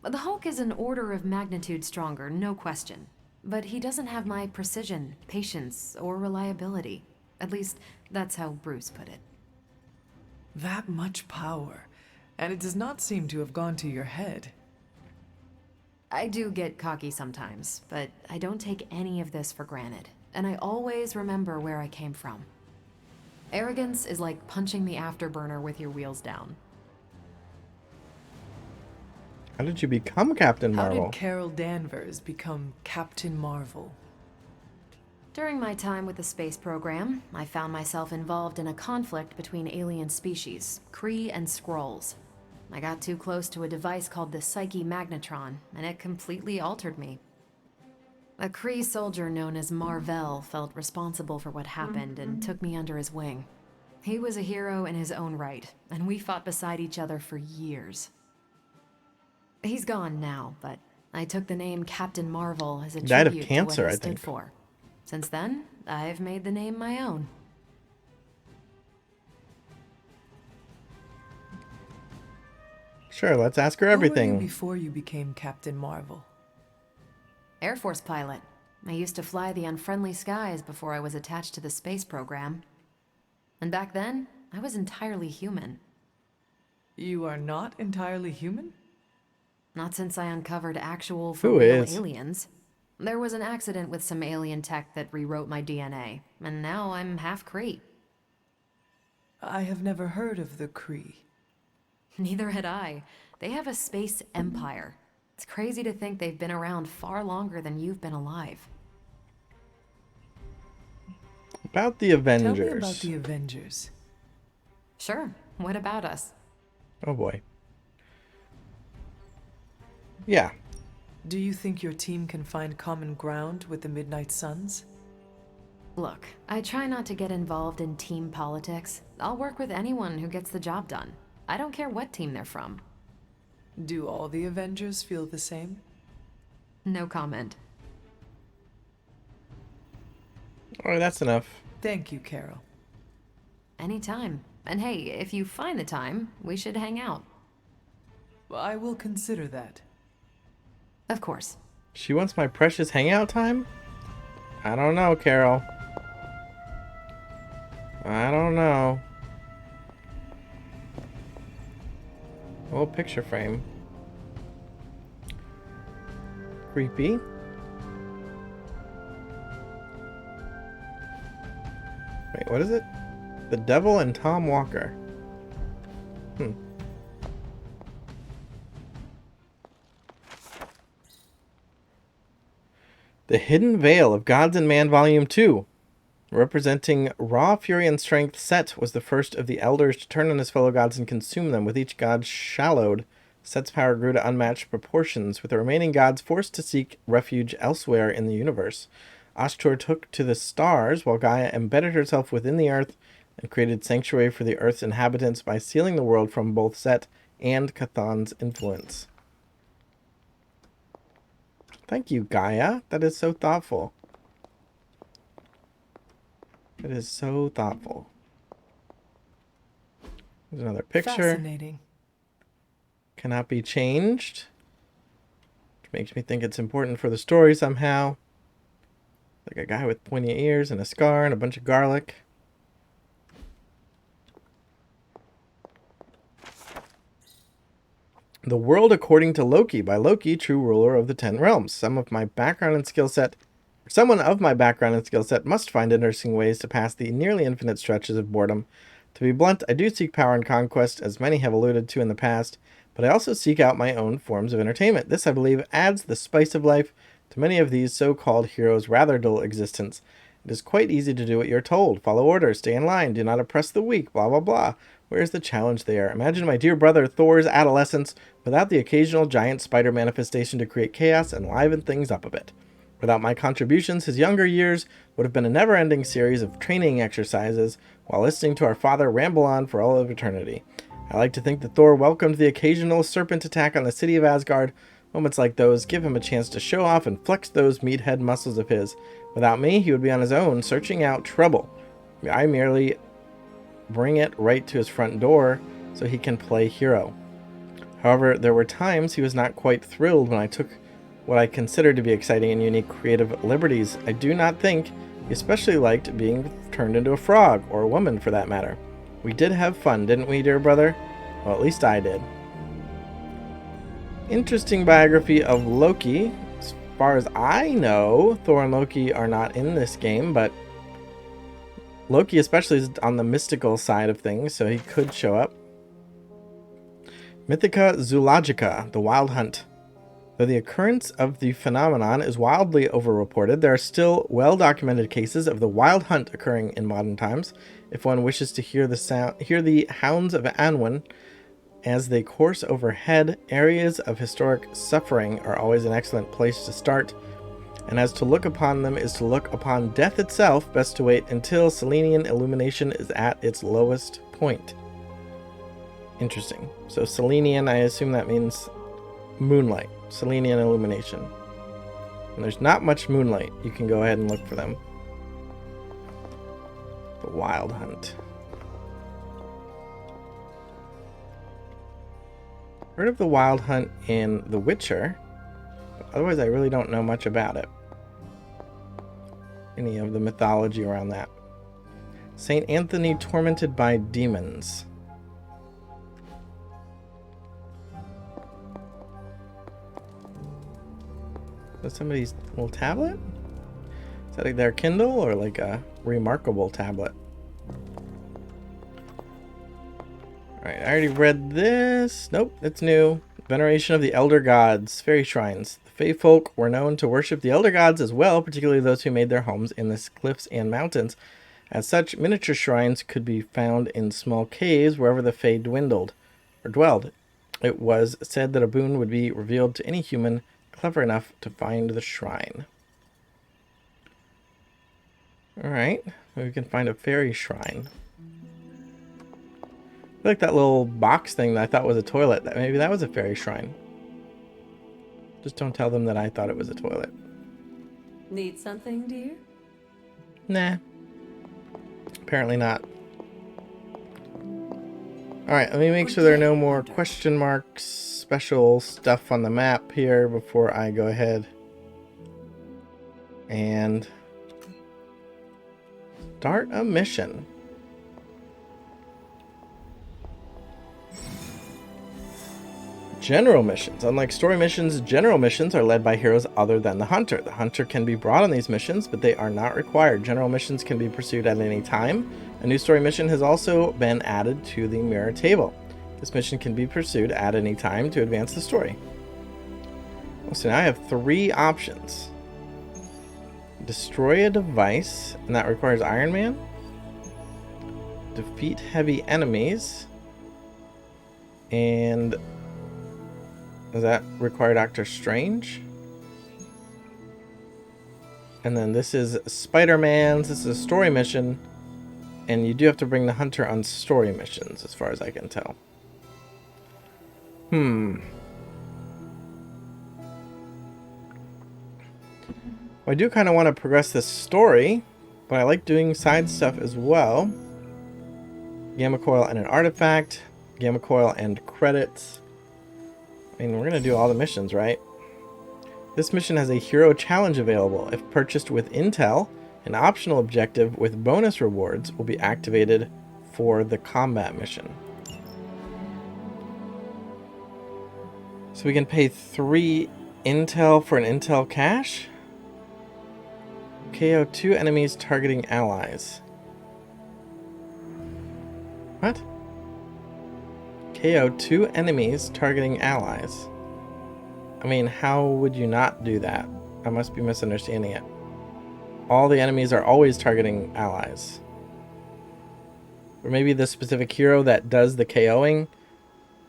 The Hulk is an order of magnitude stronger, no question. But he doesn't have my precision, patience, or reliability. At least, that's how Bruce put it. That much power, and it does not seem to have gone to your head. I do get cocky sometimes, but I don't take any of this for granted. And I always remember where I came from. Arrogance is like punching the afterburner with your wheels down. How did you become Captain How Marvel? did Carol Danvers become Captain Marvel? During my time with the space program, I found myself involved in a conflict between alien species, Kree and Skrulls. I got too close to a device called the Psyche Magnetron, and it completely altered me. A Kree soldier known as Mar-Vell felt responsible for what happened and took me under his wing. He was a hero in his own right, and we fought beside each other for years. He's gone now, but I took the name Captain Marvel as a Died of tribute cancer, to what I he stood think. for. Since then, I've made the name my own. Sure, let's ask her Who were everything. you before you became Captain Marvel? Air Force pilot. I used to fly the unfriendly skies before I was attached to the space program. And back then, I was entirely human. You are not entirely human? Not since I uncovered actual Who for-real is? aliens. There was an accident with some alien tech that rewrote my DNA, and now I'm half Kree. I have never heard of the Kree. Neither had I. They have a space empire. It's crazy to think they've been around far longer than you've been alive. About the Avengers. Tell me about the Avengers. Sure, what about us? Oh boy. Yeah. Do you think your team can find common ground with the Midnight Suns? Look, I try not to get involved in team politics. I'll work with anyone who gets the job done. I don't care what team they're from. Do all the Avengers feel the same? No comment. Alright, that's enough. Thank you, Carol. Anytime. And hey, if you find the time, we should hang out. I will consider that. Of course. She wants my precious hangout time? I don't know, Carol. I don't know. Oh, picture frame. Creepy. Wait, what is it? The Devil and Tom Walker. The Hidden Veil of Gods and Man Volume 2. Representing raw fury and strength, Set was the first of the elders to turn on his fellow gods and consume them. With each god shallowed, Set's power grew to unmatched proportions, with the remaining gods forced to seek refuge elsewhere in the universe. Ashtur took to the stars, while Gaia embedded herself within the earth and created sanctuary for the earth's inhabitants by sealing the world from both Set and Cthulhu's influence. Thank you, Gaia. That is so thoughtful. It is so thoughtful. There's another picture. Fascinating. Cannot be changed. Which makes me think it's important for the story somehow. Like a guy with pointy ears and a scar and a bunch of garlic. The World According to Loki by Loki, true ruler of the 10 realms. Someone of my background and skill set must find interesting ways to pass the nearly infinite stretches of boredom. To be blunt, I do seek power and conquest, as many have alluded to in the past, but I also seek out my own forms of entertainment. This, I believe, adds the spice of life to many of these so-called heroes' rather dull existence. It is quite easy to do what you're told. Follow orders, stay in line, do not oppress the weak, blah blah blah. Where's the challenge there? Imagine my dear brother Thor's adolescence without the occasional giant spider manifestation to create chaos and liven things up a bit. Without my contributions, his younger years would have been a never-ending series of training exercises while listening to our father ramble on for all of eternity. I like to think that Thor welcomed the occasional serpent attack on the city of Asgard. Moments like those give him a chance to show off and flex those meathead muscles of his. Without me, he would be on his own, searching out trouble. I merely bring it right to his front door so he can play hero. However, there were times he was not quite thrilled when I took what I considered to be exciting and unique creative liberties. I do not think he especially liked being turned into a frog, or a woman for that matter. We did have fun, didn't we, dear brother? Well, at least I did. Interesting biography of Loki. As far as I know, Thor and Loki are not in this game, but Loki especially is on the mystical side of things, so he could show up. Mythica zoologica, the wild hunt. Though the occurrence of the phenomenon is wildly overreported, there are still well-documented cases of the wild hunt occurring in modern times. If one wishes to hear the hounds of Anwen as they course overhead, areas of historic suffering are always an excellent place to start. And as to look upon them is to look upon death itself, best to wait until Selenian illumination is at its lowest point. Interesting. So Selenian, I assume that means moonlight. Selenian illumination. And there's not much moonlight. You can go ahead and look for them. The wild hunt. Heard of the wild hunt in The Witcher. Otherwise, I really don't know much about it. Any of the mythology around that. Saint Anthony tormented by demons. Is that somebody's little tablet? Is that like their Kindle or like a remarkable tablet? Alright, I already read this. Nope, it's new. Veneration of the Elder Gods. Fairy shrines. The Fae folk were known to worship the Elder Gods as well, particularly those who made their homes in the cliffs and mountains. As such, miniature shrines could be found in small caves wherever the Fae dwelled. It was said that a boon would be revealed to any human clever enough to find the shrine. Alright, we can find a fairy shrine. I like that little box thing that I thought was a toilet. Maybe that was a fairy shrine. Just don't tell them that I thought it was a toilet. Need something, dear? Nah. Apparently not. Alright, let me make sure there are no more question marks, special stuff on the map here before I go ahead and start a mission. General missions. Unlike story missions, general missions are led by heroes other than the hunter. The hunter can be brought on these missions, but they are not required. General missions can be pursued at any time. A new story mission has also been added to the mirror table. This mission can be pursued at any time to advance the story. So now I have 3 options. Destroy a device, and that requires Iron Man. Defeat heavy enemies. And does that require Doctor Strange? And then this is Spider-Man's. This is a story mission. And you do have to bring the hunter on story missions, as far as I can tell. Well, I do kind of want to progress this story, but I like doing side stuff as well. Gamma coil and an artifact. Gamma coil and credits. I mean, we're going to do all the missions, right? This mission has a hero challenge available. If purchased with intel, an optional objective with bonus rewards will be activated for the combat mission. So we can pay 3 intel for an intel cache. KO 2 enemies targeting allies. What? KO 2 enemies targeting allies. I mean, how would you not do that? I must be misunderstanding it. All the enemies are always targeting allies. Or maybe the specific hero that does the KOing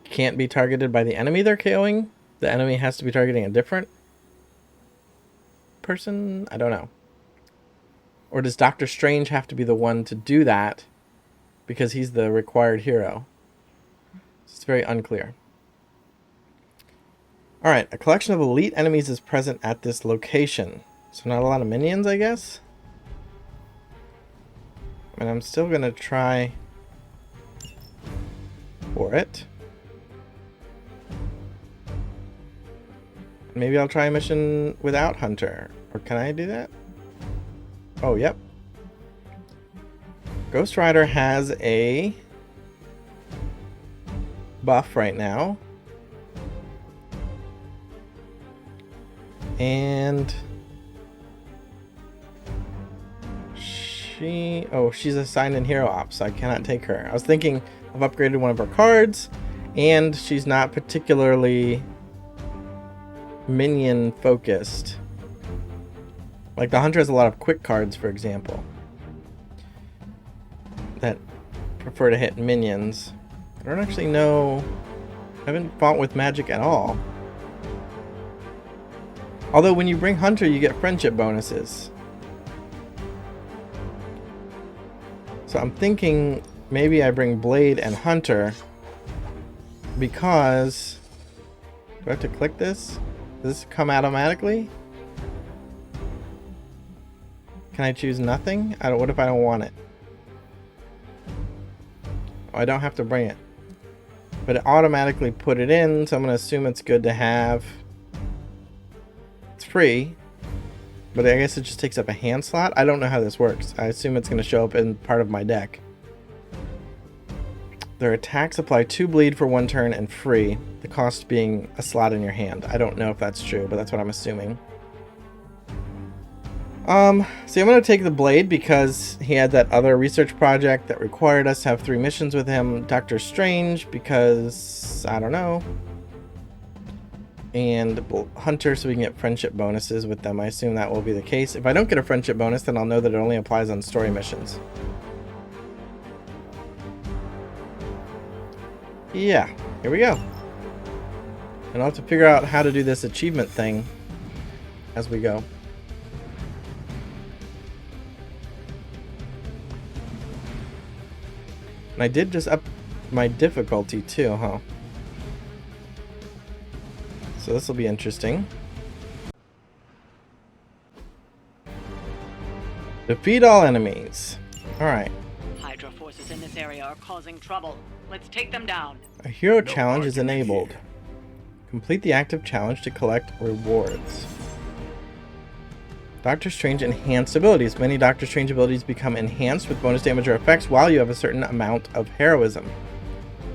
can't be targeted by the enemy they're KOing. The enemy has to be targeting a different person? I don't know. Or does Doctor Strange have to be the one to do that because he's the required hero? It's very unclear. Alright, a collection of elite enemies is present at this location. So not a lot of minions, I guess? And I'm still gonna try for it. Maybe I'll try a mission without Hunter. Or can I do that? Oh, yep. Ghost Rider has a buff right now. And she's assigned in Hero Ops, so I cannot take her. I was thinking I've upgraded one of her cards, and she's not particularly minion focused. Like the Hunter has a lot of quick cards, for example, that prefer to hit minions. I don't actually know. I haven't fought with magic at all. Although when you bring Hunter, you get friendship bonuses. So I'm thinking maybe I bring Blade and Hunter because... Do I have to click this? Does this come automatically? Can I choose nothing? What if I don't want it? Oh, I don't have to bring it. But it automatically put it in, so I'm going to assume it's good to have. It's free, but I guess it just takes up a hand slot. I don't know how this works. I assume it's going to show up in part of my deck. Their attacks apply 2 bleed for 1 turn and free, the cost being a slot in your hand. I don't know if that's true, but that's what I'm assuming. So I'm going to take the Blade because he had that other research project that required us to have 3 missions with him. Doctor Strange because, I don't know. And Hunter so we can get friendship bonuses with them. I assume that will be the case. If I don't get a friendship bonus, then I'll know that it only applies on story missions. Yeah, here we go. And I'll have to figure out how to do this achievement thing as we go. And I did just up my difficulty too, huh? So this will be interesting. Defeat all enemies. Alright. Hydra forces in this area are causing trouble. Let's take them down. A hero challenge is enabled. Complete the active challenge to collect rewards. Doctor Strange enhanced abilities. Many Doctor Strange abilities become enhanced with bonus damage or effects while you have a certain amount of heroism.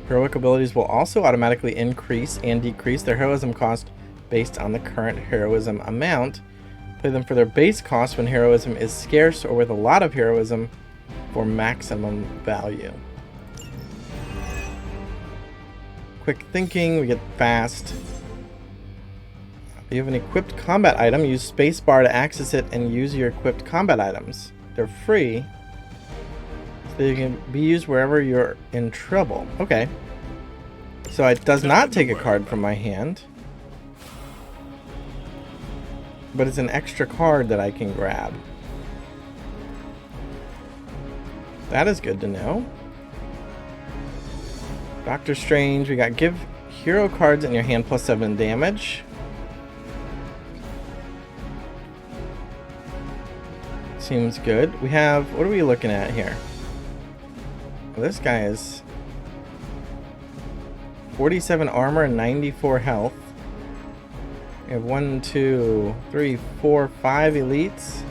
Heroic abilities will also automatically increase and decrease their heroism cost based on the current heroism amount. Play them for their base cost when heroism is scarce or with a lot of heroism for maximum value. Quick thinking, we get fast. If you have an equipped combat item, use spacebar to access it and use your equipped combat items. They're free. So you can be used wherever you're in trouble. Okay. So it does not take a card from my hand. But it's an extra card that I can grab. That is good to know. Doctor Strange, we got give hero cards in your hand plus 7 damage. Seems good. We have, what are we looking at here? Well, this guy is 47 armor and 94 health. We have 1, 2, 3, 4, 5 elites.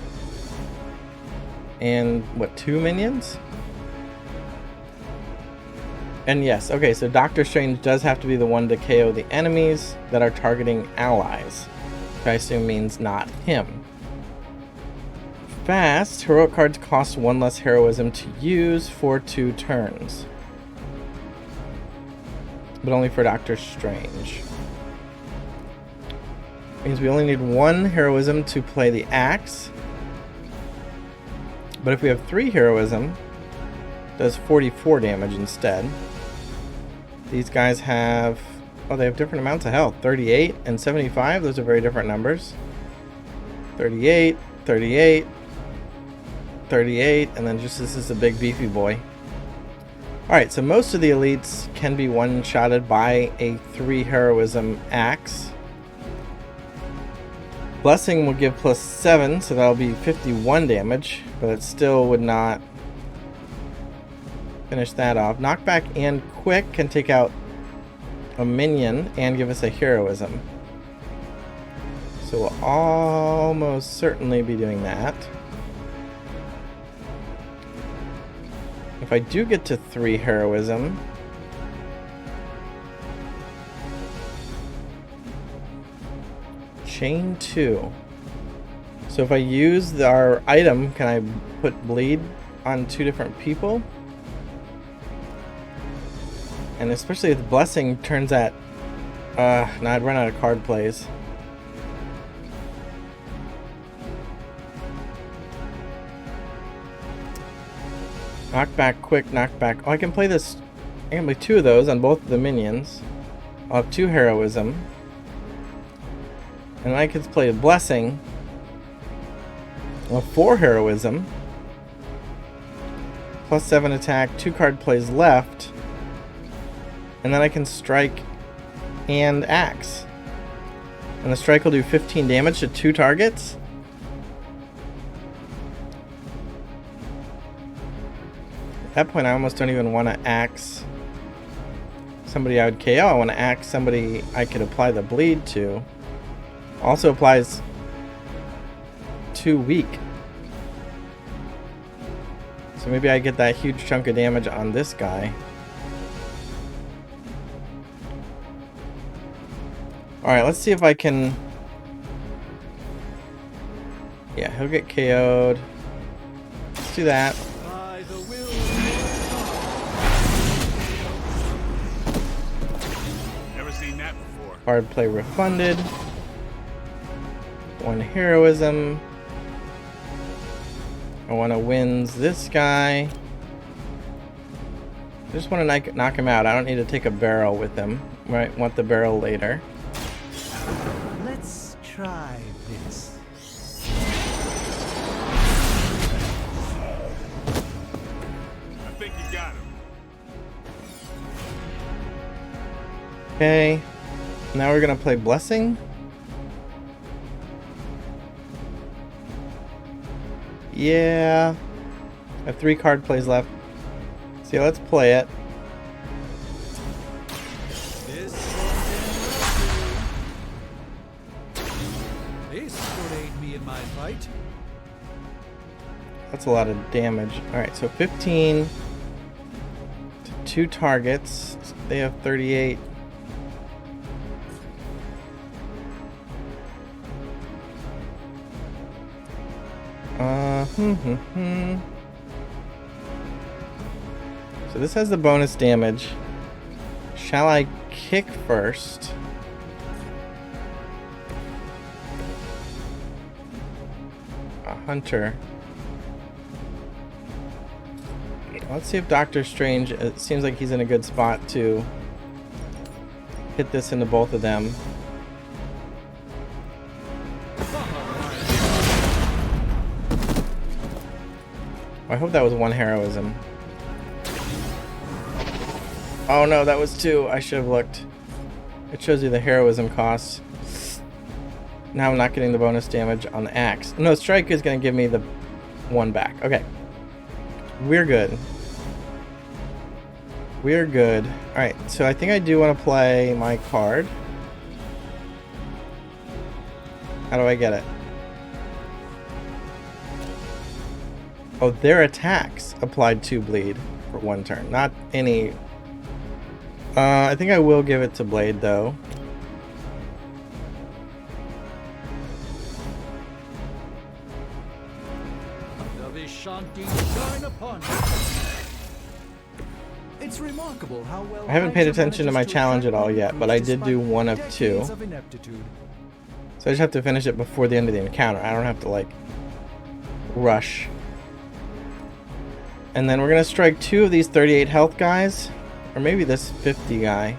And what, 2 minions? And yes, okay, so Doctor Strange does have to be the one to KO the enemies that are targeting allies, which I assume means not him. Fast, heroic cards cost 1 less heroism to use for 2 turns. But only for Doctor Strange. Means we only need 1 heroism to play the axe. But if we have 3 heroism, it does 44 damage instead. These guys have, oh, they have different amounts of health. 38 and 75, those are very different numbers. 38, 38, 38, and then just this is a big beefy boy. Alright, so most of the elites can be one-shotted by a 3 heroism axe. Blessing will give +7, so that'll be 51 damage, but it still would not finish that off. Knockback and Quick can take out a minion and give us a heroism. So we'll almost certainly be doing that. If I do get to 3 heroism, chain 2. So if I use our item, can I put bleed on 2 different people? And especially if the blessing turns at no, I'd run out of card plays. Knockback, Quick, knockback. Oh, I can play this. I can play 2 of those on both of the minions. I'll have 2 heroism. And I could play a blessing. I'll have 4 heroism. +7 attack, 2 card plays left. And then I can strike and axe. And the strike will do 15 damage to 2 targets. At that point, I almost don't even want to axe somebody I would KO. I want to axe somebody I could apply the bleed to. Also applies 2 weak. So maybe I get that huge chunk of damage on this guy. Alright, let's see if I can... Yeah, he'll get KO'd. Let's do that. Never seen that before. Card play refunded. 1 heroism. I want to wins this guy. I just want to knock him out. I don't need to take a barrel with him. Right? Want the barrel later. Let's try this. I think you got him. Okay. Now we're going to play Blessing. Yeah. I have 3 card plays left. So yeah, let's play it. This could aid me in my fight. That's a lot of damage. Alright, so 15 to 2 targets. They have 38. So this has the bonus damage. Shall I kick first? A hunter. Let's see if Doctor Strange, it seems like he's in a good spot to hit this into both of them. I hope that was 1 heroism. Oh no, that was 2. I should have looked. It shows you the heroism cost. Now I'm not getting the bonus damage on the axe. No, strike is going to give me the 1 back. Okay. We're good. We're good. Alright, so I think I do want to play my card. How do I get it? Oh, their attacks applied 2 bleed for 1 turn. Not any... I think I will give it to Blade, though. It's remarkable how well I haven't paid attention to my challenge at all yet, but I did do 1 of 2. So I just have to finish it before the end of the encounter. I don't have to, like, rush. And then we're going to strike 2 of these 38 health guys. Or maybe this 50 guy.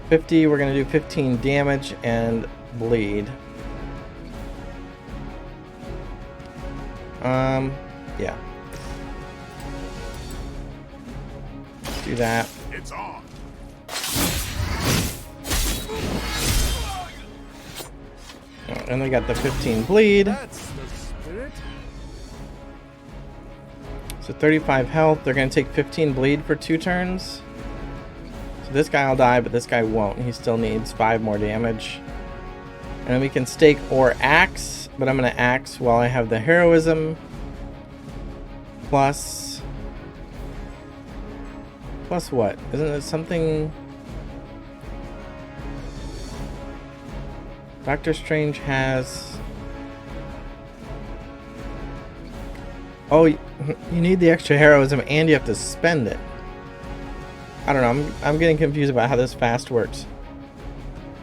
50, we're going to do 15 damage and bleed. Yeah. Do that. It's on. Oh, and they got the 15 bleed. That's the spirit. So 35 health. They're going to take 15 bleed for 2 turns. So this guy will die, but this guy won't. He still needs 5 more damage. And then we can stake or axe, but I'm going to axe while I have the heroism. Plus what? Isn't it something... Doctor Strange has... Oh, you need the extra heroism and you have to spend it. I don't know. I'm getting confused about how this fast works.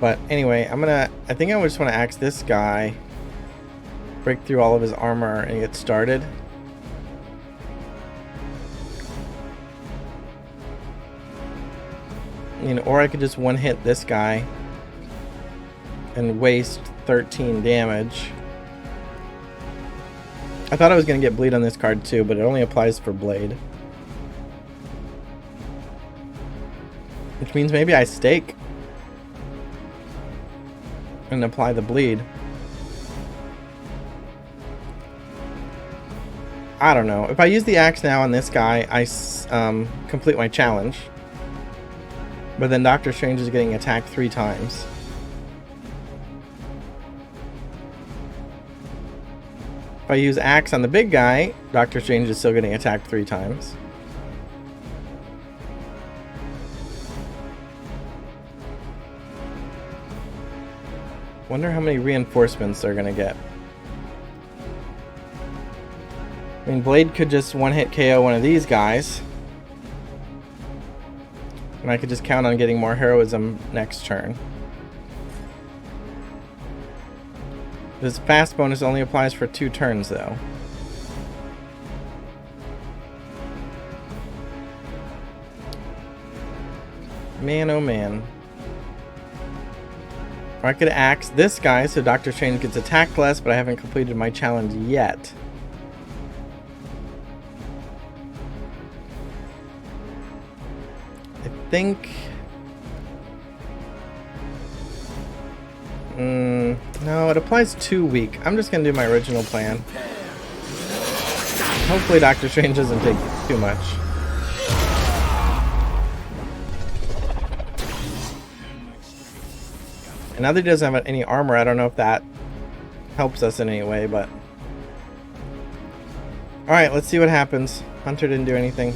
But anyway, I think I just want to axe this guy, break through all of his armor, and get started. You know, or I could just one-hit this guy and waste 13 damage. I thought I was going to get bleed on this card too, but it only applies for blade. Which means maybe I stake and apply the bleed. I don't know. If I use the axe now on this guy, I complete my challenge. But then Doctor Strange is getting attacked 3 times. If I use axe on the big guy, Doctor Strange is still getting attacked 3 times. Wonder how many reinforcements they're gonna get. I mean, Blade could just one-hit KO one of these guys. And I could just count on getting more heroism next turn. This fast bonus only applies for 2 turns, though. Man, oh man. Or I could axe this guy so Doctor Strange gets attacked less, but I haven't completed my challenge yet. I think... no, it applies 2 weak. I'm just going to do my original plan. Hopefully Doctor Strange doesn't take too much. And now that he doesn't have any armor, I don't know if that helps us in any way, but... Alright, let's see what happens. Hunter didn't do anything.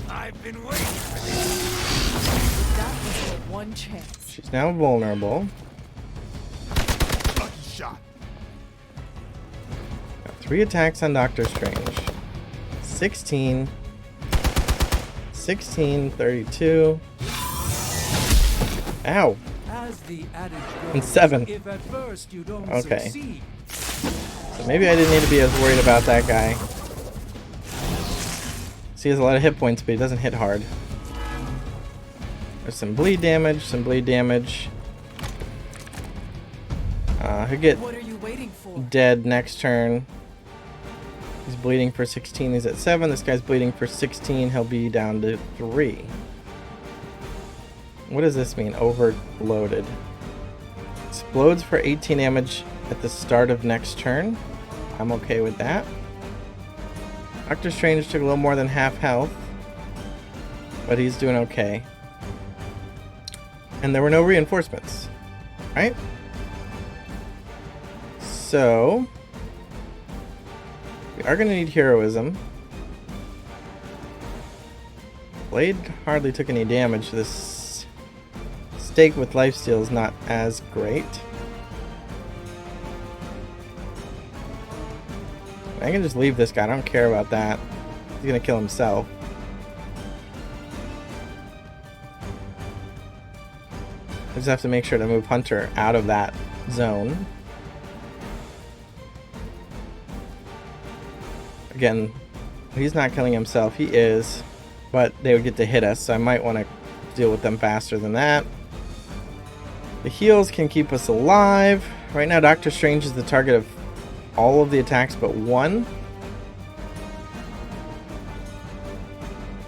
I've been waiting for That was your one chance. She's now vulnerable. this. Lucky shot. Got 3 attacks on Doctor Strange. 16... 16, 32. Ow. As the adage goes, And 7. if at first you don't Okay. succeed, So maybe I didn't need to be as worried about that guy. So he has a lot of hit points, but he doesn't hit hard. There's some bleed damage, some bleed damage. He'll get What are you waiting for? dead next turn. He's bleeding for 16. He's at 7. This guy's bleeding for 16. He'll be down to 3. What does this mean? Overloaded. Explodes for 18 damage at the start of next turn. I'm okay with that. Doctor Strange took a little more than half health, but he's doing okay. And there were no reinforcements, right? So... we are going to need heroism. Blade hardly took any damage. This stake with lifesteal is not as great. I can just leave this guy. I don't care about that. He's going to kill himself. I just have to make sure to move Hunter out of that zone. Again, he's not killing himself. He is, but they would get to hit us, so I might want to deal with them faster than that. The heals can keep us alive. Right now, Doctor Strange is the target of all of the attacks but 1.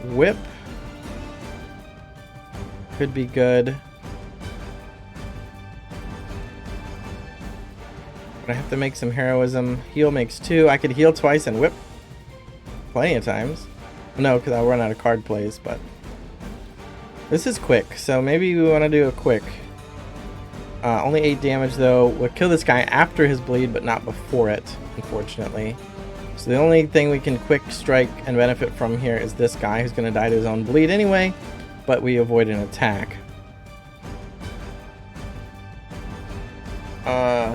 Whip could be good. But I have to make some heroism. Heal makes 2. I could heal twice and whip plenty of times. No, because I'll run out of card plays, but this is quick, so maybe we want to do a quick. Only 8 damage though. We'll kill this guy after his bleed, but not before it, unfortunately. So the only thing we can quick strike and benefit from here is this guy who's going to die to his own bleed anyway, but we avoid an attack.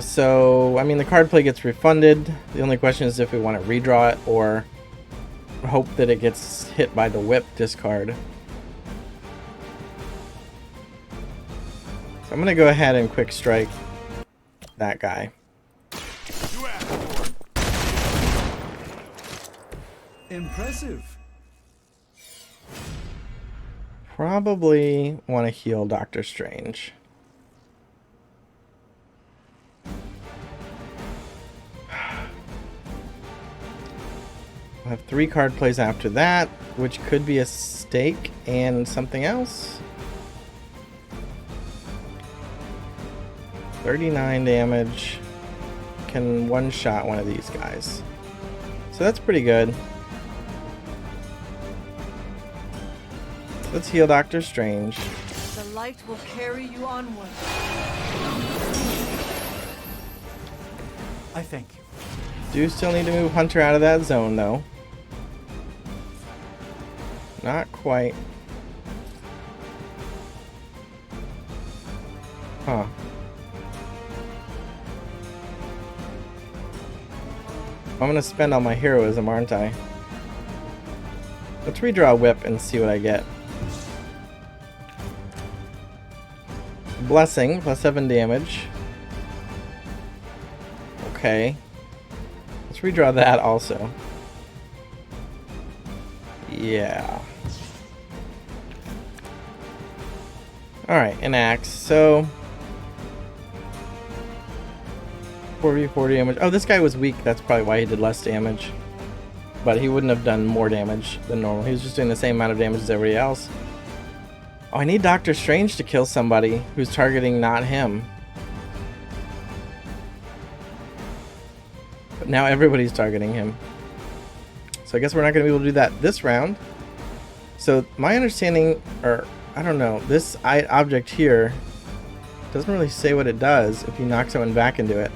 So, I mean, the card play gets refunded. The only question is if we want to redraw it or hope that it gets hit by the whip discard. So I'm going to go ahead and quick strike that guy. Impressive. Probably want to heal Doctor Strange. We'll have 3 card plays after that, which could be a stake and something else. 39 damage. Can one-shot one of these guys. So that's pretty good. Let's heal Doctor Strange. The light will carry you onward. I thank you. Do still need to move Hunter out of that zone, though. Not quite. Huh. I'm gonna spend all my heroism, aren't I? Let's redraw a whip and see what I get. Blessing, plus 7 damage. Okay. Let's redraw that also. Yeah. Alright, an axe. So 4v4 damage. Oh, this guy was weak. That's probably why he did less damage. But he wouldn't have done more damage than normal. He was just doing the same amount of damage as everybody else. Oh, I need Doctor Strange to kill somebody who's targeting not him. But now everybody's targeting him. So I guess we're not going to be able to do that this round. So my understanding, or I don't know, this object here doesn't really say what it does if you knock someone back into it.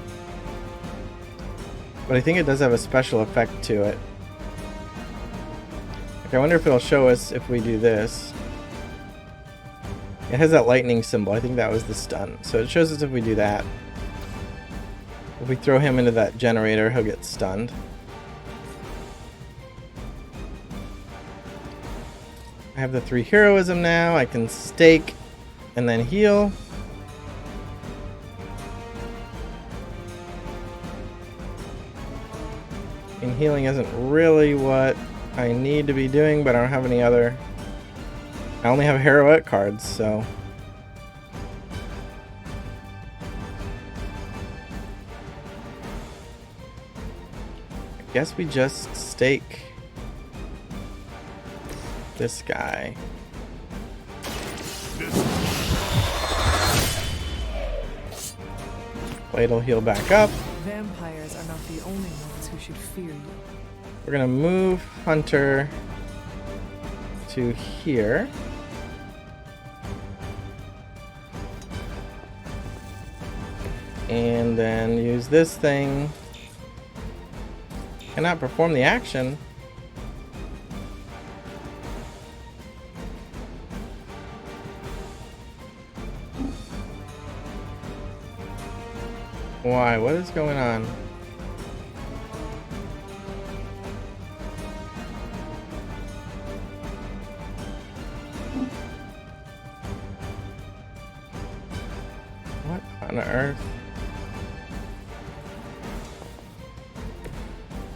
But I think it does have a special effect to it. Like, I wonder if it'll show us if we do this. It has that lightning symbol. I think that was the stun. So it shows us if we do that. If we throw him into that generator, he'll get stunned. I have the 3 heroism now. I can stake and then heal. And healing isn't really what I need to be doing, but I don't have any other. I only have heroic cards, so. I guess we just stake this guy. Blade'll heal back up. Vampires are not the only ones who should fear you. We're gonna move Hunter to here. And then use this thing. Cannot perform the action. Why? What is going on? What on earth?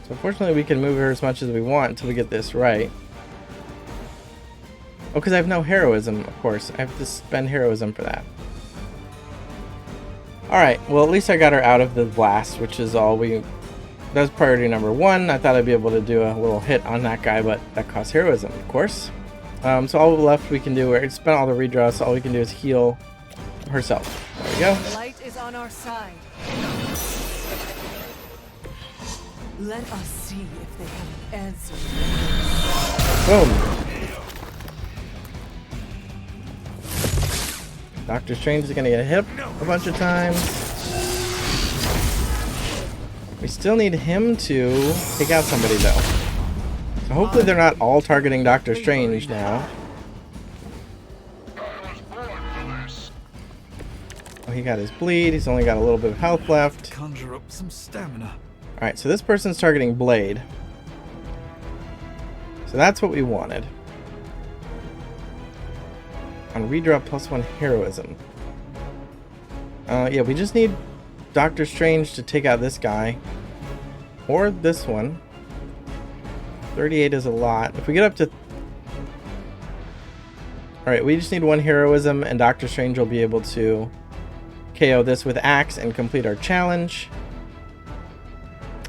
So unfortunately we can move her as much as we want until we get this right. Oh, because I have no heroism, of course. I have to spend heroism for that. Alright, well at least I got her out of the blast, which is all we... That was priority number 1. I thought I'd be able to do a little hit on that guy, but that costs heroism, of course. So all left we can do, we spent all the redraws, so all we can do is heal herself. There we go. Light is on our side. Let us see if they have an answer. Boom. Doctor Strange is gonna get hit a bunch of times. We still need him to take out somebody though. So hopefully they're not all targeting Doctor Strange now. Oh, he got his bleed. He's only got a little bit of health left. Conjure up some stamina. Alright, so this person's targeting Blade. So that's what we wanted. On redraw +1 heroism. Yeah, we just need Doctor Strange to take out this guy. Or this one. 38 is a lot. If we get up to... Alright, we just need 1 heroism and Doctor Strange will be able to KO this with Axe and complete our challenge.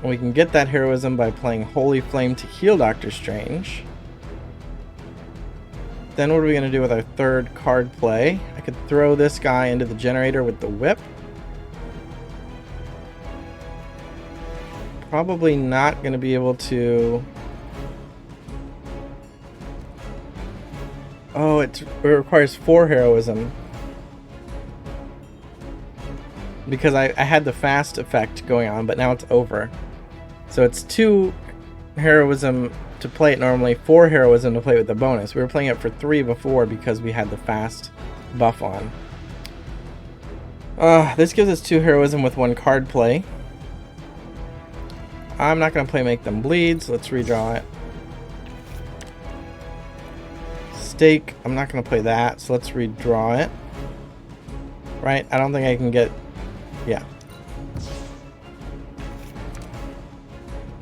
And we can get that heroism by playing Holy Flame to heal Doctor Strange. Then what are we going to do with our third card play? I could throw this guy into the generator with the whip. Probably not going to be able to... Oh, it requires 4 heroism. Because I had the fast effect going on, but now it's over. So it's 2 heroism to play it normally, 4 heroism to play with the bonus. We were playing it for 3 before because we had the fast buff on. This gives us 2 heroism with 1 card play. I'm not going to play Make Them Bleed, so let's redraw it. Stake, I'm not going to play that, so let's redraw it. Right? I don't think I can get... Yeah.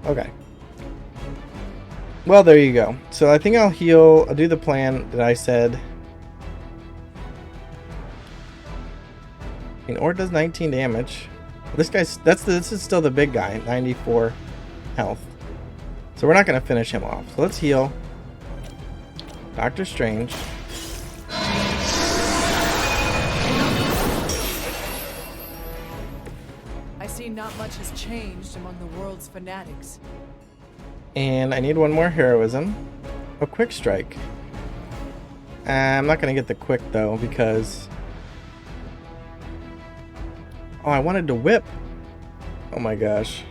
Okay. Well, there you go. So I think I'll heal. I'll do the plan that I said. Or it does 19 damage. This guy's this is still the big guy, 94 health. So we're not going to finish him off. So let's heal Doctor Strange. I see not much has changed among the world's fanatics. And I need 1 more heroism. A quick strike. I'm not going to get the quick though because... Oh, I wanted to whip. Oh my gosh.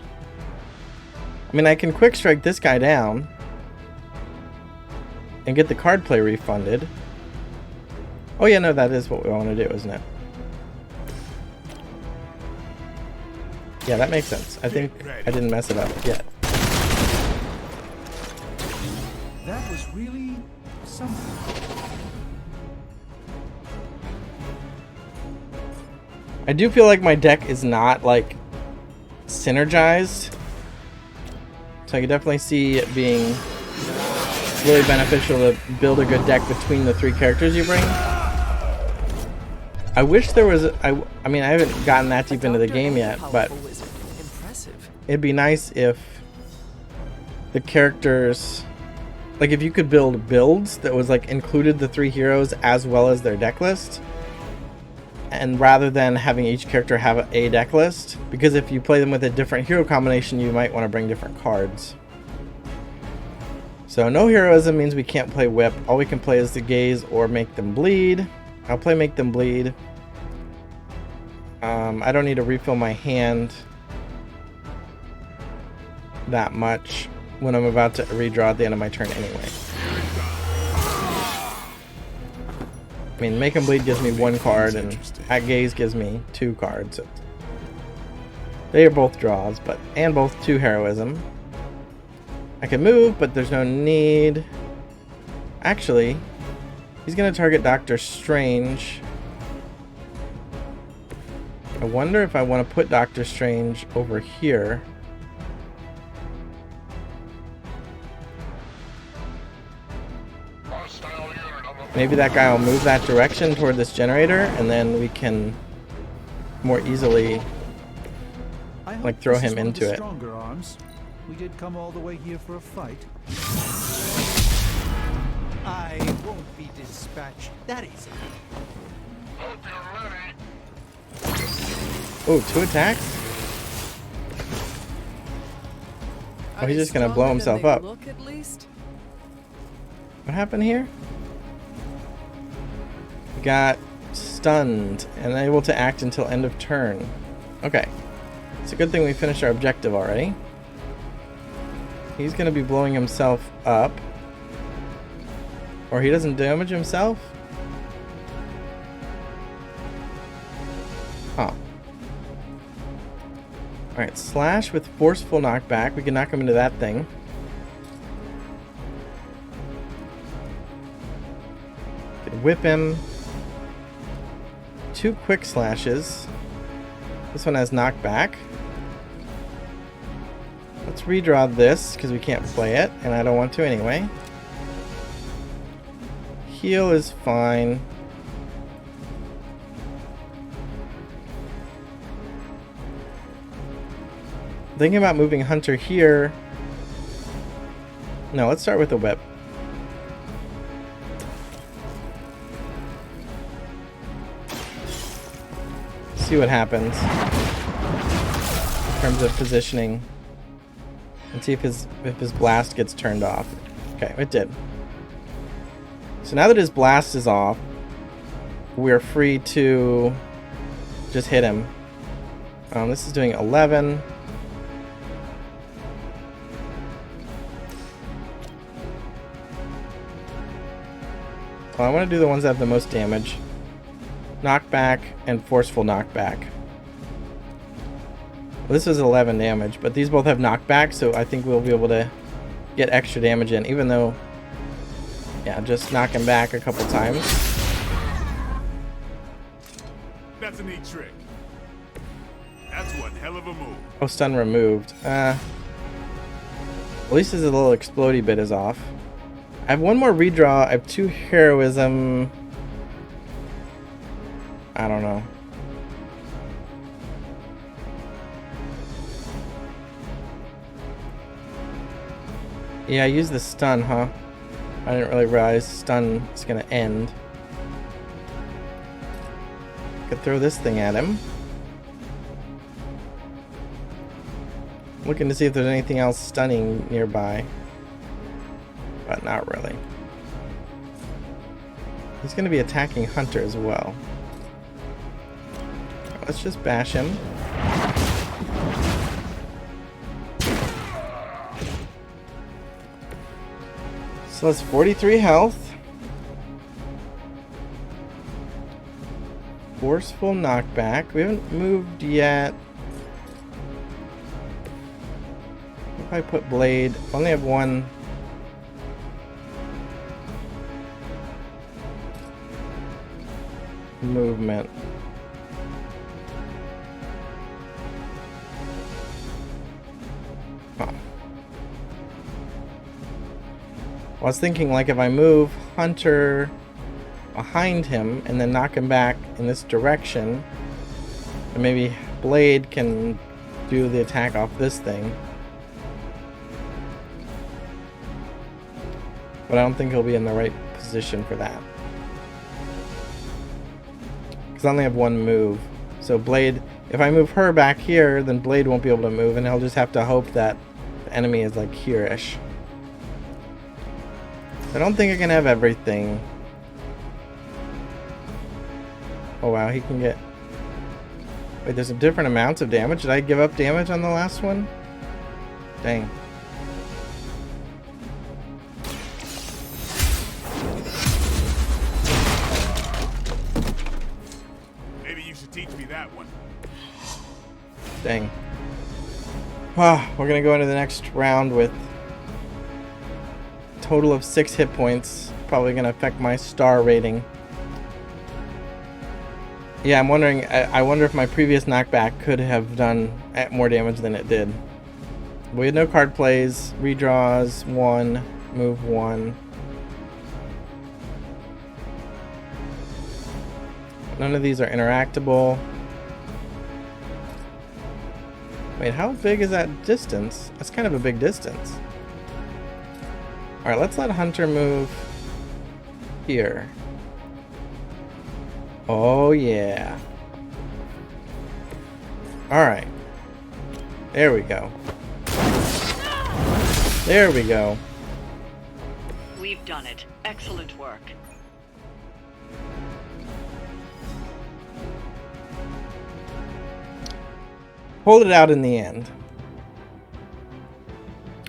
I mean, I can quick strike this guy down. And get the card play refunded. Oh yeah, no, that is what we want to do, isn't it? Yeah, that makes sense. I think I didn't mess it up yet. That was really something. I do feel like my deck is not, like, synergized. So I can definitely see it being really beneficial to build a good deck between the 3 characters you bring. I wish there was... I mean, I haven't gotten that deep into the game yet, but... It'd be nice if the characters... Like, if you could build builds that was, like, included the 3 heroes as well as their deck list. And rather than having each character have a deck list, because if you play them with a different hero combination, you might want to bring different cards. So no heroism means we can't play whip. All we can play is the gaze or Make Them Bleed. I'll play Make Them Bleed. I don't need to refill my hand that much when I'm about to redraw at the end of my turn anyway. I mean, Make 'em Bleed gives me 1 card, and At Gaze gives me 2 cards. So they are both draws, but and both 2 heroism. I can move, but there's no need. Actually, he's going to target Doctor Strange. I wonder if I want to put Doctor Strange over here. Maybe that guy will move that direction toward this generator, and then we can more easily like throw him into it. Stronger arms. We did come all the way here for a fight. I won't be dispatched that easy. Oh, 2 attacks? Oh, he's just gonna blow himself up. Look, at least. What happened here? Got stunned and unable to act until end of turn. Okay. It's a good thing we finished our objective already. He's gonna be blowing himself up. Or he doesn't damage himself? Huh. Alright, slash with forceful knockback. We can knock him into that thing. Could whip him. 2 quick slashes. This one has knockback. Let's redraw this because we can't play it, and I don't want to anyway. Heal is fine. Thinking about moving Hunter here. No, let's start with the whip. See what happens in terms of positioning, and see if his blast gets turned off. Okay, it did. So now that his blast is off, we're free to just hit him. This is doing 11. Well, I want to do the ones that have the most damage. Knockback and forceful knockback. Well, this is 11 damage, but these both have knockback, so I think we'll be able to get extra damage in, even though, yeah, just knock him back a couple times. That's a neat trick. That's one hell of a move. Oh, stun removed. At least his little explodey bit is off. I have one more redraw. I have 2 heroism. I don't know. Yeah, I used the stun, huh? I didn't really realize stun is gonna end. Could throw this thing at him. Looking to see if there's anything else stunning nearby. But not really. He's gonna be attacking Hunter as well. Let's just bash him. So that's 43 health. Forceful knockback. We haven't moved yet. If I put blade, I only have 1. Movement. Huh. I was thinking, like, if I move Hunter behind him and then knock him back in this direction, and maybe Blade can do the attack off this thing. But I don't think he'll be in the right position for that. Because I only have 1 move. So Blade, if I move her back here, then Blade won't be able to move, and I'll just have to hope that the enemy is like here-ish. I don't think I can have everything. Oh wow, he can get... Wait, there's some different amounts of damage. Did I give up damage on the last one? Dang. Maybe you should teach me that one. Dang. We're gonna go into the next round with a total of 6 hit points. Probably gonna affect my star rating. Yeah, I'm wondering. I wonder if my previous knockback could have done more damage than it did. We had no card plays, redraws 1, move 1. None of these are interactable. Wait, how big is that distance? That's kind of a big distance. Alright, let's let Hunter move here. Oh, yeah. Alright. There we go. There we go. We've done it. Excellent work. Pulled it out in the end.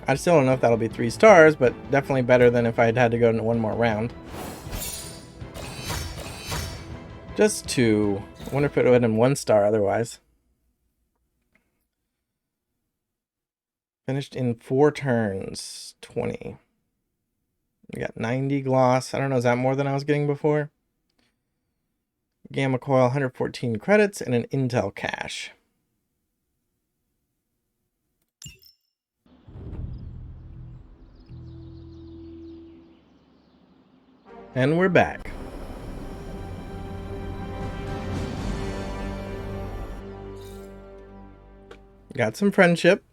I still don't know if that'll be 3 stars, but definitely better than if I'd had to go into one more round. Just 2. I wonder if it would have been 1 star otherwise. Finished in 4 turns. 20. We got 90 gloss. I don't know, is that more than I was getting before? Gamma coil, 114 credits, and an intel cache. And we're back. Got some friendship.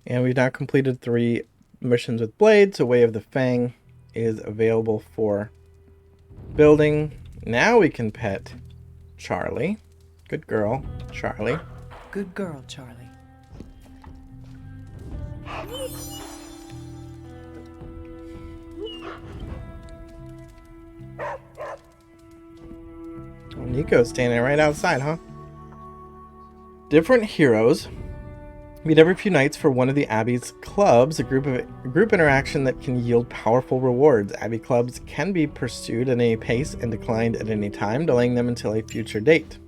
And we've now completed 3 missions with Blade, so Way of the Fang is available for building. Now we can pet Charlie. Good girl, Charlie. Good girl, Charlie. Oh, Nico's standing right outside, huh? Different heroes. Meet every few nights for one of the Abbey's clubs, a group interaction that can yield powerful rewards. Abbey clubs can be pursued at any pace and declined at any time, delaying them until a future date.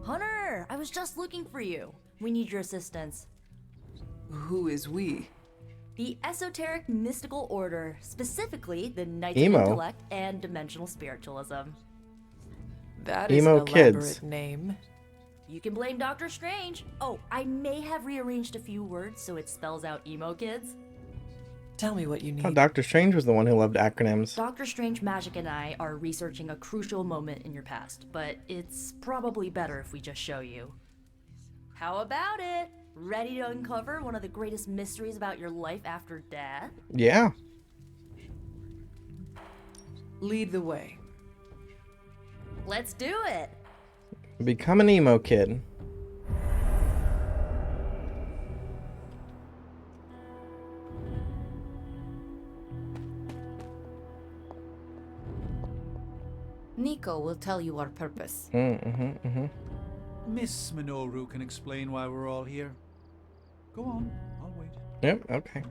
Hunter, I was just looking for you. We need your assistance. Who is we? The Esoteric Mystical Order, specifically the Knights EMO. of Intellect and Dimensional Spiritualism. That is EMO an elaborate kids. name. You can blame Doctor Strange. Oh, I may have rearranged a few words so it spells out emo kids. Tell me what you need. Oh, Dr. Strange was the one who loved acronyms. Doctor Strange Magic and I are researching a crucial moment in your past, but it's probably better if we just show you. How about it? Ready to uncover one of the greatest mysteries about your life after death? Yeah. Lead the way. Let's do it! Become an emo kid. Nico will tell you our purpose. Miss Minoru can explain why we're all here. Go on, I'll wait. Yep, okay.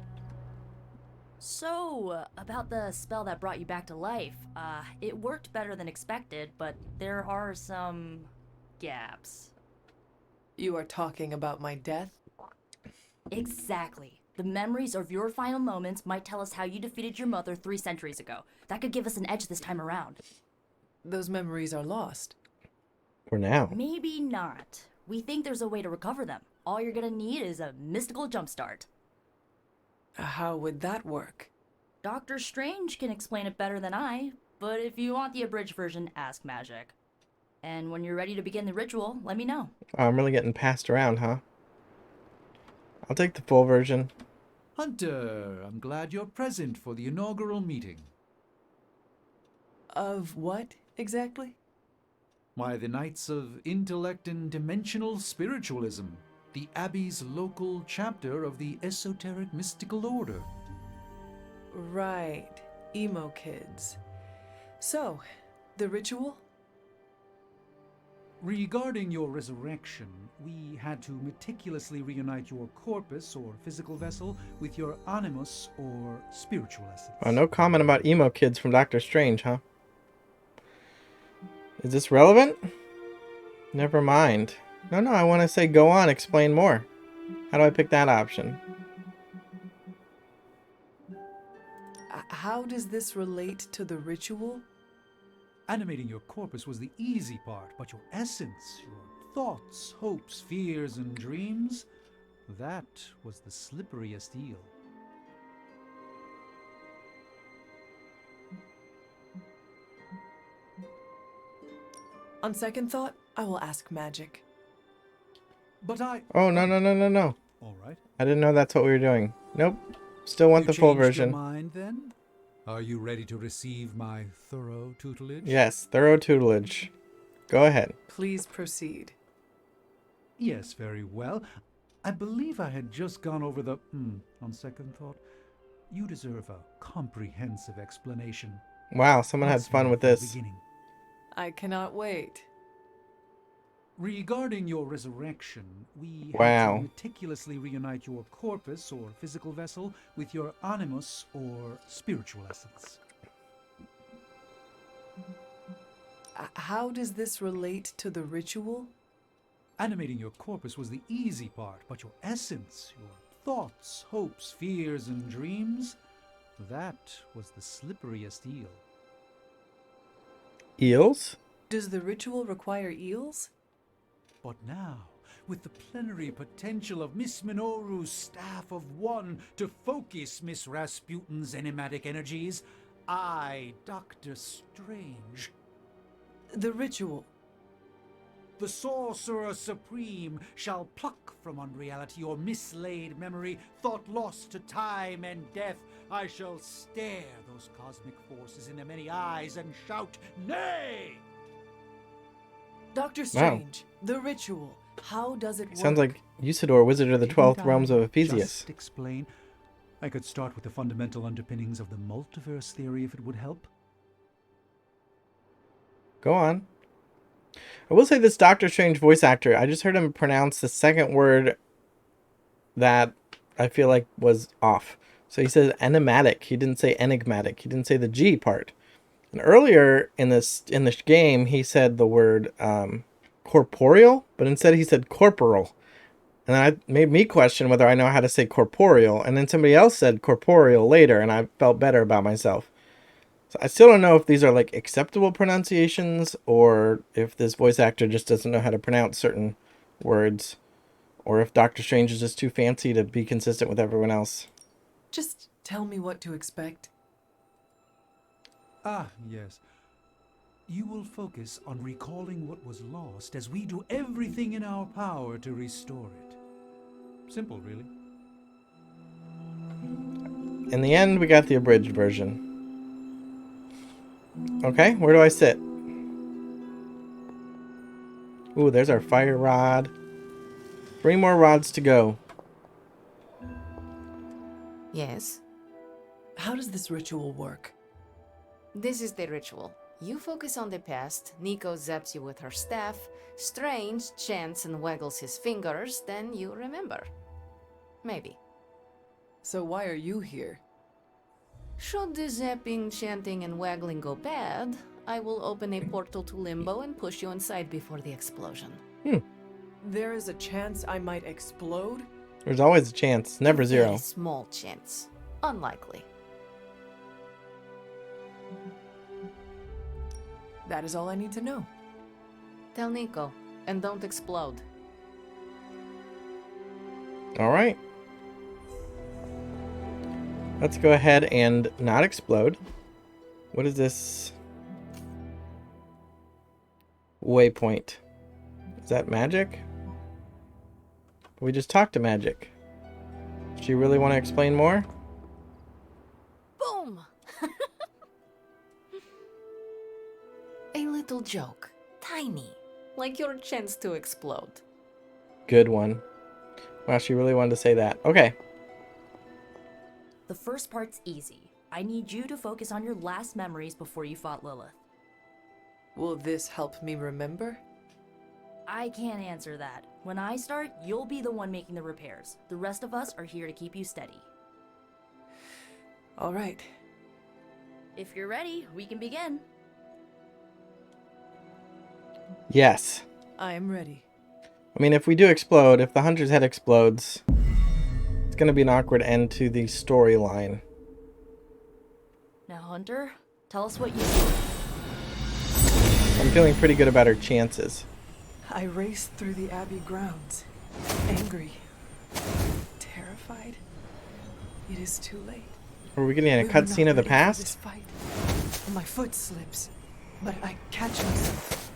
So, about the spell that brought you back to life, it worked better than expected, but there are some gaps. You are talking about my death? Exactly. The memories of your final moments might tell us how you defeated your mother 3 centuries ago. That could give us an edge this time around. Those memories are lost. For now. Maybe not. We think there's a way to recover them. All you're gonna need is a mystical jumpstart. How would that work? Doctor Strange can explain it better than I, but if you want the abridged version, ask Magic. And when you're ready to begin the ritual, let me know. Oh, I'm really getting passed around, huh? I'll take the full version. Hunter, I'm glad you're present for the inaugural meeting. Of what, exactly? Why, the Knights of Intellect and Dimensional Spiritualism, the Abbey's local chapter of the Esoteric Mystical Order. Right, emo kids. So, the ritual? Regarding your resurrection, we had to meticulously reunite your corpus or physical vessel with your animus or spiritual essence. Oh, no comment about emo kids from Doctor Strange, huh? Is this relevant? Never mind. No, I want to say go on, explain more. How do I pick that option? How does this relate to the ritual? Animating your corpus was the easy part, but your essence, your thoughts, hopes, fears, and dreams, that was the slipperiest eel. On second thought, I will ask Magic. But I... Oh, no. All right. I didn't know that's what we were doing. Nope. Still want the full version. Your mind, then? Are you ready to receive my thorough tutelage? Yes, thorough tutelage. Go ahead. Please proceed. Yes, very well. I believe I had just gone over the... on second thought, you deserve a comprehensive explanation. Wow, someone had Let's fun start with from the this. beginning. I cannot wait. Regarding your resurrection, we Wow. had to meticulously reunite your corpus, or physical vessel, with your animus, or spiritual essence. How does this relate to the ritual? Animating your corpus was the easy part, but your essence, your thoughts, hopes, fears, and dreams, that was the slipperiest eel. Eels? Does the ritual require eels? But now, with the plenary potential of Miss Minoru's Staff of One to focus Miss Rasputin's enigmatic energies, I, Dr. Strange... The ritual. The Sorcerer Supreme shall pluck from unreality or mislaid memory, thought lost to time and death. I shall stare those cosmic forces in their many eyes and shout, "Nay!" Dr. Strange, the ritual. How does it work? Sounds like Usador, Wizard of the 12th Realms of Ephesius. Just explain. I could start with the fundamental underpinnings of the multiverse theory if it would help. Go on. I will say this Doctor Strange voice actor, I just heard him pronounce the second word that I feel like was off. So he said enigmatic. He didn't say enigmatic. He didn't say the G part. And earlier in this game, he said the word corporeal, but instead he said corporal. And that made me question whether I know how to say corporeal. And then somebody else said corporeal later, and I felt better about myself. So I still don't know if these are like acceptable pronunciations or if this voice actor just doesn't know how to pronounce certain words, or if Doctor Strange is just too fancy to be consistent with everyone else. Just tell me what to expect. Ah, yes. You will focus on recalling what was lost as we do everything in our power to restore it. Simple, really. In the end, we got the abridged version. Okay, where do I sit? Ooh, there's our fire rod. 3 more rods to go. Yes? How does this ritual work? This is the ritual. You focus on the past, Nico zaps you with her staff, Strange chants and waggles his fingers, then you remember. Maybe. So why are you here? Should the zapping, chanting, and waggling go bad, I will open a portal to Limbo and push you inside before the explosion. There is a chance I might explode? There's always a chance, never zero. Very small chance. Unlikely. That is all I need to know. Tell Nico, and don't explode. Alright. Let's go ahead and not explode. What is this? Waypoint. Is that magic? We just talked to magic. Does she really want to explain more? Boom! A little joke. Tiny. Like your chance to explode. Good one. Wow, she really wanted to say that. Okay. The first part's easy. I need you to focus on your last memories before you fought Lilith. Will this help me remember? I can't answer that. When I start, you'll be the one making the repairs. The rest of us are here to keep you steady. All right. If you're ready, we can begin. Yes. I am ready. I mean, if we do explode, if the Hunter's head explodes, it's going to be an awkward end to the storyline. Now, Hunter, tell us what you do. I'm feeling pretty good about our chances. I raced through the Abbey grounds, angry, terrified. It is too late. Are we getting a cutscene of the past? My foot slips, but I catch myself.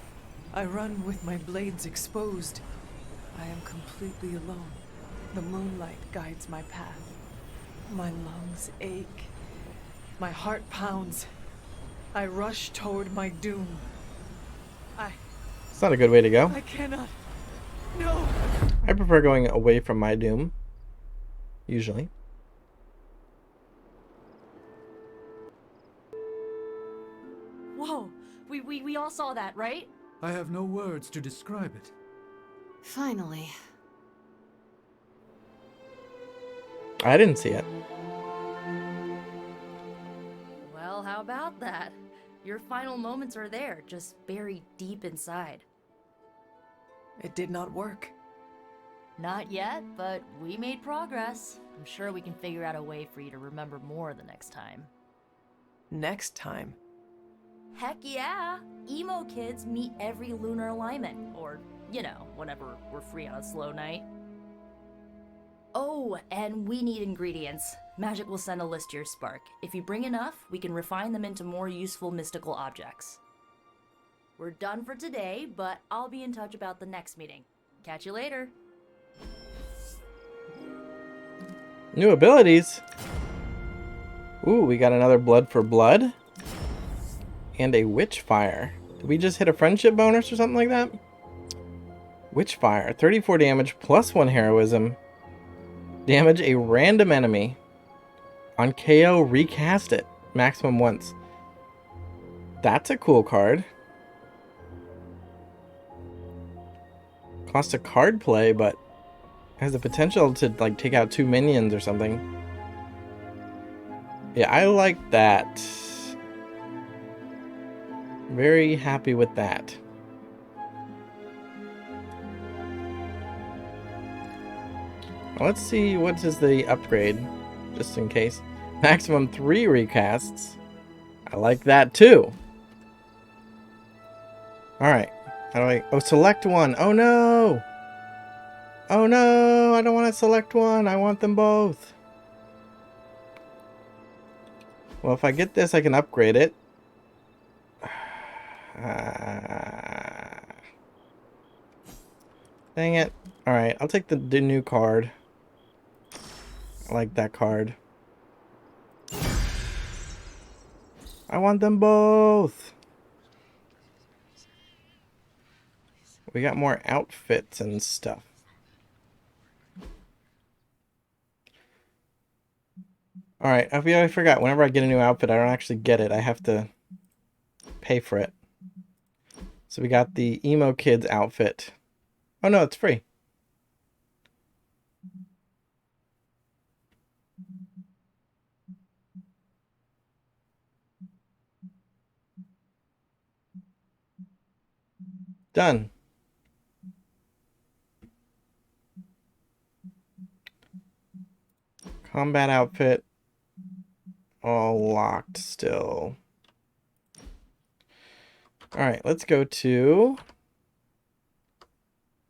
I run with my blades exposed. I am completely alone. The moonlight guides my path. My lungs ache. My heart pounds. I rush toward my doom. It's not a good way to go. I cannot. No. I prefer going away from my doom. Usually. Whoa, we all saw that, right? I have no words to describe it. Finally. I didn't see it. Well, how about that? Your final moments are there, just buried deep inside. It did not work. Not yet, but we made progress. I'm sure we can figure out a way for you to remember more the next time. Next time? Heck yeah! EMO kids meet every lunar alignment, or, you know, whenever we're free on a slow night. Oh, and we need ingredients. Magic will send a list to your spark. If you bring enough, we can refine them into more useful mystical objects. We're done for today, but I'll be in touch about the next meeting. Catch you later. New abilities. Ooh, we got another blood for blood. And a witch fire. Did we just hit a friendship bonus or something like that? Witch fire. 34 damage plus 1 heroism. Damage a random enemy. On KO, recast it. Maximum once. That's a cool card. Costs a card play, but has the potential to like take out 2 minions or something. Yeah, I like that. Very happy with that. Let's see what is the upgrade, just in case. Maximum 3 recasts. I like that too. Alright. How do I... Oh, select one. Oh no! Oh no! I don't want to select one. I want them both. Well, if I get this, I can upgrade it. Dang it. Alright, I'll take the new card. I like that card. I want them both. We got more outfits and stuff. Alright, I forgot. Whenever I get a new outfit, I don't actually get it. I have to pay for it. So we got the Emo Kids outfit. Oh no, it's free. Done. Combat outfit. All locked still. Alright, let's go to...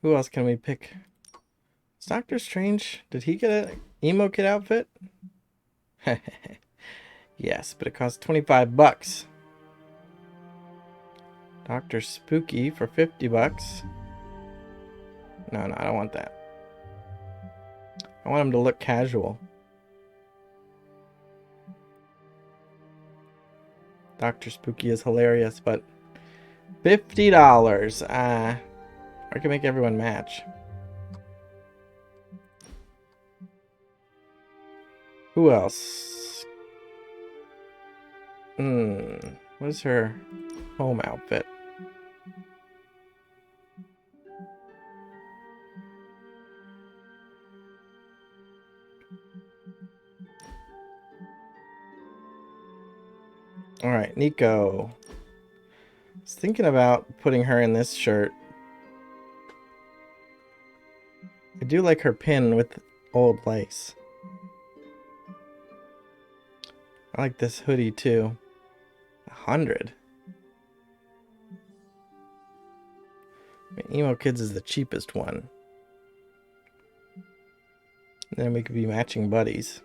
Who else can we pick? Is Doctor Strange? Did he get an Emo Kid outfit? Yes, but it costs 25 bucks. Dr. Spooky for 50 bucks. No, I don't want that. I want him to look casual. Dr. Spooky is hilarious, but $50. I can make everyone match. Who else? What is her home outfit? Alright, Nico. I was thinking about putting her in this shirt. I do like her pin with old lace. I like this hoodie too. 100. I mean, Emo Kids is the cheapest one. And then we could be matching buddies.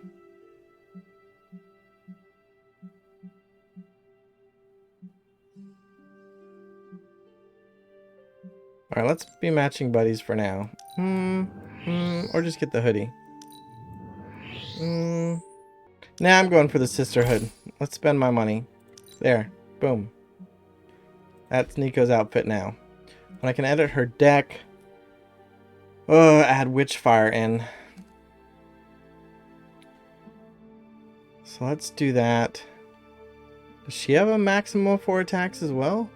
Alright, let's be matching buddies for now. Or just get the hoodie. Nah, I'm going for the sisterhood. Let's spend my money. There. Boom. That's Nico's outfit now. When I can edit her deck. Oh, add Witchfire in. So let's do that. Does she have a maximum of 4 attacks as well?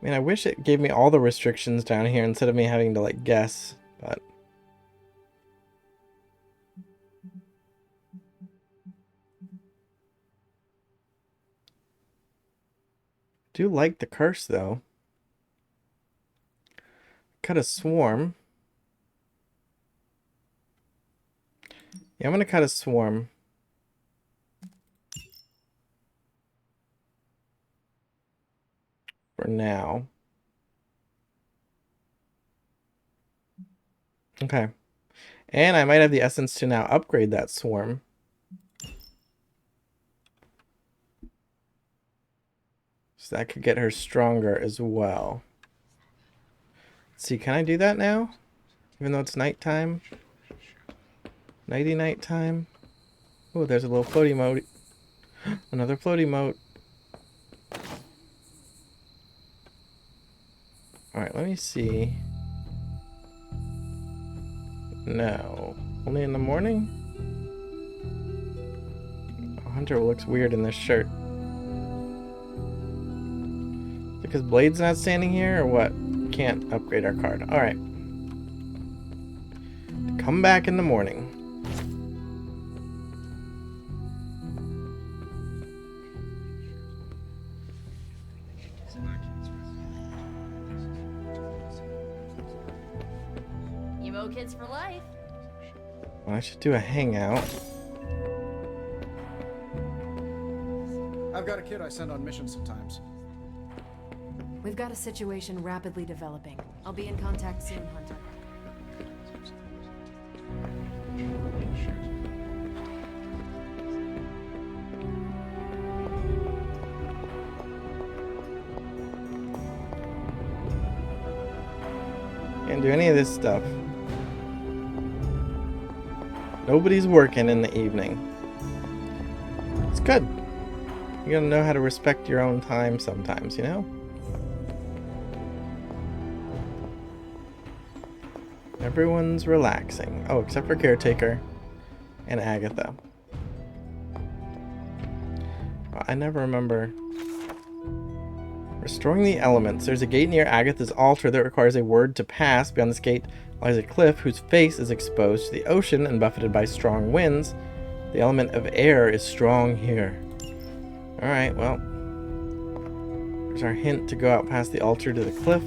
I mean, I wish it gave me all the restrictions down here instead of me having to, like, guess, but... do like the curse, though. Cut a swarm. Yeah, I'm gonna cut a swarm. For now. Okay. And I might have the essence to now upgrade that swarm. So that could get her stronger as well. Let's see, can I do that now? Even though it's nighttime? Nighty night time. Oh, there's a little floaty mode. Another floaty mode. Alright, let me see. No. Only in the morning? Oh, Hunter looks weird in this shirt. Because Blade's not standing here, or what? Can't upgrade our card. Alright. Come back in the morning. EMO kids for life. Well, I should do a hangout. I've got a kid I send on missions sometimes. We've got a situation rapidly developing. I'll be in contact soon, Hunter. Can't do any of this stuff. Nobody's working in the evening. It's good. You gotta know how to respect your own time sometimes, you know? Everyone's relaxing. Oh, except for Caretaker and Agatha. I never remember. Restoring the elements. There's a gate near Agatha's altar that requires a word to pass. Beyond this gate lies a cliff whose face is exposed to the ocean and buffeted by strong winds. The element of air is strong here. Alright, well. There's our hint to go out past the altar to the cliff.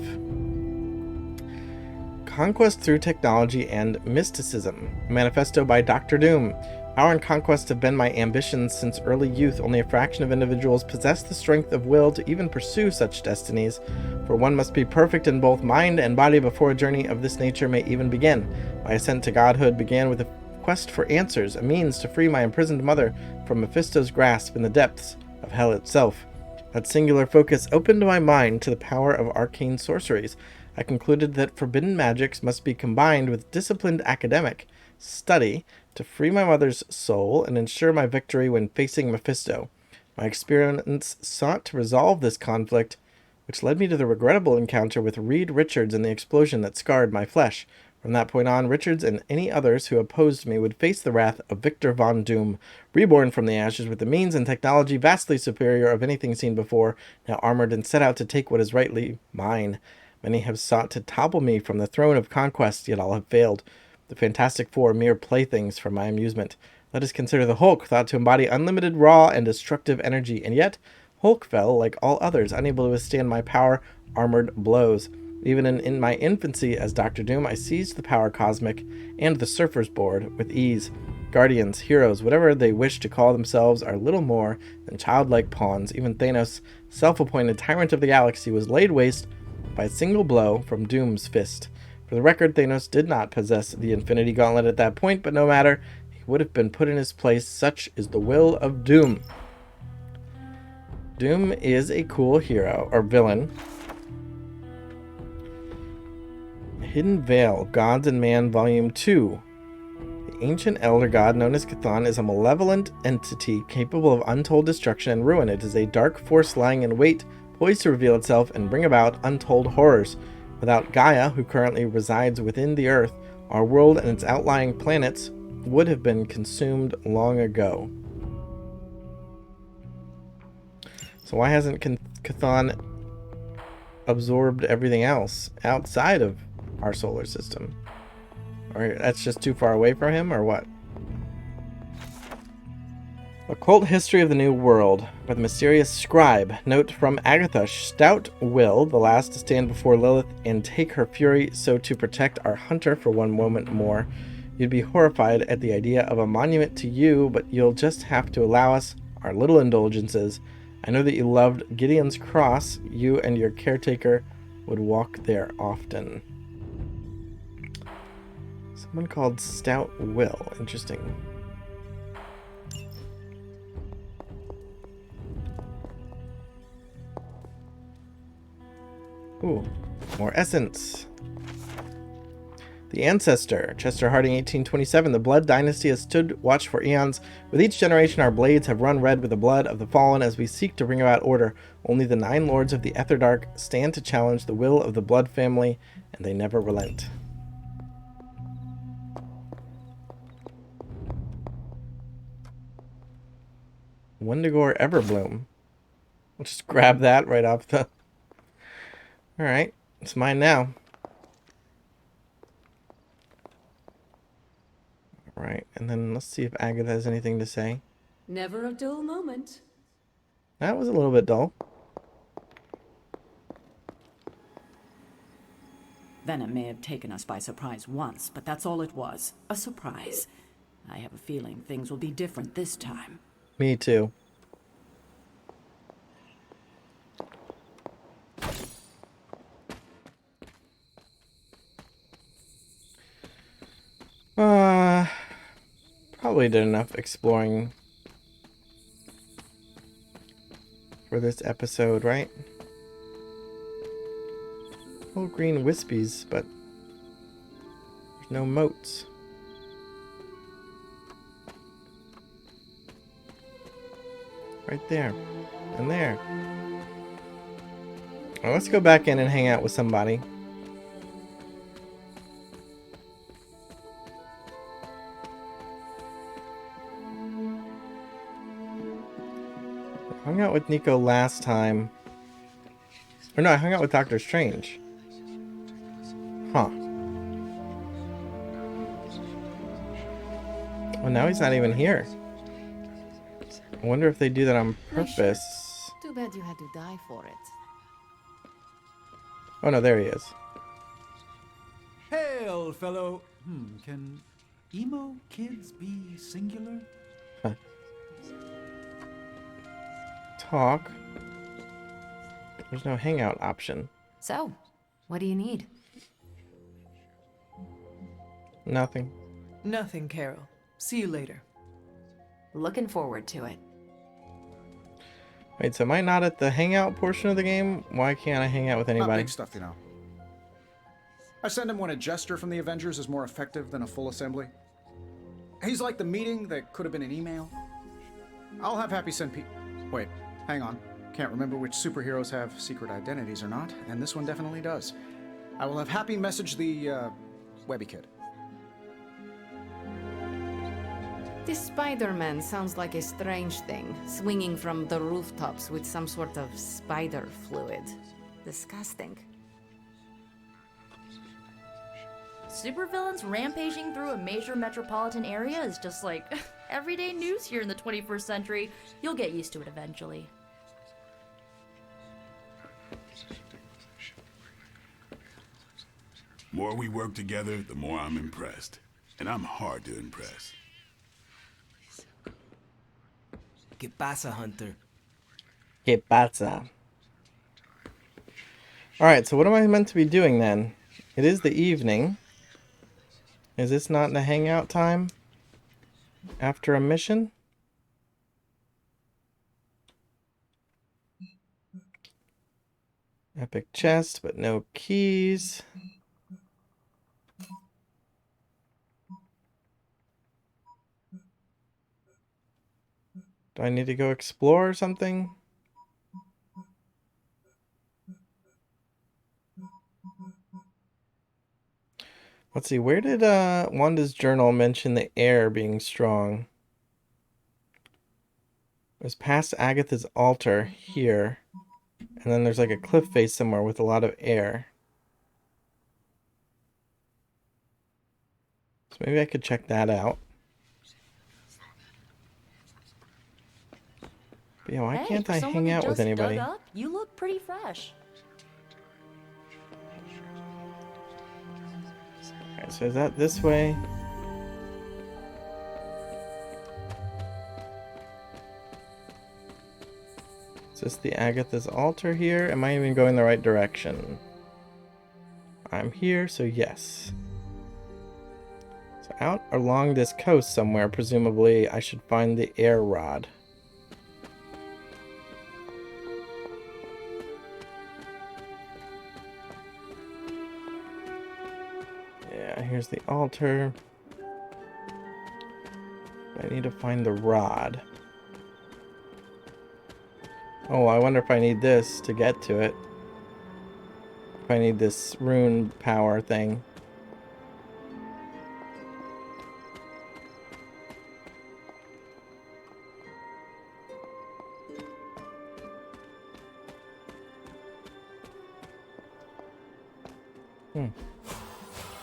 Conquest through technology and mysticism. Manifesto by Dr. Doom. Power and conquest have been my ambitions since early youth. Only a fraction of individuals possess the strength of will to even pursue such destinies, for one must be perfect in both mind and body before a journey of this nature may even begin. My ascent to godhood began with a quest for answers, a means to free my imprisoned mother from Mephisto's grasp in the depths of hell itself. That singular focus opened my mind to the power of arcane sorceries. I concluded that forbidden magics must be combined with disciplined academic study to free my mother's soul and ensure my victory when facing Mephisto. My experiments sought to resolve this conflict, which led me to the regrettable encounter with Reed Richards and the explosion that scarred my flesh. From that point on, Richards and any others who opposed me would face the wrath of Victor Von Doom, reborn from the ashes with the means and technology vastly superior of anything seen before, now armored and set out to take what is rightly mine. Many have sought to topple me from the throne of conquest, yet all have failed. The Fantastic Four mere playthings for my amusement. Let us consider the Hulk, thought to embody unlimited raw and destructive energy, and yet Hulk fell like all others, unable to withstand my power-armored blows. Even in my infancy as Dr. Doom, I seized the power cosmic and the Surfer's Board with ease. Guardians, heroes, whatever they wish to call themselves, are little more than childlike pawns. Even Thanos, self-appointed tyrant of the galaxy, was laid waste by a single blow from Doom's fist. For the record, Thanos did not possess the Infinity Gauntlet at that point, but no matter, he would have been put in his place. Such is the will of Doom. Doom is a cool hero, or villain. Hidden Veil, Gods and Man, Volume 2. The ancient elder god known as Chthon is a malevolent entity capable of untold destruction and ruin. It is a dark force lying in wait, poised to reveal itself and bring about untold horrors. Without Gaia, who currently resides within the Earth, our world and its outlying planets would have been consumed long ago. So why hasn't Chthon absorbed everything else outside of our solar system? Or that's just too far away from him, or what? Occult History of the New World by the Mysterious Scribe. Note from Agatha: stout will, the last to stand before Lilith and take her fury, so to protect our hunter for one moment more. You'd be horrified at the idea of a monument to you, but you'll just have to allow us our little indulgences. I know that you loved Gideon's Cross. You and your caretaker would walk there often. Someone called Stout Will. Interesting. Ooh, more essence. The Ancestor, Chester Harding, 1827. The Blood Dynasty has stood watch for eons. With each generation, our blades have run red with the blood of the fallen as we seek to bring about order. Only the 9 lords of the Etherdark stand to challenge the will of the Blood family, and they never relent. Wendigo Everbloom. We'll just grab that right off the... Alright, it's mine now. Alright, and then let's see if Agatha has anything to say. Never a dull moment. That was a little bit dull. Venom may have taken us by surprise once, but that's all it was. A surprise. I have a feeling things will be different this time. Me too. Probably did enough exploring for this episode, right? Little green wispies, but there's no moats. Right there. And there. Well, let's go back in and hang out with somebody. I hung out with Nico last time. Or no, I hung out with Doctor Strange. Huh. Well, now he's not even here. I wonder if they do that on purpose. Too bad you had to die for it. Oh no, there he is. Hail, fellow. Can emo kids be singular? Huh. Talk. There's no hangout option. So, what do you need? Nothing. Nothing, Carol. See you later. Looking forward to it. Wait, so am I not at the hangout portion of the game? Why can't I hang out with Not anybody? big stuff, you know. I send him when a jester from the Avengers is more effective than a full assembly. He's like the meeting that could have been an email. I'll have Happy send Wait, hang on. Can't remember which superheroes have secret identities or not, and this one definitely does. I will have Happy message the, Webby Kid. This Spider-Man sounds like a strange thing, swinging from the rooftops with some sort of spider fluid. Disgusting. Supervillains rampaging through a major metropolitan area is just like everyday news here in the 21st century. You'll get used to it eventually. The more we work together, the more I'm impressed. And I'm hard to impress. ¿Qué pasa, Hunter? Que pasa? Alright, so what am I meant to be doing then? It is the evening. Is this not the hangout time? After a mission? Epic chest, but no keys. Do I need to go explore or something? Let's see, where did Wanda's journal mention the air being strong? It was past Agatha's altar here. And then there's like a cliff face somewhere with a lot of air. So maybe I could check that out. But yeah, why can't I hang out with anybody? Dug up, you look pretty fresh. Alright, so is that this way? Is this the Agatha's altar here? Am I even going the right direction? I'm here, so yes. So out along this coast somewhere, presumably, I should find the air rod. Yeah, here's the altar. I need to find the rod. Oh, I wonder if I need this to get to it. If I need this rune power thing.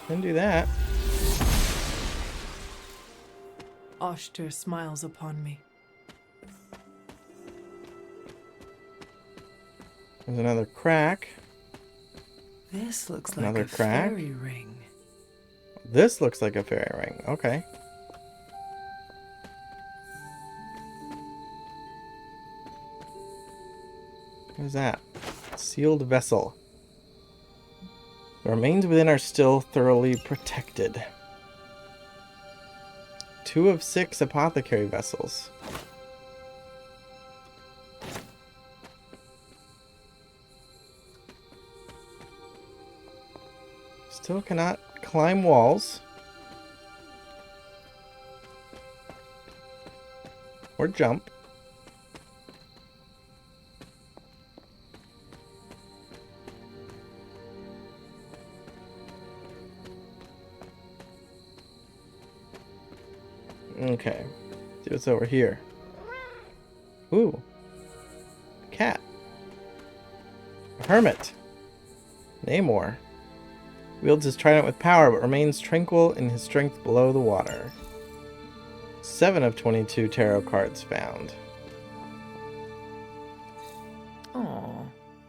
Can do that. Oshter smiles upon me. There's another crack. This looks like Another a crack. fairy ring. This looks like a fairy ring. Okay. What is that? Sealed vessel. The remains within are still thoroughly protected. 2 of 6 apothecary vessels. Still cannot climb walls. Or jump. Okay. See what's over here. Ooh. Cat. A hermit. Namor. Wields his trident with power, but remains tranquil in his strength below the water. 7 of 22 tarot cards found. Aw,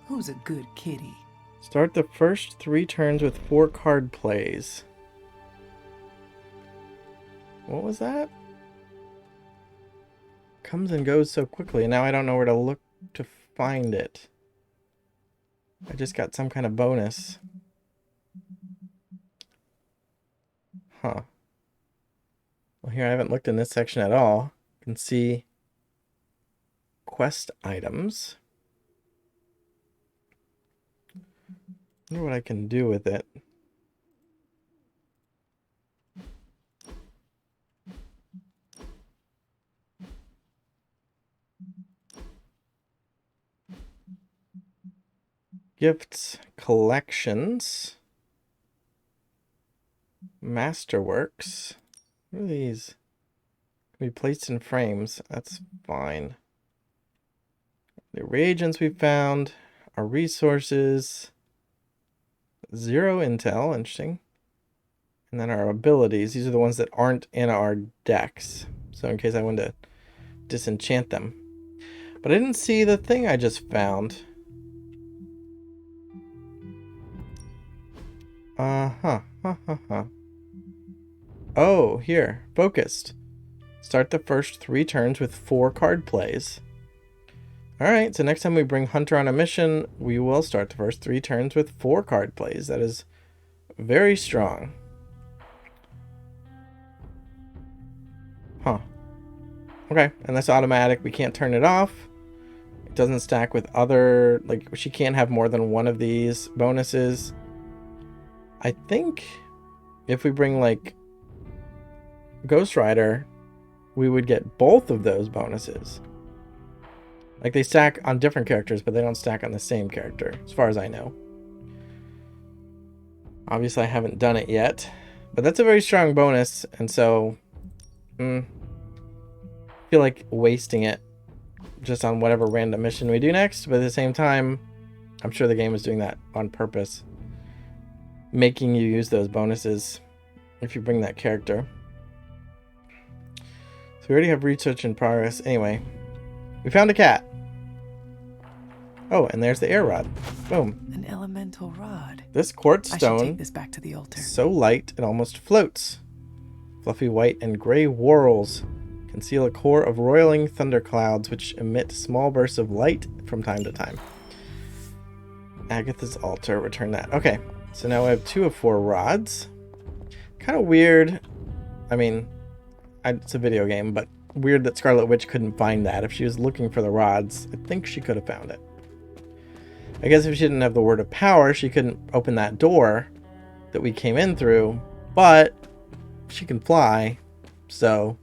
who's a good kitty? Start the first 3 turns with 4 card plays. What was that? Comes and goes so quickly, and now I don't know where to look to find it. I just got some kind of bonus. Huh. Well, here I haven't looked in this section at all. You can see quest items. Wonder what I can do with it. Gifts, collections, masterworks. What are these? Can be placed in frames. That's fine. The reagents we found, our resources, 0 intel, interesting. And then our abilities. These are the ones that aren't in our decks. So in case I wanted to disenchant them. But I didn't see the thing I just found. Oh, here. Focused. Start the first 3 turns with 4 card plays. Alright, so next time we bring Hunter on a mission, we will start the first 3 turns with 4 card plays. That is very strong. Huh. Okay, and that's automatic. We can't turn it off. It doesn't stack with other... Like, she can't have more than one of these bonuses. I think if we bring, like, Ghost Rider, we would get both of those bonuses. Like, they stack on different characters, but they don't stack on the same character, as far as I know. Obviously, I haven't done it yet, but that's a very strong bonus, and so I feel like wasting it just on whatever random mission we do next, but at the same time, I'm sure the game is doing that on purpose, making you use those bonuses if you bring that character. So we already have research in progress. Anyway, we found a cat. Oh, and there's the air rod. Boom. An elemental rod. This quartz I should stone take this back to the altar. So light it almost floats. Fluffy white and gray whorls conceal a core of roiling thunderclouds which emit small bursts of light from time to time. Agatha's altar, return that. Okay, so now we have 2 of 4 rods. Kind of weird. I mean, it's a video game, but weird that Scarlet Witch couldn't find that. If she was looking for the rods, I think she could have found it. I guess if she didn't have the word of power, she couldn't open that door that we came in through, but she can fly, so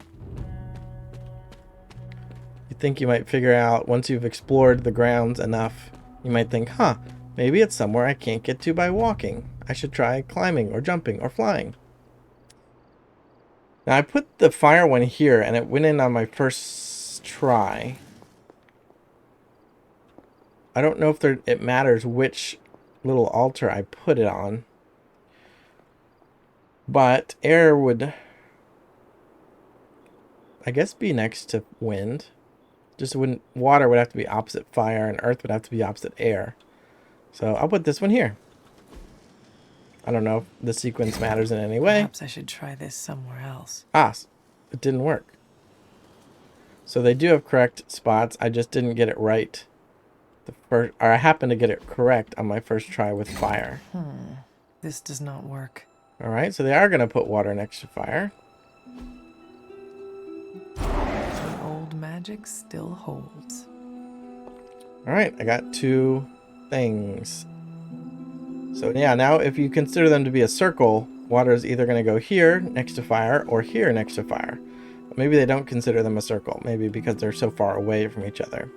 you think you might figure out, once you've explored the grounds enough, you might think, huh, maybe it's somewhere I can't get to by walking. I should try climbing or jumping or flying. Now I put the fire one here and it went in on my first try. I don't know if it matters which little altar I put it on. But air would, I guess, be next to wind. Just wouldn't, water would have to be opposite fire and earth would have to be opposite air. So I'll put this one here. I don't know if the sequence matters in any way. Perhaps I should try this somewhere else. Ah, it didn't work. So they do have correct spots. I just didn't get it right. Or I happened to get it correct on my first try with fire. This does not work. Alright, so they are going to put water next to fire. The old magic still holds. Alright, I got 2 things. So yeah, now if you consider them to be a circle, water is either going to go here next to fire or here next to fire. But maybe they don't consider them a circle. Maybe because they're so far away from each other.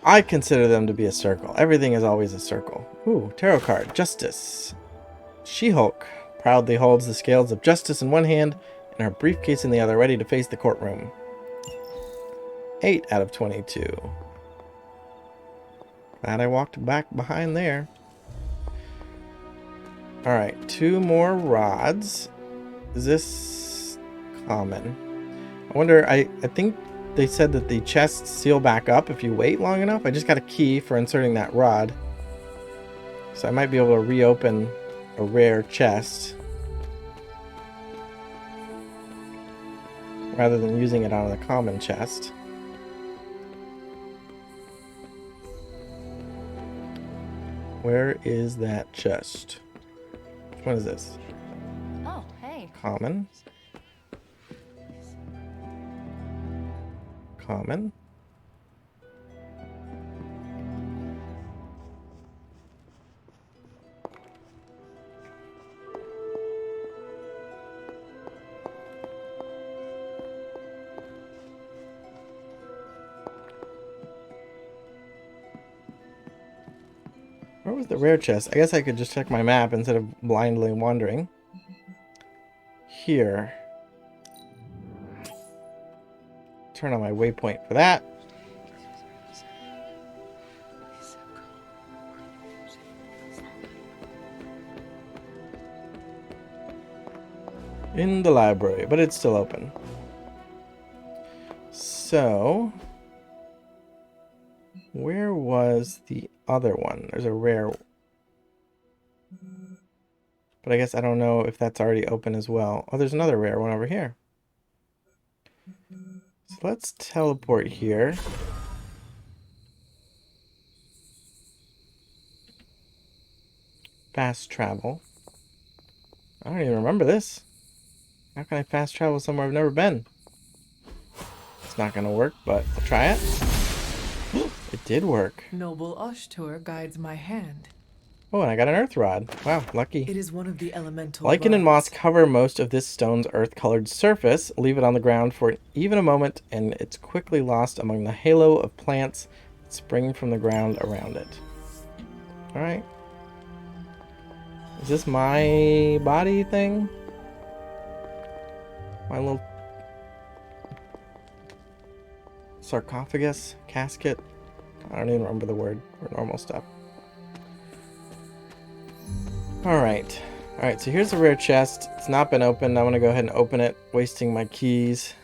I consider them to be a circle. Everything is always a circle. Ooh, tarot card. Justice. She-Hulk proudly holds the scales of justice in one hand and her briefcase in the other, ready to face the courtroom. 8 out of 22. Glad I walked back behind there. Alright, 2 more rods. Is this common? I wonder, I think they said that the chests seal back up if you wait long enough. I just got a key for inserting that rod. So I might be able to reopen a rare chest rather than using it on a common chest. Where is that chest? Which one is this? Oh, hey. Common. Common. Where was the rare chest? I guess I could just check my map instead of blindly wandering. Here. Turn on my waypoint for that. In the library, but it's still open. So, where was the other one? There's a rare, but I guess I don't know if that's already open as well. Oh, there's another rare one over here. So let's teleport here. Fast travel. I don't even remember this. How can I fast travel somewhere I've never been? It's not gonna work, but I'll try it. It did work. Noble Ushtur guides my hand. Oh, and I got an earth rod. Wow, lucky. It is one of the elemental Lichen and moss rods. cover most of this stone's earth-colored surface. Leave it on the ground for even a moment, and it's quickly lost among the halo of plants that spring from the ground around it. Alright. Is this my body thing? My little sarcophagus? Casket? I don't even remember the word for normal stuff. Alright. Alright, so here's the rare chest. It's not been opened. I'm going to go ahead and open it, wasting my keys.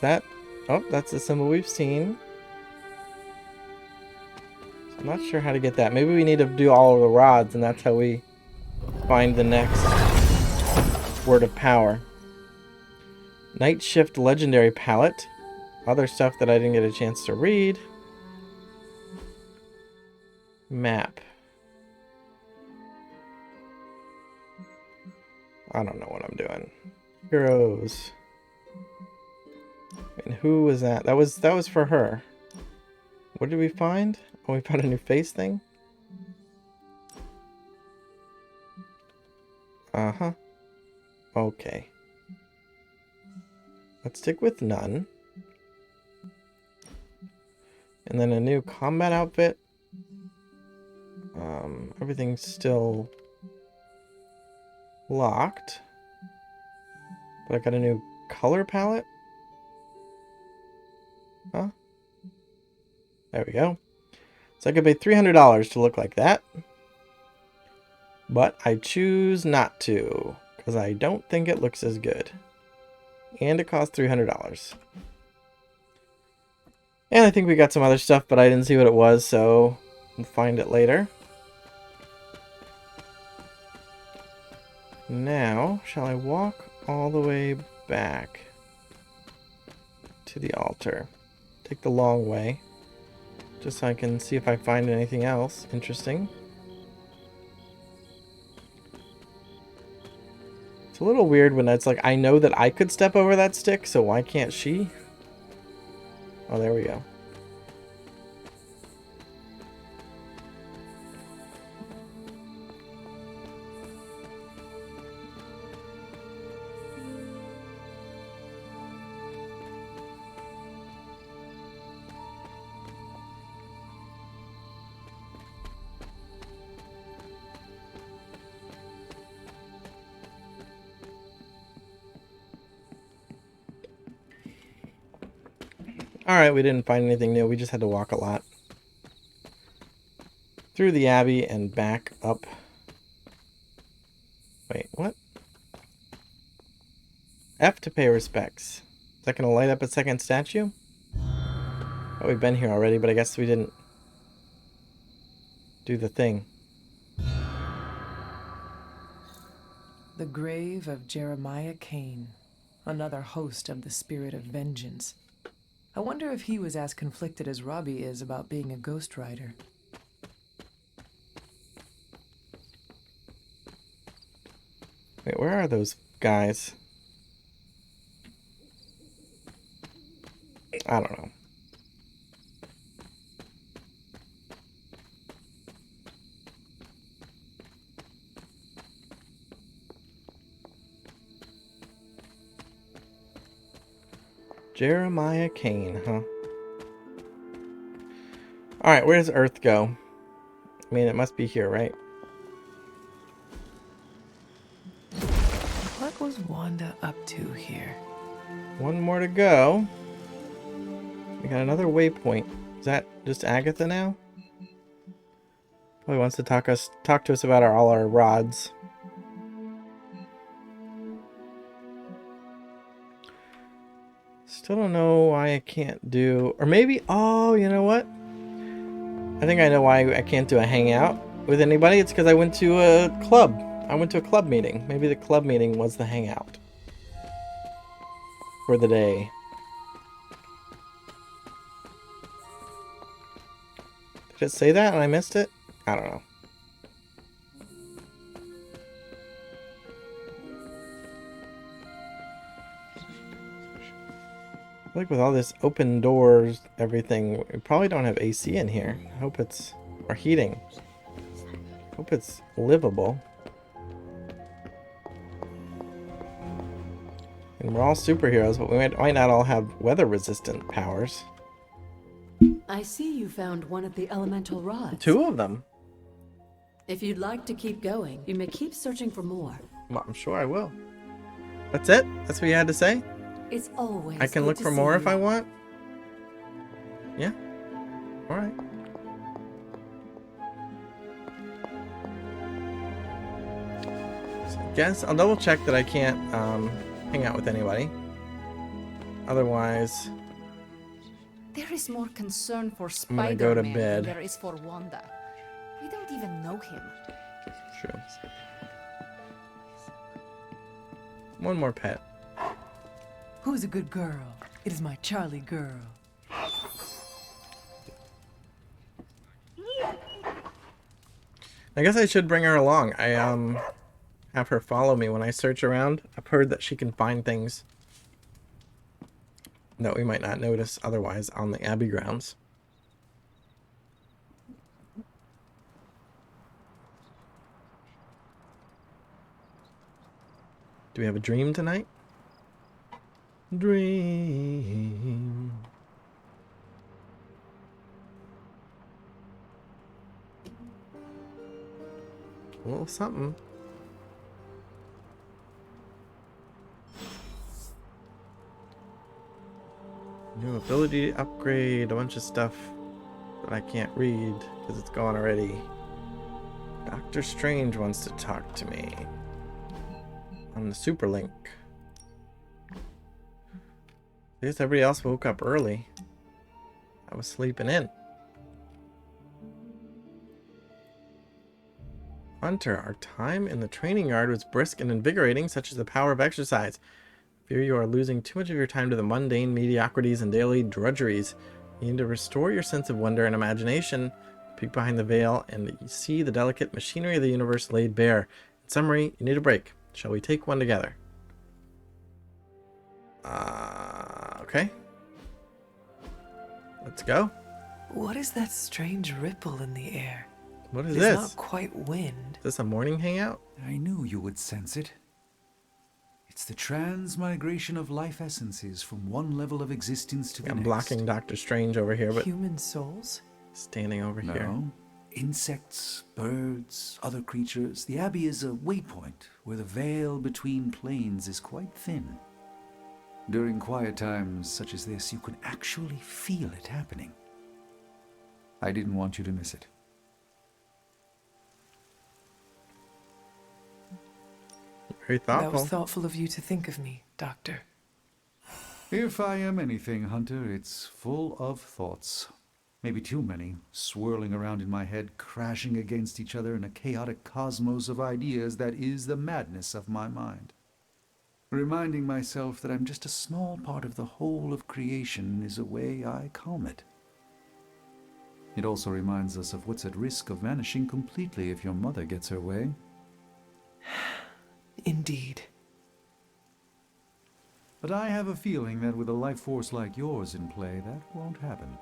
That... Oh, that's the symbol we've seen. So I'm not sure how to get that. Maybe we need to do all of the rods, and that's how we find the next word of power. Night Shift Legendary Palette. Other stuff that I didn't get a chance to read. Map. I don't know what I'm doing. Heroes. And who was that? That was for her. What did we find? Oh, we found a new face thing? Uh-huh. Okay. Let's stick with none. And then a new combat outfit. Everything's still locked. But I got a new color palette. Huh? There we go. So I could pay $300 to look like that. But I choose not to, because I don't think it looks as good. And it costs $300. And I think we got some other stuff, but I didn't see what it was, so we'll find it later. Now, shall I walk all the way back to the altar? Take the long way, just so I can see if I find anything else interesting. It's a little weird when it's like, I know that I could step over that stick, so why can't she? Oh, there we go. Alright, we didn't find anything new. We just had to walk a lot. Through the Abbey and back up. Wait, what? F to pay respects. Is that going to light up a second statue? Oh, we've been here already, but I guess we didn't do the thing. The grave of Jeremiah Kane, another host of the spirit of vengeance. I wonder if he was as conflicted as Robbie is about being a ghostwriter. Wait, where are those guys? I don't know. Jeremiah Kane, huh? Alright, where does Earth go? I mean, it must be here, right? What was Wanda up to here? One more to go. We got another waypoint. Is that just Agatha now? Probably wants to talk to us about all our rods. Still don't know why I can't do... Or maybe... Oh, you know what? I think I know why I can't do a hangout with anybody. It's because I went to a club. I went to a club meeting. Maybe the club meeting was the hangout. For the day. Did it say that and I missed it? I don't know. Like with all this open doors, everything, we probably don't have AC in here. I hope it's... or heating. Hope it's livable. And we're all superheroes, but we might not all have weather-resistant powers. I see you found one of the elemental rods. 2 of them. If you'd like to keep going, you may keep searching for more. Well, I'm sure I will. That's it? That's what you had to say? It's always I can good look to for see more if you. I want? Yeah. Alright. So I guess I'll double check that I can't hang out with anybody. Otherwise, There is more concern for I'm gonna go to Spider-Man bed. than there is for Wanda. We don't even know him. True. One more pet. Who's a good girl? It is my Charlie girl. I guess I should bring her along. I have her follow me when I search around. I've heard that she can find things that we might not notice otherwise on the Abbey grounds. Do we have a dream tonight? Dream. A little something. New ability upgrade, a bunch of stuff that I can't read because it's gone already. Doctor Strange wants to talk to me on the super link. I guess everybody else woke up early. I was sleeping in. Hunter, our time in the training yard was brisk and invigorating, such as the power of exercise. Fear you are losing too much of your time to the mundane mediocrities and daily drudgeries. You need to restore your sense of wonder and imagination, peek behind the veil, and see the delicate machinery of the universe laid bare. In summary, you need a break. Shall we take one together? Okay. Let's go. What is that strange ripple in the air? What is It this? not quite wind. Is this a morning hangout? I knew you would sense it. It's the transmigration of life essences from one level of existence to the I'm next. blocking Doctor Strange over here, but Human souls? standing over here. No. Insects, birds, other creatures. The Abbey is a waypoint where the veil between planes is quite thin. During quiet times such as this, you can actually feel it happening. I didn't want you to miss it. Very thoughtful. That was thoughtful of you to think of me, Doctor. If I am anything, Hunter, it's full of thoughts. Maybe too many, swirling around in my head, crashing against each other in a chaotic cosmos of ideas that is the madness of my mind. Reminding myself that I'm just a small part of the whole of creation is a way I calm it. It also reminds us of what's at risk of vanishing completely if your mother gets her way. Indeed. But I have a feeling that with a life force like yours in play, that won't happen.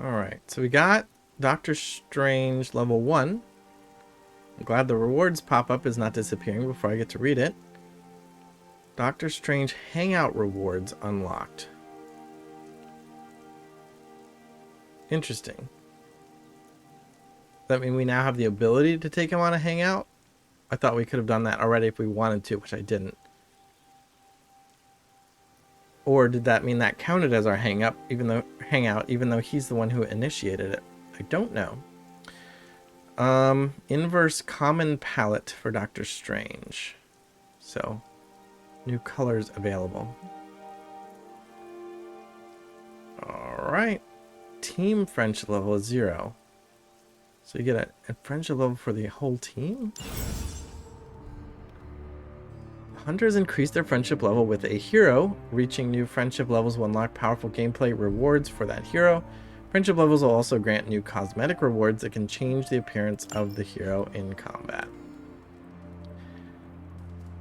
Alright, so we got Doctor Strange level 1. I'm glad the rewards pop-up is not disappearing before I get to read it. Doctor Strange Hangout rewards unlocked. Interesting. Does that mean we now have the ability to take him on a hangout? I thought we could have done that already if we wanted to, which I didn't. Or did that mean that counted as our hangout, even though he's the one who initiated it? I don't know. Inverse common palette for Doctor Strange. So, new colors available. Alright. Team friendship level is 0. So you get a friendship level for the whole team? Hunters increase their friendship level with a hero. Reaching new friendship levels will unlock powerful gameplay rewards for that hero. Friendship levels will also grant new cosmetic rewards that can change the appearance of the hero in combat.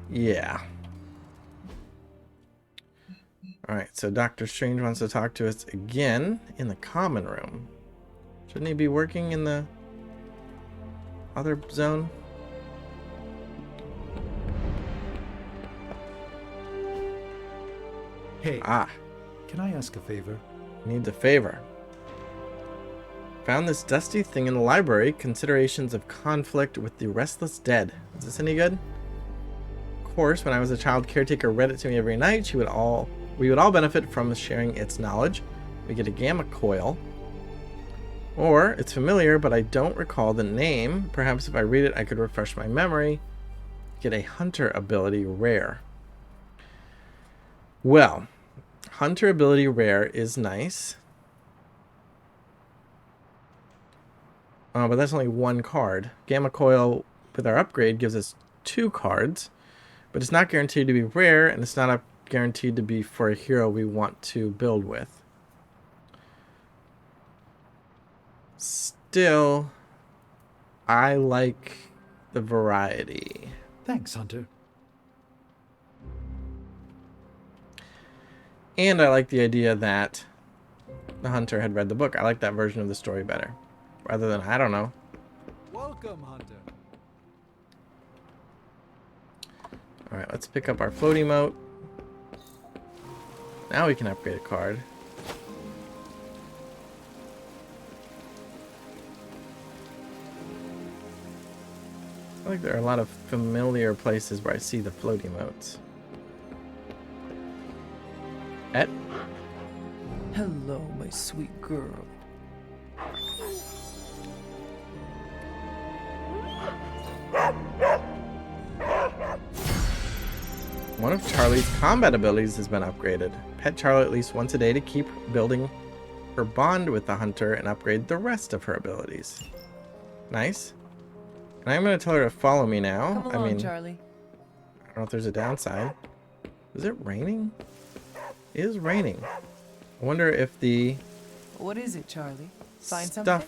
Yeah. Alright, so Doctor Strange wants to talk to us again in the common room. Shouldn't he be working in the other zone? Hey. Ah. Can I ask a favor? Needs a favor. Found this dusty thing in the library. Considerations of conflict with the restless dead. Is this any good? Of course, when I was a child, caretaker read it to me every night. We would all benefit from sharing its knowledge. We get a gamma coil. Or, it's familiar, but I don't recall the name. Perhaps if I read it, I could refresh my memory. Get a hunter ability rare. Well, hunter ability rare is nice. But that's only one card. Gamma coil with our upgrade gives us 2 cards. But it's not guaranteed to be rare, and it's not guaranteed to be for a hero we want to build with. Still, I like the variety. Thanks, Hunter. And I like the idea that the hunter had read the book. I like that version of the story better. Rather than, I don't know. Welcome, Hunter. Alright, let's pick up our float emote. Now we can upgrade a card. I feel like there are a lot of familiar places where I see the float emotes. Et? Hello, my sweet girl. One of Charlie's combat abilities has been upgraded. Pet Charlie at least once a day to keep building her bond with the hunter and upgrade the rest of her abilities. Nice. And I'm going to tell her to follow me now. Come along, Charlie. I don't know if there's a downside. Is it raining? It is raining. I wonder if the... What is it, Charlie? Find stuff something?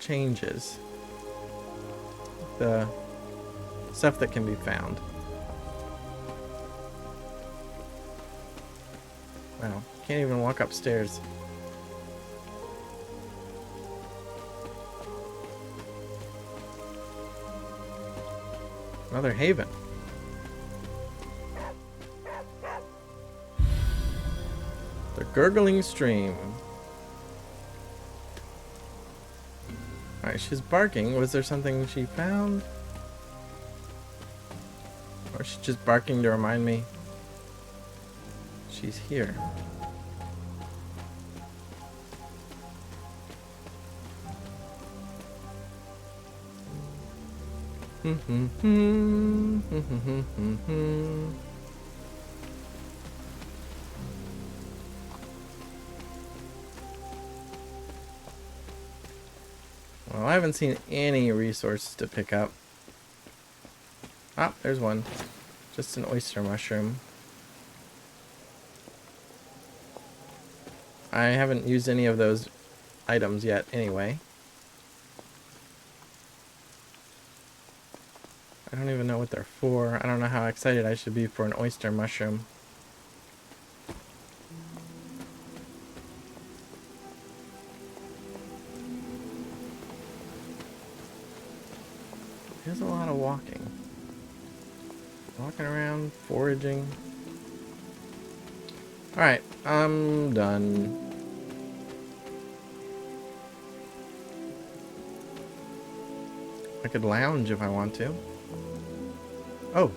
changes. The stuff that can be found. Wow, can't even walk upstairs. Another haven. The gurgling stream. Alright, she's barking. Was there something she found? Or is she just barking to remind me she's here? Well, I haven't seen any resources to pick up. Ah, there's one. Just an oyster mushroom. I haven't used any of those items yet anyway. I don't even know what they're for. I don't know how excited I should be for an oyster mushroom. There's a lot of walking. Walking around, foraging. Alright, I'm done. I could lounge if I want to. Oh,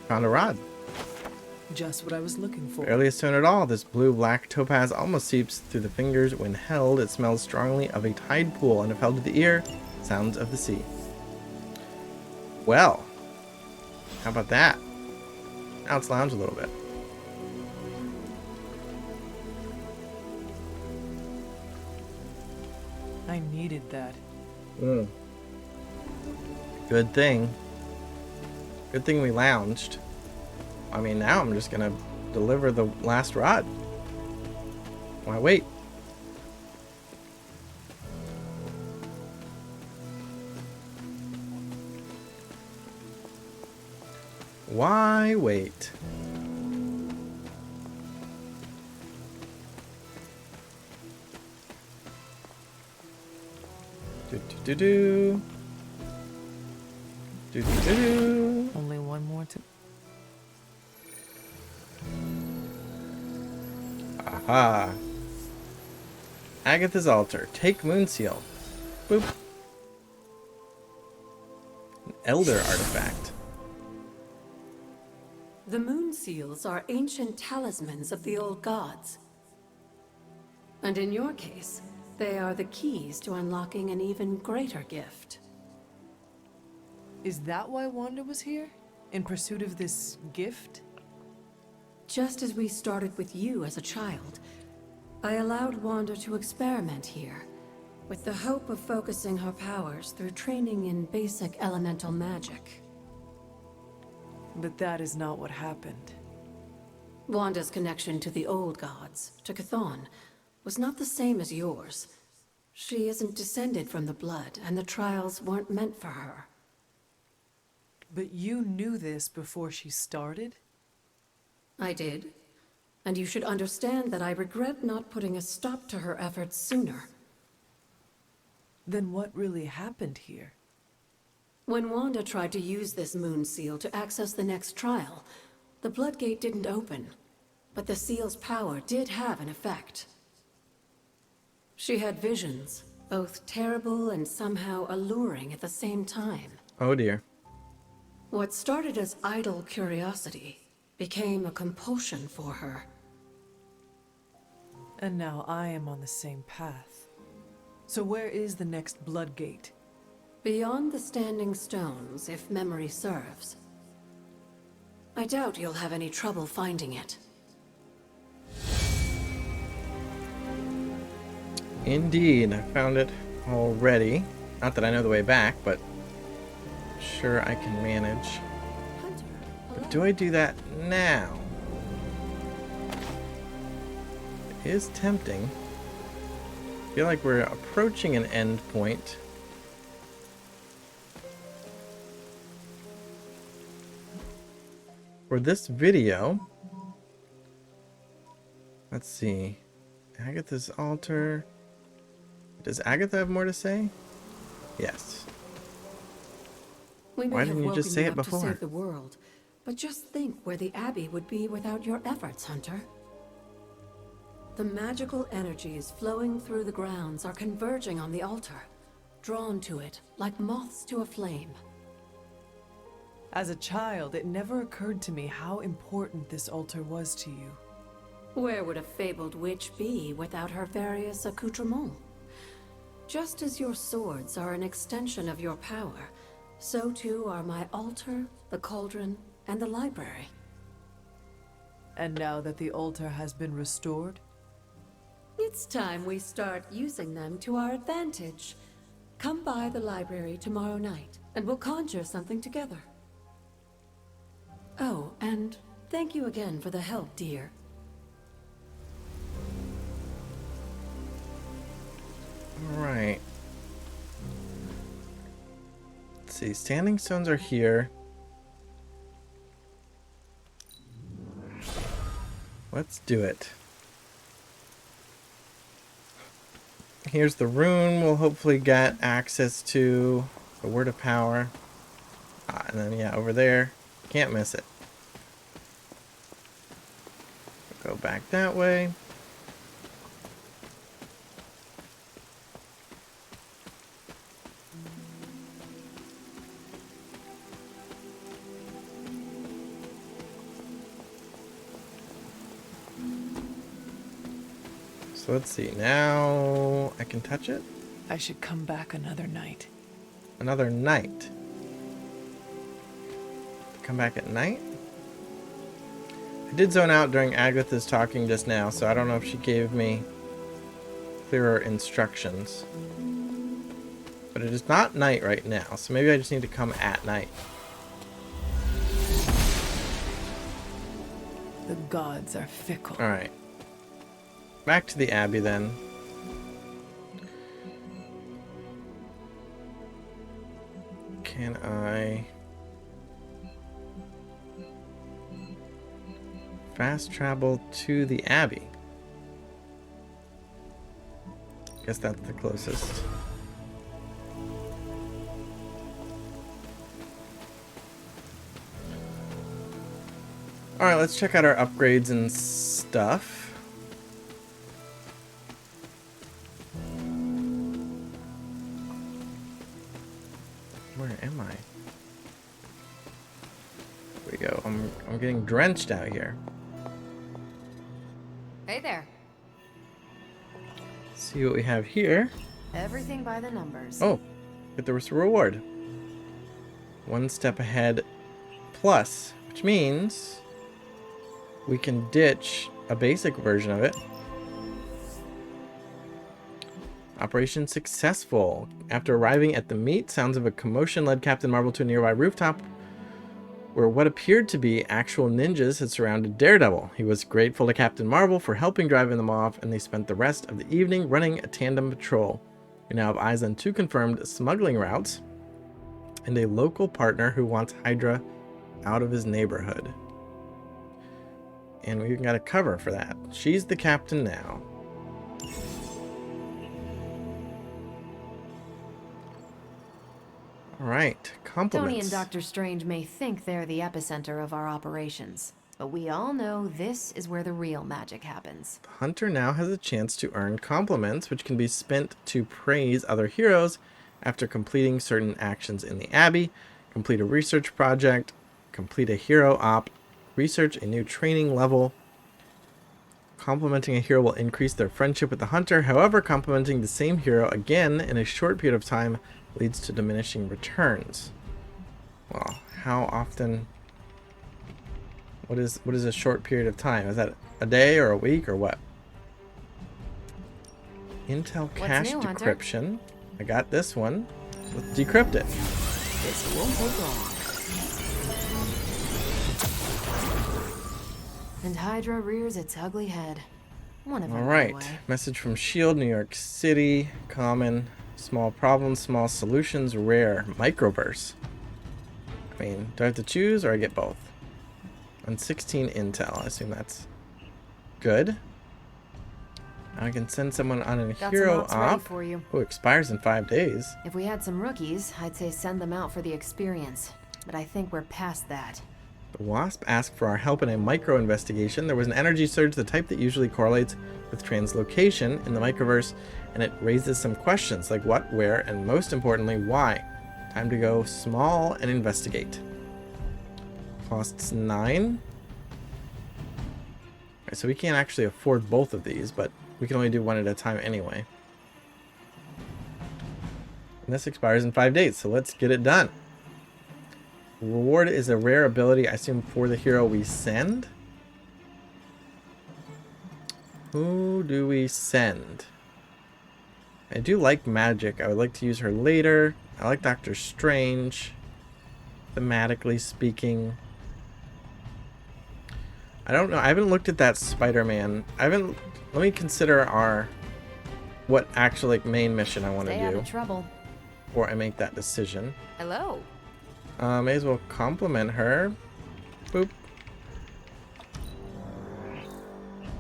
found a rod. Just what I was looking for. Barely a stone at all. This blue-black topaz almost seeps through the fingers. When held, it smells strongly of a tide pool, and if held to the ear, sounds of the sea. Well, how about that? Now let's lounge a little bit. I needed that. Good thing. Good thing we lounged. I mean, now I'm just gonna deliver the last rod. Why wait? Why wait? Do. Do. Only one more to... Aha. Agatha's altar. Take moon seal. Boop. An elder artifact. The moon seals are ancient talismans of the old gods. And in your case, they are the keys to unlocking an even greater gift. Is that why Wanda was here? In pursuit of this gift? Just as we started with you as a child, I allowed Wanda to experiment here, with the hope of focusing her powers through training in basic elemental magic. But that is not what happened. Wanda's connection to the old gods, to Chthon, was not the same as yours. She isn't descended from the blood, and the trials weren't meant for her. But you knew this before she started? I did. And you should understand that I regret not putting a stop to her efforts sooner. Then what really happened here? When Wanda tried to use this moon seal to access the next trial, the Bloodgate didn't open, but the seal's power did have an effect. She had visions, both terrible and somehow alluring at the same time. Oh dear. What started as idle curiosity became a compulsion for her. And now I am on the same path. So where is the next Bloodgate? Beyond the Standing Stones, if memory serves. I doubt you'll have any trouble finding it. Indeed, I found it already. Not that I know the way back, but sure I can manage. But do I do that now? It is tempting. I feel like we're approaching an end point. For this video, let's see. Agatha's altar. Does Agatha have more to say? Yes. We may Why have didn't you just woken say it up before? to save the world, but just think where the Abbey would be without your efforts, Hunter. The magical energies flowing through the grounds are converging on the altar, drawn to it like moths to a flame. As a child, it never occurred to me how important this altar was to you. Where would a fabled witch be without her various accoutrements? Just as your swords are an extension of your power, so too are my altar, the cauldron, and the library. And now that the altar has been restored? It's time we start using them to our advantage. Come by the library tomorrow night, and we'll conjure something together. Oh, and thank you again for the help, dear. Alright. Let's see, standing stones are here. Let's do it. Here's the rune we'll hopefully get access to. The word of power. And then, yeah, over there. Can't miss it. Go back that way. So let's see, now I can touch it? I should come back another night. Another night? Come back at night? I did zone out during Agatha's talking just now, so I don't know if she gave me clearer instructions. But it is not night right now, so maybe I just need to come at night. The gods are fickle. Alright. Back to the Abbey then. Can I... Fast travel to the Abbey. Guess that's the closest. Alright, let's check out our upgrades and stuff. Where am I? There we go. I'm getting drenched out here. Hey there. See what we have here. Everything by the numbers. Oh, get the reward. 1 step ahead plus, which means we can ditch a basic version of it. Operation successful. After arriving at the meet, sounds of a commotion led Captain Marvel to a nearby rooftop where what appeared to be actual ninjas had surrounded Daredevil. He was grateful to Captain Marvel for helping drive them off, and they spent the rest of the evening running a tandem patrol. We now have eyes on 2 confirmed smuggling routes and a local partner who wants Hydra out of his neighborhood. And we've got a cover for that. She's the captain now. Alright, compliments. Tony and Dr. Strange may think they're the epicenter of our operations, but we all know this is where the real magic happens. Hunter now has a chance to earn compliments, which can be spent to praise other heroes after completing certain actions in the Abbey, complete a research project, complete a hero op, research a new training level. Complimenting a hero will increase their friendship with the hunter. However, complimenting the same hero again in a short period of time leads to diminishing returns. Well, how often? What is a short period of time? Is that a day or a week or what? Intel cache decryption. I got this one. Let's decrypt it. This won't take long. And Hydra rears its ugly head. One of them. All right. Anyway. Message from S.H.I.E.L.D. New York City. Common. Small problems, small solutions. Rare. Microverse. I mean, do I have to choose or I get both? On 16 intel. I assume that's good. I can send someone on a hero op. For you. Oh, expires in 5 days. If we had some rookies, I'd say send them out for the experience. But I think we're past that. The Wasp asked for our help in a micro-investigation. There was an energy surge, the type that usually correlates with translocation in the microverse, and it raises some questions like what, where, and most importantly, why. Time to go small and investigate. Costs 9. Alright, so we can't actually afford both of these, but we can only do one at a time anyway. And this expires in 5 days, so let's get it done. Reward is a rare ability, I assume, for the hero we send. Who do we send? I do like magic. I would like to use her later. I like Doctor Strange, thematically speaking. I don't know. I haven't looked at that Spider-Man. Let me consider what actual main mission I want to do. Stay out of trouble. Before I make that decision. Hello. May as well compliment her. Boop.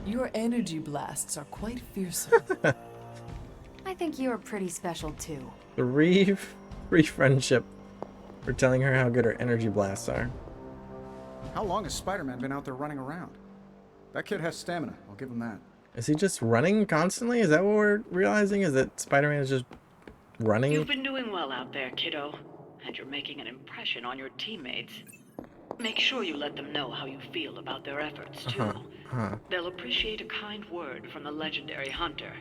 Your energy blasts are quite fearsome. I think you're pretty special too. Free friendship for telling her how good her energy blasts are. How long has Spider-Man been out there running around? That kid has stamina, I'll give him that. Is he just running constantly? Is that what we're realizing? Is that Spider-Man is just running? You've been doing well out there, kiddo. And you're making an impression on your teammates. Make sure you let them know how you feel about their efforts, too. They'll appreciate a kind word from the legendary Hunter.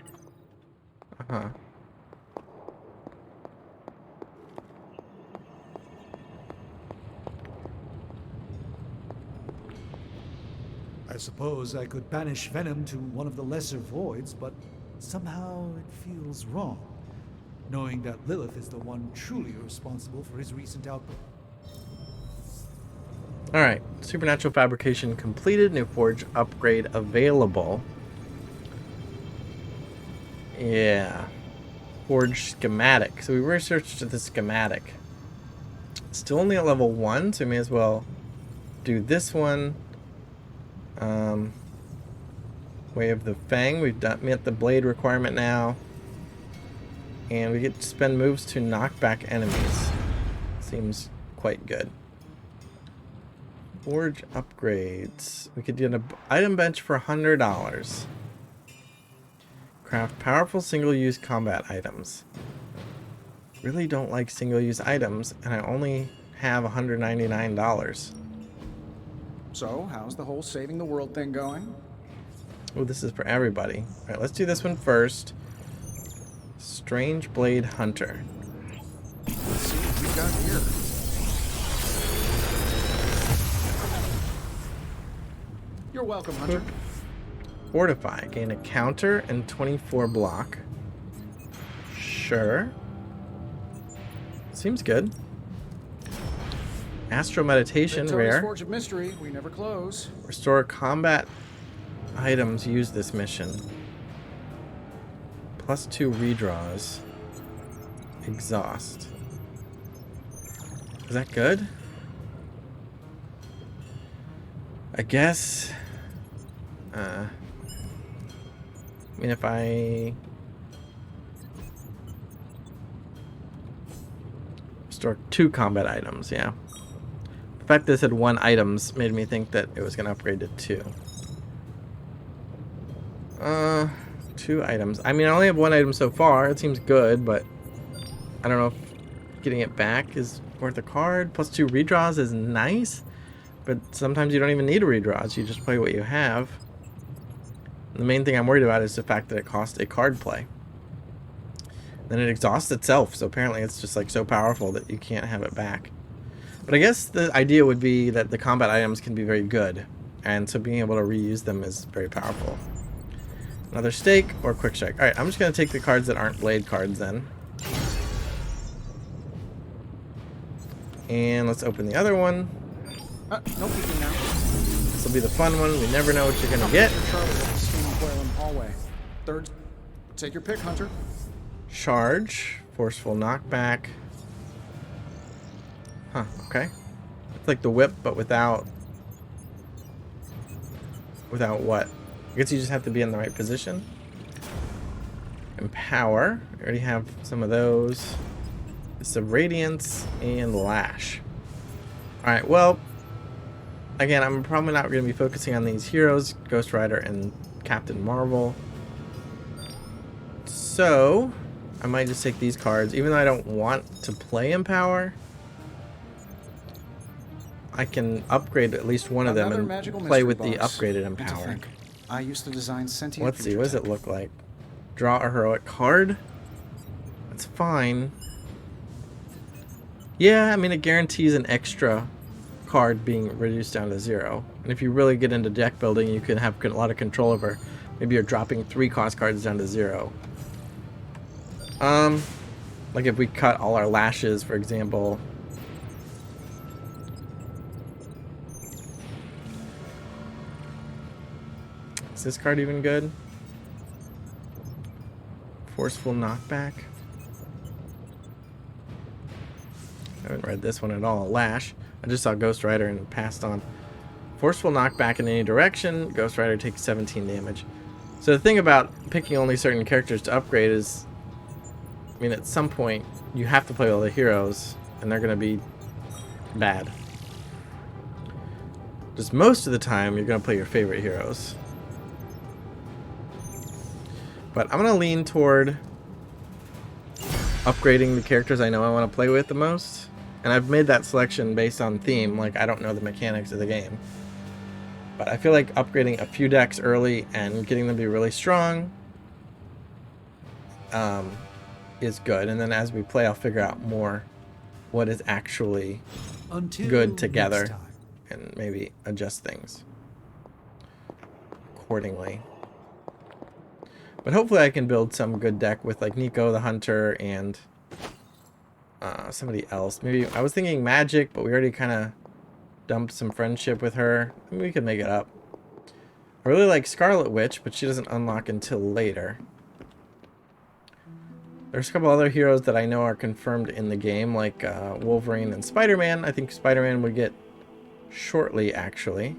I suppose I could banish Venom to one of the lesser voids, but somehow it feels wrong, knowing that Lilith is the one truly responsible for his recent outburst. Alright, supernatural fabrication completed, new forge upgrade available. Yeah. Forge schematic. So we researched the schematic. Still only at level 1, so we may as well do this one. Way of the Fang. We've met the blade requirement now. And we get to spend moves to knock back enemies. Seems quite good. Forge upgrades. We could get an item bench for $100. Craft powerful single-use combat items. Really don't like single-use items, and I only have $199. So, how's the whole saving the world thing going? Oh, this is for everybody. Alright, let's do this one first. Strange Blade Hunter. Let's see what we got here. You're welcome, Hunter. Fortify. Gain a counter and 24 block. Sure. Seems good. Astro Meditation, Victorious rare. Forge of Mystery, we never close. Restore combat items used this mission. +2 redraws. Exhaust. Is that good? I guess. I mean, if I restore 2 combat items, yeah. The fact that it said 1 items made me think that it was going to upgrade to 2. 2 items. I mean, I only have 1 item so far. It seems good, but I don't know if getting it back is worth a card. +2 redraws is nice, but sometimes you don't even need a redraws. You just play what you have. The main thing I'm worried about is the fact that it costs a card play. Then it exhausts itself, so apparently it's just like so powerful that you can't have it back. But I guess the idea would be that the combat items can be very good, and so being able to reuse them is very powerful. Another stake or quick strike. Alright, I'm just going to take the cards that aren't blade cards then. And let's open the other one. No peeking now. This will be the fun one. We never know what you're going to get. Hallway. Third, take your pick, Hunter. Charge. Forceful knockback. Huh, okay. It's like the whip, but without what? I guess you just have to be in the right position. Empower. I already have some of those. Some Radiance and Lash. Alright, well, again, I'm probably not going to be focusing on these heroes, Ghost Rider and Captain Marvel. So, I might just take these cards, even though I don't want to play Empower. I can upgrade at least one of them and play with the upgraded Empower. I used to design sentient. Let's see, what does it look like? Draw a heroic card. That's fine. Yeah, I mean, it guarantees an extra card being reduced down to 0. And if you really get into deck building, you can have a lot of control over. Maybe you're dropping 3 cost cards down to 0. Like if we cut all our lashes, for example. Is this card even good? Forceful knockback. I haven't read this one at all. Lash. I just saw Ghost Rider and passed on. Forceful knockback in any direction. Ghost Rider takes 17 damage. So the thing about picking only certain characters to upgrade is, I mean, at some point you have to play all the heroes, and they're going to be bad. Just most of the time, you're going to play your favorite heroes. But I'm going to lean toward upgrading the characters I know I want to play with the most. And I've made that selection based on theme, like I don't know the mechanics of the game. But I feel like upgrading a few decks early and getting them to be really strong is good. And then as we play, I'll figure out more what is actually good together and maybe adjust things accordingly. But hopefully I can build some good deck with like Nico the Hunter and somebody else. Maybe I was thinking Magic, but we already kind of dumped some friendship with her. Maybe we could make it up. I really like Scarlet Witch, but she doesn't unlock until later. There's a couple other heroes that I know are confirmed in the game, like Wolverine and Spider-Man. I think Spider-Man would get shortly, actually.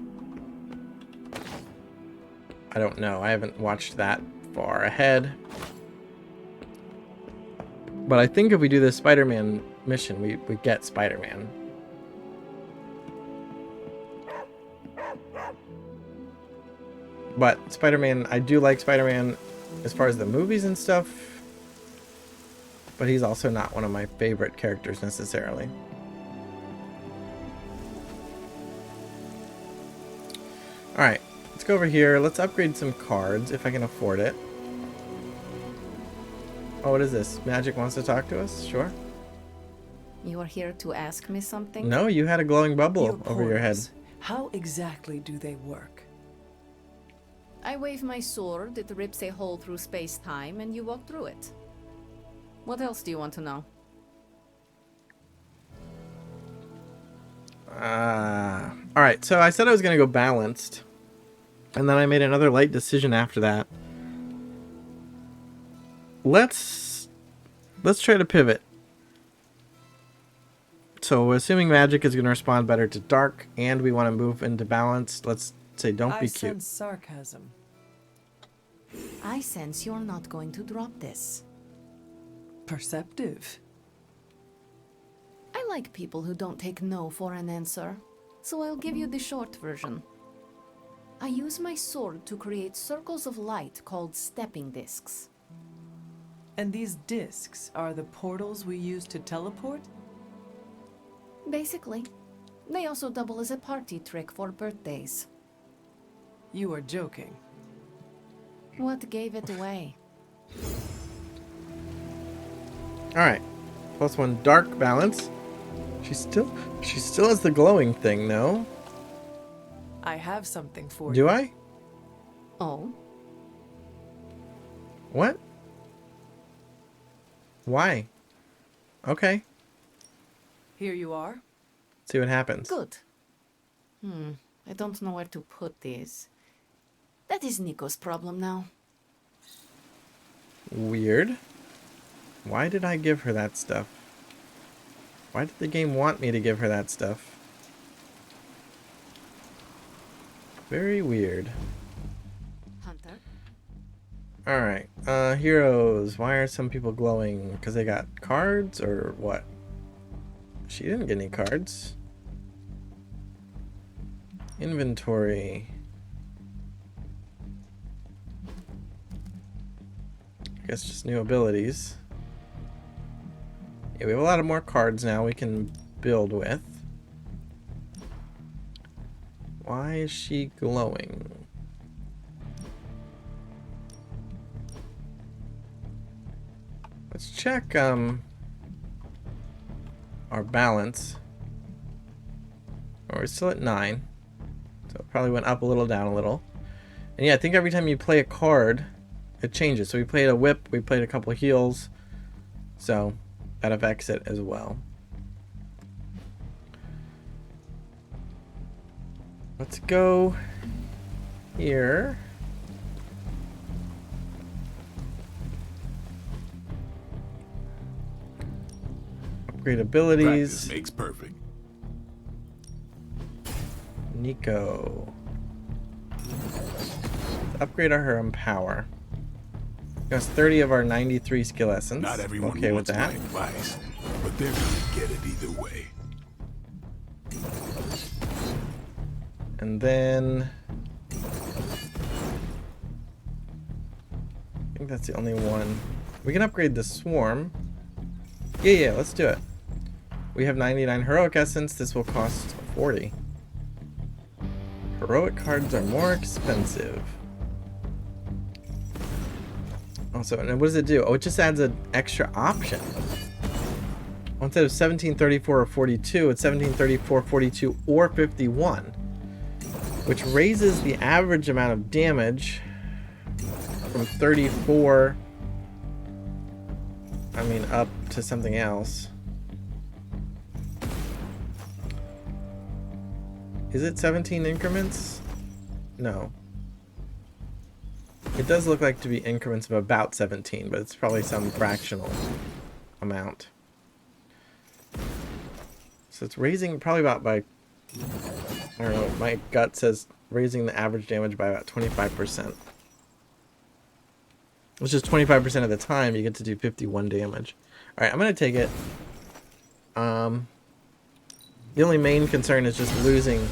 I don't know. I haven't watched that far ahead. But I think if we do this Spider-Man mission, we get Spider-Man. But Spider-Man, I do like Spider-Man as far as the movies and stuff. But he's also not one of my favorite characters necessarily. Alright, let's go over here. Let's upgrade some cards if I can afford it. Oh, what is this? Magic wants to talk to us? Sure. You are here to ask me something? No, you had a glowing bubble over your head. How exactly do they work? I wave my sword, it rips a hole through space-time, and you walk through it. What else do you want to know? Alright, so I said I was going to go balanced. And then I made another light decision after that. Let's try to pivot. So assuming magic is going to respond better to dark, and we want to move into balance, let's say don't be cute. I sense sarcasm. I sense you're not going to drop this. Perceptive. I like people who don't take no for an answer, so I'll give you the short version. I use my sword to create circles of light called stepping discs. And these discs are the portals we use to teleport? Basically. They also double as a party trick for birthdays. You are joking. What gave it away? Alright. +1 dark balance. She still has the glowing thing, no? I have something for you. Do I? Oh? What? Why? Okay. Here you are. See what happens. Good. I don't know where to put these. That is Nico's problem now. Weird. Why did I give her that stuff? Why did the game want me to give her that stuff? Very weird. Hunter? Alright. Heroes. Why are some people glowing? Because they got cards or what? She didn't get any cards. Inventory. I guess just new abilities. Yeah, we have a lot of more cards now we can build with. Why is she glowing? Let's check our balance. Oh, we're still at 9. So it probably went up a little, down a little. And yeah, I think every time you play a card, it changes. So we played a whip, we played a couple of heals. So that affects it as well. Let's go here. Upgrade abilities. Practice makes perfect. Nico. Let's upgrade her Empower. That's 30 of our 93 skill essence. Not everyone okay wants with that. my advice, but they're gonna get it either way. And then I think that's the only one. We can upgrade the Swarm. Yeah, let's do it. We have 99 heroic essence. This will cost 40. Heroic cards are more expensive. Also, and what does it do? Oh, it just adds an extra option. Instead of 17, 34, or 42, it's 17, 34, 42, or 51. Which raises the average amount of damage from 34, up to something else. Is it 17 increments? No. It does look like to be increments of about 17, but it's probably some fractional amount. So it's raising probably about by, I don't know, my gut says raising the average damage by about 25%. Which is 25% of the time you get to do 51 damage. Alright, I'm going to take it. The only main concern is just losing...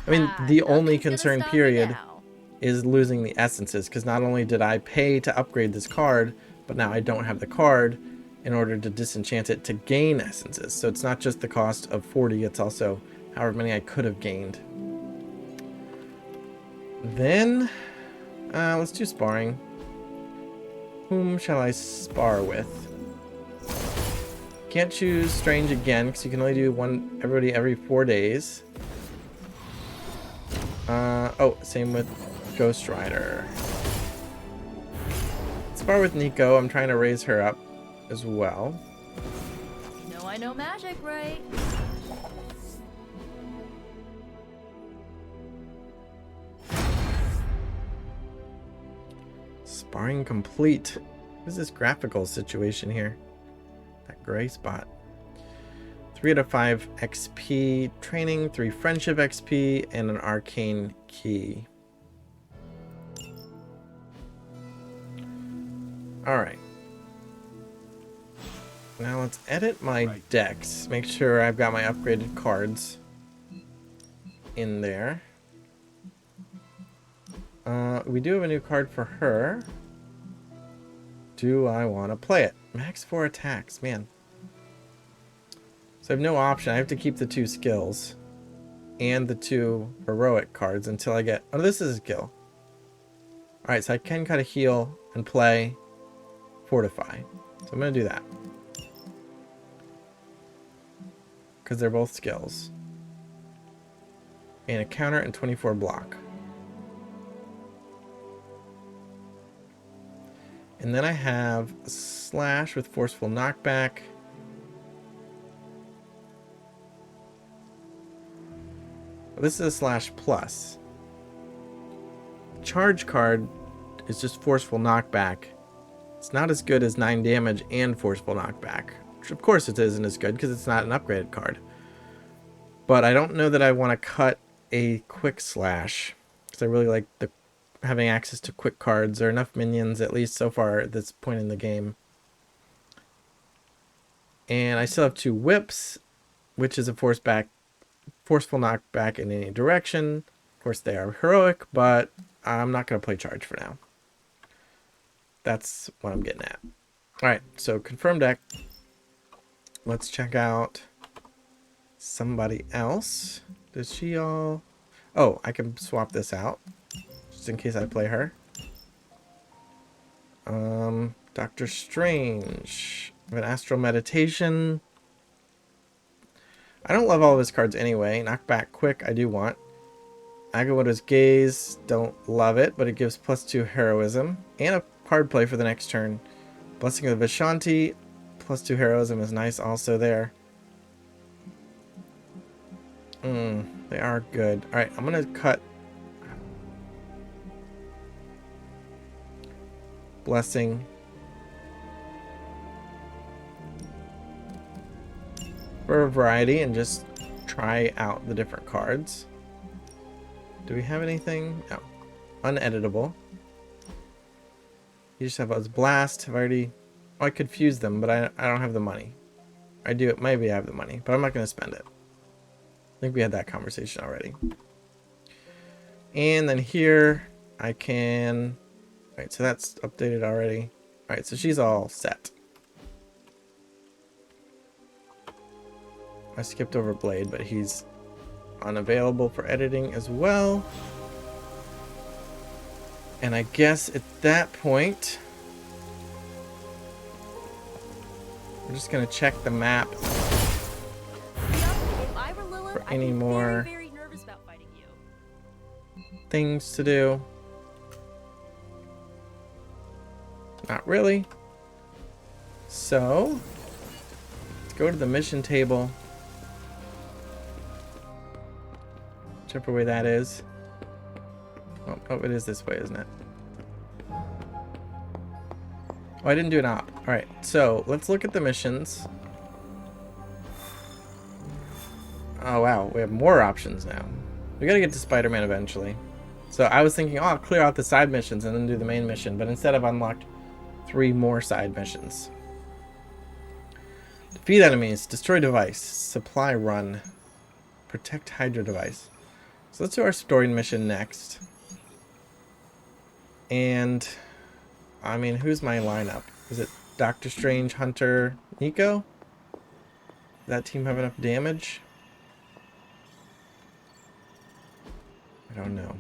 I mean, the only concern, period, is losing the essences. Because not only did I pay to upgrade this card, but now I don't have the card in order to disenchant it to gain essences. So it's not just the cost of 40, it's also however many I could have gained. Then, let's do sparring. Whom shall I spar with? Can't choose Strange again, because you can only do everybody every 4 days. Oh, same with Ghost Rider. Spar with Nico. I'm trying to raise her up as well. You know I know magic, right? Sparring complete. What is this graphical situation here? That gray spot. 3 out of 5 XP training, 3 friendship XP, and an arcane key. Alright. Now let's edit my decks. Make sure I've got my upgraded cards in there. We do have a new card for her. Do I want to play it? Max 4 attacks, man. So I have no option. I have to keep the 2 skills and the 2 heroic cards until I get... Oh, this is a skill. Alright, so I can kind of heal and play Fortify. So I'm going to do that. Because they're both skills. And a counter and 24 block. And then I have a slash with forceful knockback. This is a slash plus. Charge card is just forceful knockback. It's not as good as 9 damage and forceful knockback. Which of course it isn't as good because it's not an upgraded card. But I don't know that I want to cut a quick slash. Because I really like having access to quick cards or enough minions, at least so far at this point in the game. And I still have 2 whips, which is a forceful knockback in any direction. Of course they are heroic, but I'm not going to play charge for now. That's what I'm getting at. Alright, so confirm deck. Let's check out somebody else. Does she all... Oh, I can swap this out. Just in case I play her. Doctor Strange. I have an Astral Meditation. I don't love all of his cards anyway. Knockback Quick, I do want. Agamotto's Gaze, don't love it, but it gives +2 heroism. And a card play for the next turn. Blessing of the Vishanti, +2 heroism is nice also there. They are good. Alright, I'm going to cut Blessing for a variety and just try out the different cards. Do we have anything? No. Uneditable. You just have a blast. I've already... Oh, I could fuse them, but I don't have the money. I do. Maybe I have the money, but I'm not going to spend it. I think we had that conversation already. And then here, I can... Alright, so that's updated already. Alright, so she's all set. I skipped over Blade, but he's unavailable for editing as well. And I guess at that point, we're just going to check the map for any more things to do. Not really. So, let's go to the mission table. Whichever way that is. Oh, it is this way, isn't it? Oh, I didn't do an op. Alright, so let's look at the missions. Oh, wow. We have more options now. We gotta get to Spider-Man eventually. So I was thinking, oh, I'll clear out the side missions and then do the main mission, but instead I've unlocked 3 more side missions. Defeat enemies, destroy device, supply run, protect Hydra device. So let's do our story mission next. And, I mean, who's my lineup? Is it Doctor Strange, Hunter, Nico? Does that team have enough damage? I don't know.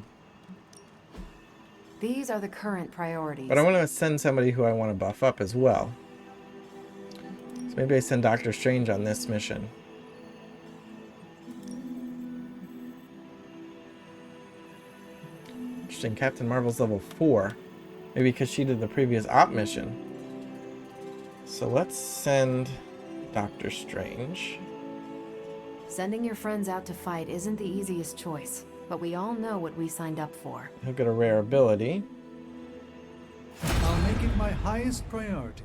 These are the current priorities. But I want to send somebody who I want to buff up as well. So maybe I send Doctor Strange on this mission. Interesting, Captain Marvel's level 4. Maybe because she did the previous op mission. So let's send Doctor Strange. Sending your friends out to fight isn't the easiest choice, but we all know what we signed up for. He'll get a rare ability. I'll make it my highest priority.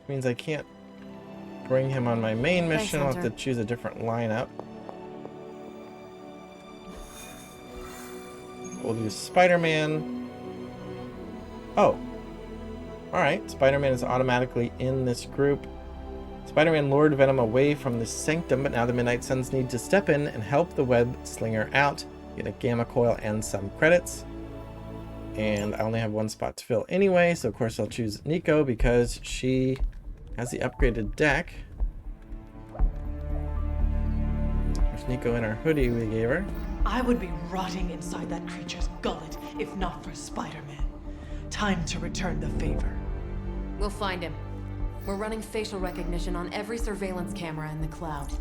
Means I can't bring him on my main Thanks, mission. I'll have to Hunter. choose a different lineup. We'll do Spider-Man. Oh. Alright, Spider-Man is automatically in this group. Spider-Man lured Venom away from the sanctum, but now the Midnight Suns need to step in and help the web slinger out. Get a gamma coil and some credits. And I only have 1 spot to fill anyway, so of course I'll choose Nico because she has the upgraded deck. There's Nico in our hoodie we gave her. I would be rotting inside that creature's gullet if not for Spider-Man. Time to return the favor. We'll find him. We're running facial recognition on every surveillance camera in the cloud.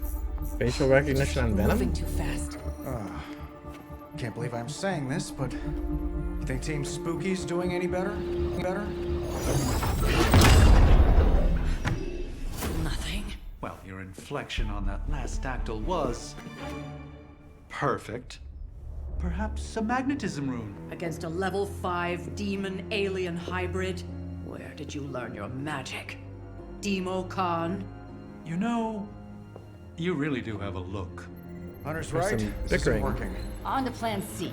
Facial recognition on Venom? Moving too fast. Can't believe I'm saying this, but you think Team Spooky's doing any better? Nothing. Well, your inflection on that last dactyl was perfect. Perhaps a magnetism rune. Against a level 5 demon alien hybrid? Where did you learn your magic? Demo Khan? You know, you really do have a look. Hunter's There's right. some This isn't bickering. working. On to plan C.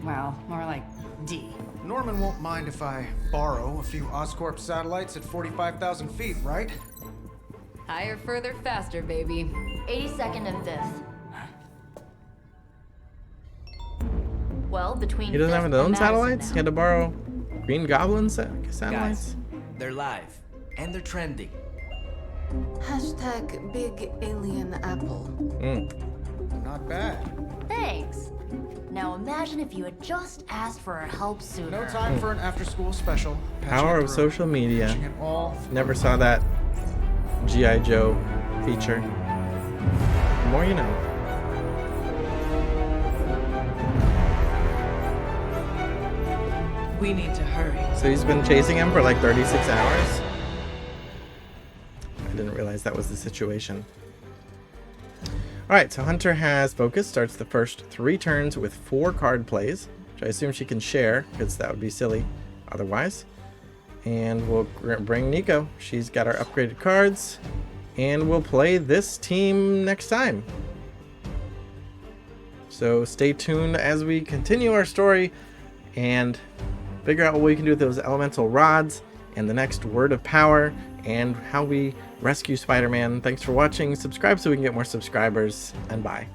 Well, more like D. Norman won't mind if I borrow a few Oscorp satellites at 45,000 feet, right? Higher, further, faster, baby. 82nd and 5th. Well, between He doesn't have 5th his own and Madison satellites? now. He had to borrow Green Goblin satellites? Guys, they're live. And they're trending. Hashtag Big Alien Apple. Not bad. Thanks. Now imagine if you had just asked for our help sooner. No time for an after-school special. Power of social media. Patching it all. Never saw that G.I. Joe feature. The more you know. We need to hurry. So he's been chasing him for like 36 hours? I didn't realize that was the situation. Alright, so Hunter has focus, starts the first 3 turns with 4 card plays, which I assume she can share, because that would be silly otherwise. And we'll bring Nico. She's got our upgraded cards, and we'll play this team next time. So stay tuned as we continue our story and figure out what we can do with those elemental rods and the next word of power and how we rescue Spider-Man. Thanks for watching. Subscribe so we can get more subscribers, and bye.